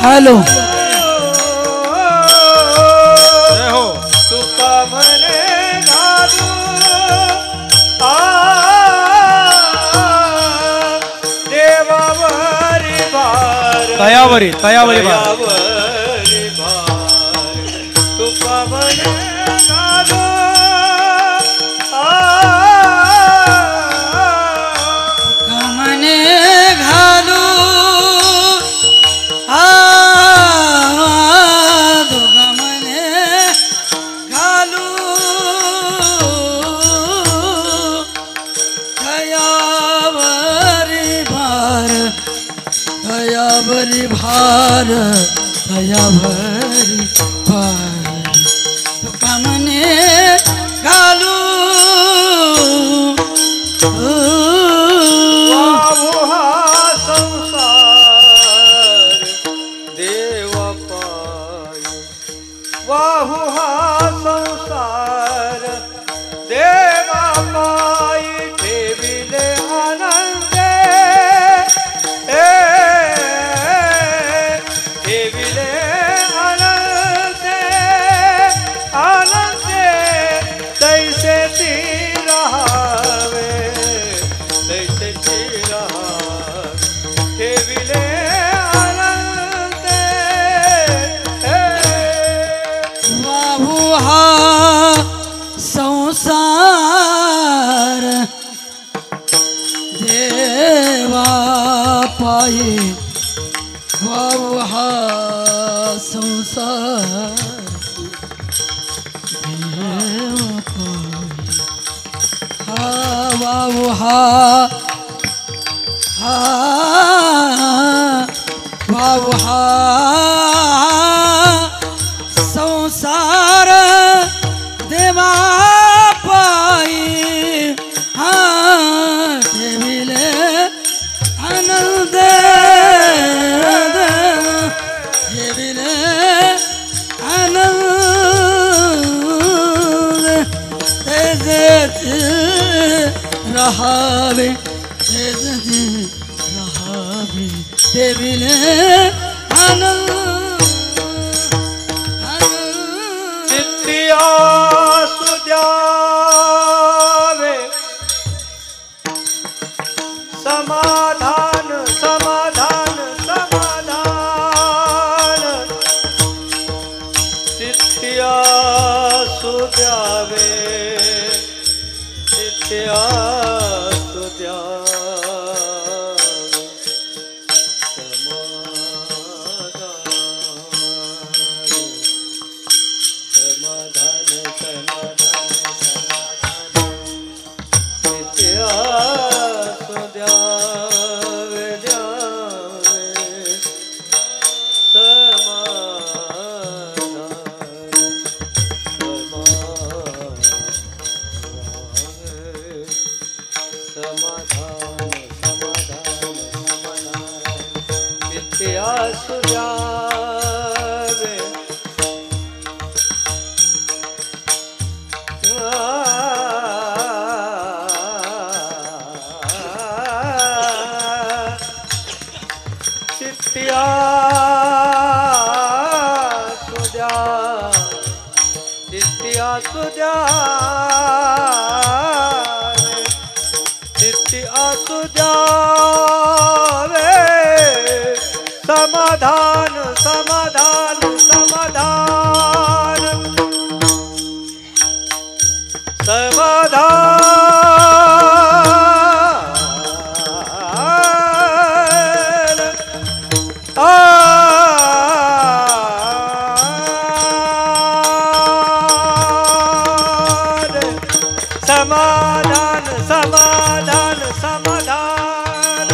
[SPEAKER 2] हॅलो
[SPEAKER 4] तुका म्हणे घालू देवावरी भार,
[SPEAKER 5] तयावरी तयावरी भार.
[SPEAKER 4] तुका म्हणे घालू
[SPEAKER 2] कमने घालू दयावरी भार, दयावरी भार, तुका मने घालू
[SPEAKER 4] वाहू हा संसार देवा पायी, वाहू हा संसार देवा पायी, ठेविले आनंदे ठेविले आनंदे, आनंदे तैसे ती रहावे, तैसे ती रहावे, ठेविले आनंदे.
[SPEAKER 2] वाहू हा संसार देवा पायी, वाहू हा संसार देवा पायी, हा वाहू हा वाहू हा संसार देवा पायी, हा ठेविले आनंद, ठेविले आनंद, तेजत रहावे, तेजत रहावे, ठेविले आनंद.
[SPEAKER 4] चित्तिया सुद्यावे समाधान, समाधान, समाधान, चित्तिया सुद्यावे, चित्तिया सुद्यावे समाधान, समाधान, समाधान, असू द्यावे चित्ती असू द्या चित्ती असू द्यावे चित्ती असू द्यावे समाधान समाधान समाधान समाधान समाधान समाधान समाधान समाधान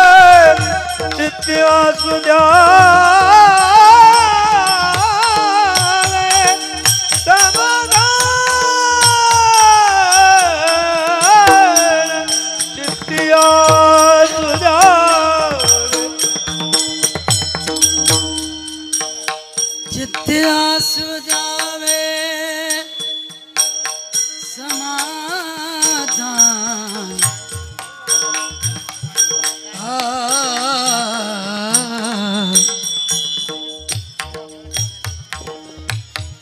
[SPEAKER 4] समाधान चित्ती असू द्यावे समाधान चित्ती असू द्यावे
[SPEAKER 2] चित्ते असू द्यावे समाधान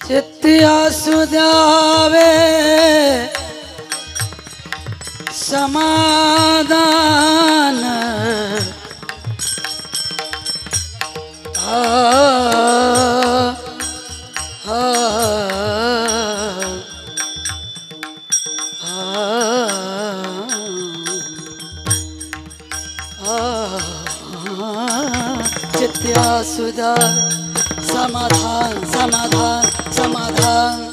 [SPEAKER 2] चित्ते असू द्यावे समाधान चित्ते असू द्यावे समाधान समाधान समाधान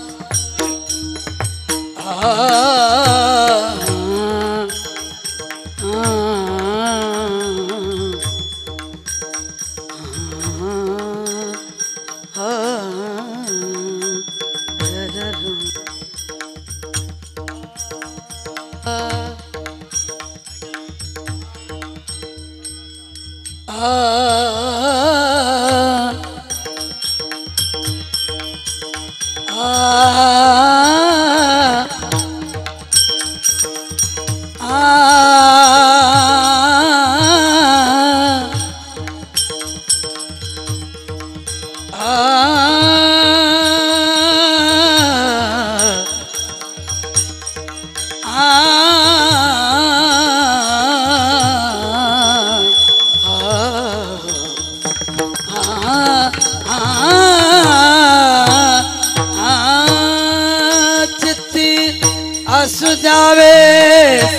[SPEAKER 2] असू द्यावे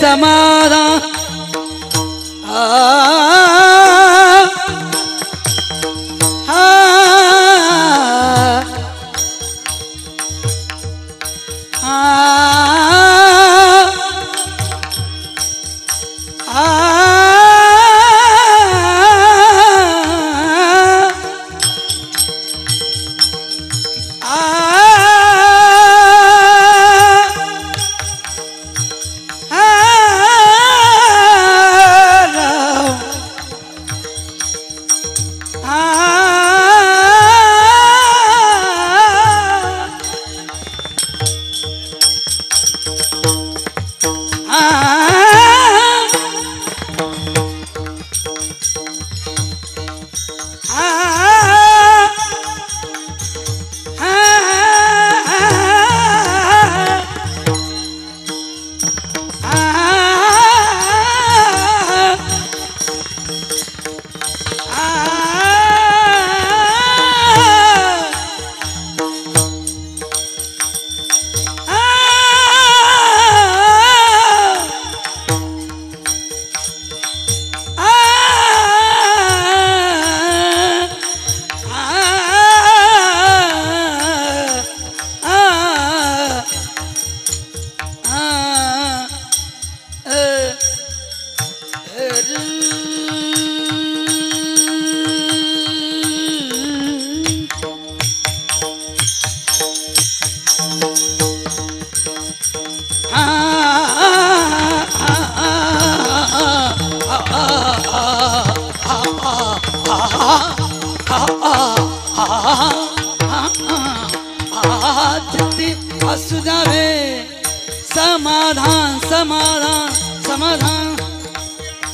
[SPEAKER 2] समाधान चित्ती असू द्यावे समाधान समाधान समाधान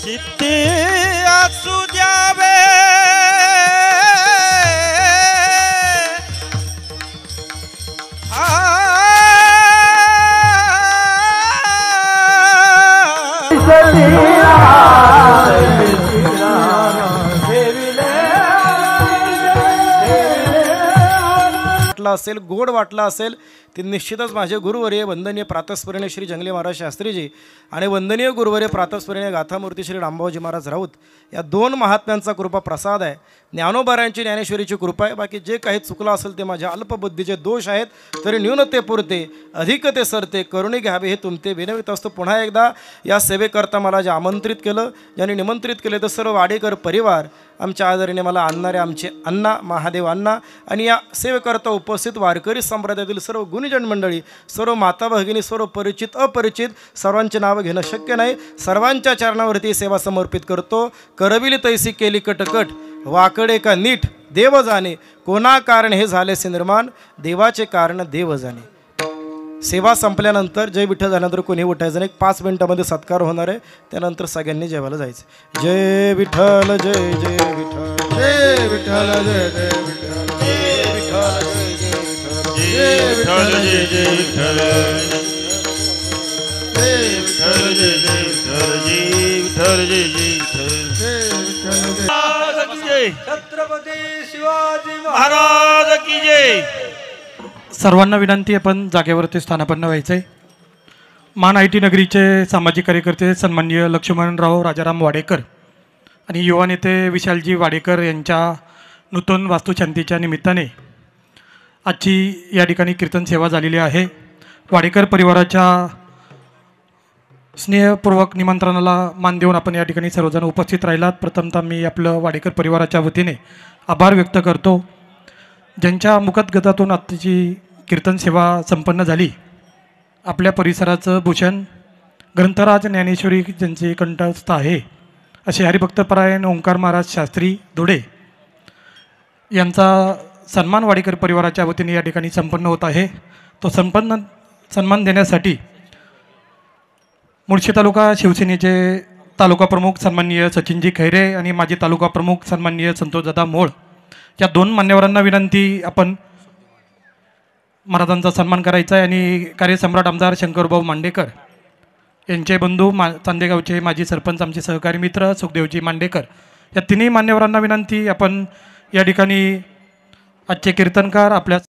[SPEAKER 4] चित्ते असू द्यावे
[SPEAKER 5] वाटला असेल, गोड वाटला असेल, ते निश्चितच माझे गुरुवर्य वंदनीय प्रातस्मरणीय श्री जंगले महाराज शास्त्रीजी आणि वंदनीय गुरुवर्य प्रातस्मरणीय गाथामूर्ती श्री रामभाऊजी महाराज राऊत या दोन महात्म्यांचा कृपा प्रसाद आहे. ज्ञानोबारायांची ज्ञानेश्वरीची कृपा आहे. बाकी जे काही चुकलं असेल ते माझ्या अल्पबुद्धीचे दोष आहेत, तरी न्यूनते पुरते अधिकते सरते करुणे घ्यावे हे तुमते विनवित असतो. पुन्हा एकदा या सेवेकरता मला जे आमंत्रित केलं, ज्यांनी निमंत्रित केले तर सर्व वाडेकर परिवार, आमच्या आदरीने मला आणणारे आमचे अण्णा महादेव अण्णा आणि या सेवेकरता उपस्थित वारकरी संप्रदायातील सर्व गुणीजन मंडळी, सर्व माता भगिनी, सर्व परिचित अपरिचित, सर्वांचे नावं घेणं शक्य नाही. सर्वांच्या चरणावरती सेवा समर्पित करतो. करविली तैसी केली कटकट, वाकडे का नीट देव जाणे, कोणा कारण हे झालेसे निर्माण, देवाचे कारण देव जाणे. सेवा संपल्यानंतर जय विठ्ठल झाल्यानंतर कोणी उठायचं नाही. 5 मिनिटामध्ये सत्कार होणार आहे. त्यानंतर सगळ्यांनी जेवायला जायचं. जय विठ्ठल जय जय विठ्ठल,
[SPEAKER 1] जय विठ्ठल जय जय विठ्ठल, जय विठ्ठल जय जय विठ्ठल, जय विठ्ठल जय जय विठ्ठल, जय विठ्ठल जय जय विठ्ठल, जय विठ्ठल जय जय विठ्ठल, जय विठ्ठल जय.
[SPEAKER 4] छत्रपती शिवाजी महाराज की जय.
[SPEAKER 6] सर्वांना विनंती, आपण जागेवरती स्थानापन्न व्हायचं आहे. मान IT नगरीचे सामाजिक कार्यकर्ते सन्माननीय लक्ष्मणराव राजाराम वाडेकर आणि युवा नेते विशालजी वाडेकर यांच्या नूतन वास्तुशांतीच्या निमित्ताने आजची या ठिकाणी कीर्तन सेवा झालेली आहे. वाडेकर परिवाराच्या स्नेहपूर्वक निमंत्रणाला मान देऊन आपण या ठिकाणी सर्वजण उपस्थित राहिलात. प्रथमतः मी आपलं वाडेकर परिवाराच्या वतीने आभार व्यक्त करतो. ज्यांच्या मुखगतातून आजची कीर्तन सेवा संपन्न झाली, आपल्या परिसराचं भूषण ग्रंथराज ज्ञानेश्वरी ज्यांचे कंठस्थ आहे असे हरिभक्तपरायण ओंकार महाराज शास्त्री धुडे यांचा सन्मान वाडेकर परिवाराच्या वतीने या ठिकाणी संपन्न होत आहे. तो सन्मान देण्यासाठी मुळशी तालुका शिवसेनेचे तालुका प्रमुख सन्माननीय सचिनजी खैरे आणि माजी तालुका प्रमुख सन्माननीय संतोषदादा मोळ या 2 मान्यवरांना विनंती, आपण महाराजांचा सन्मान करायचा आहे. आणि कार्यसम्राट आमदार शंकरभाऊ मांडेकर यांचे बंधू चांदेगावचे माजी सरपंच, आमचे सहकारी मित्र सुखदेवजी मांडेकर या 3 मान्यवरांना विनंती, आपण या ठिकाणी आजचे कीर्तनकार आपल्या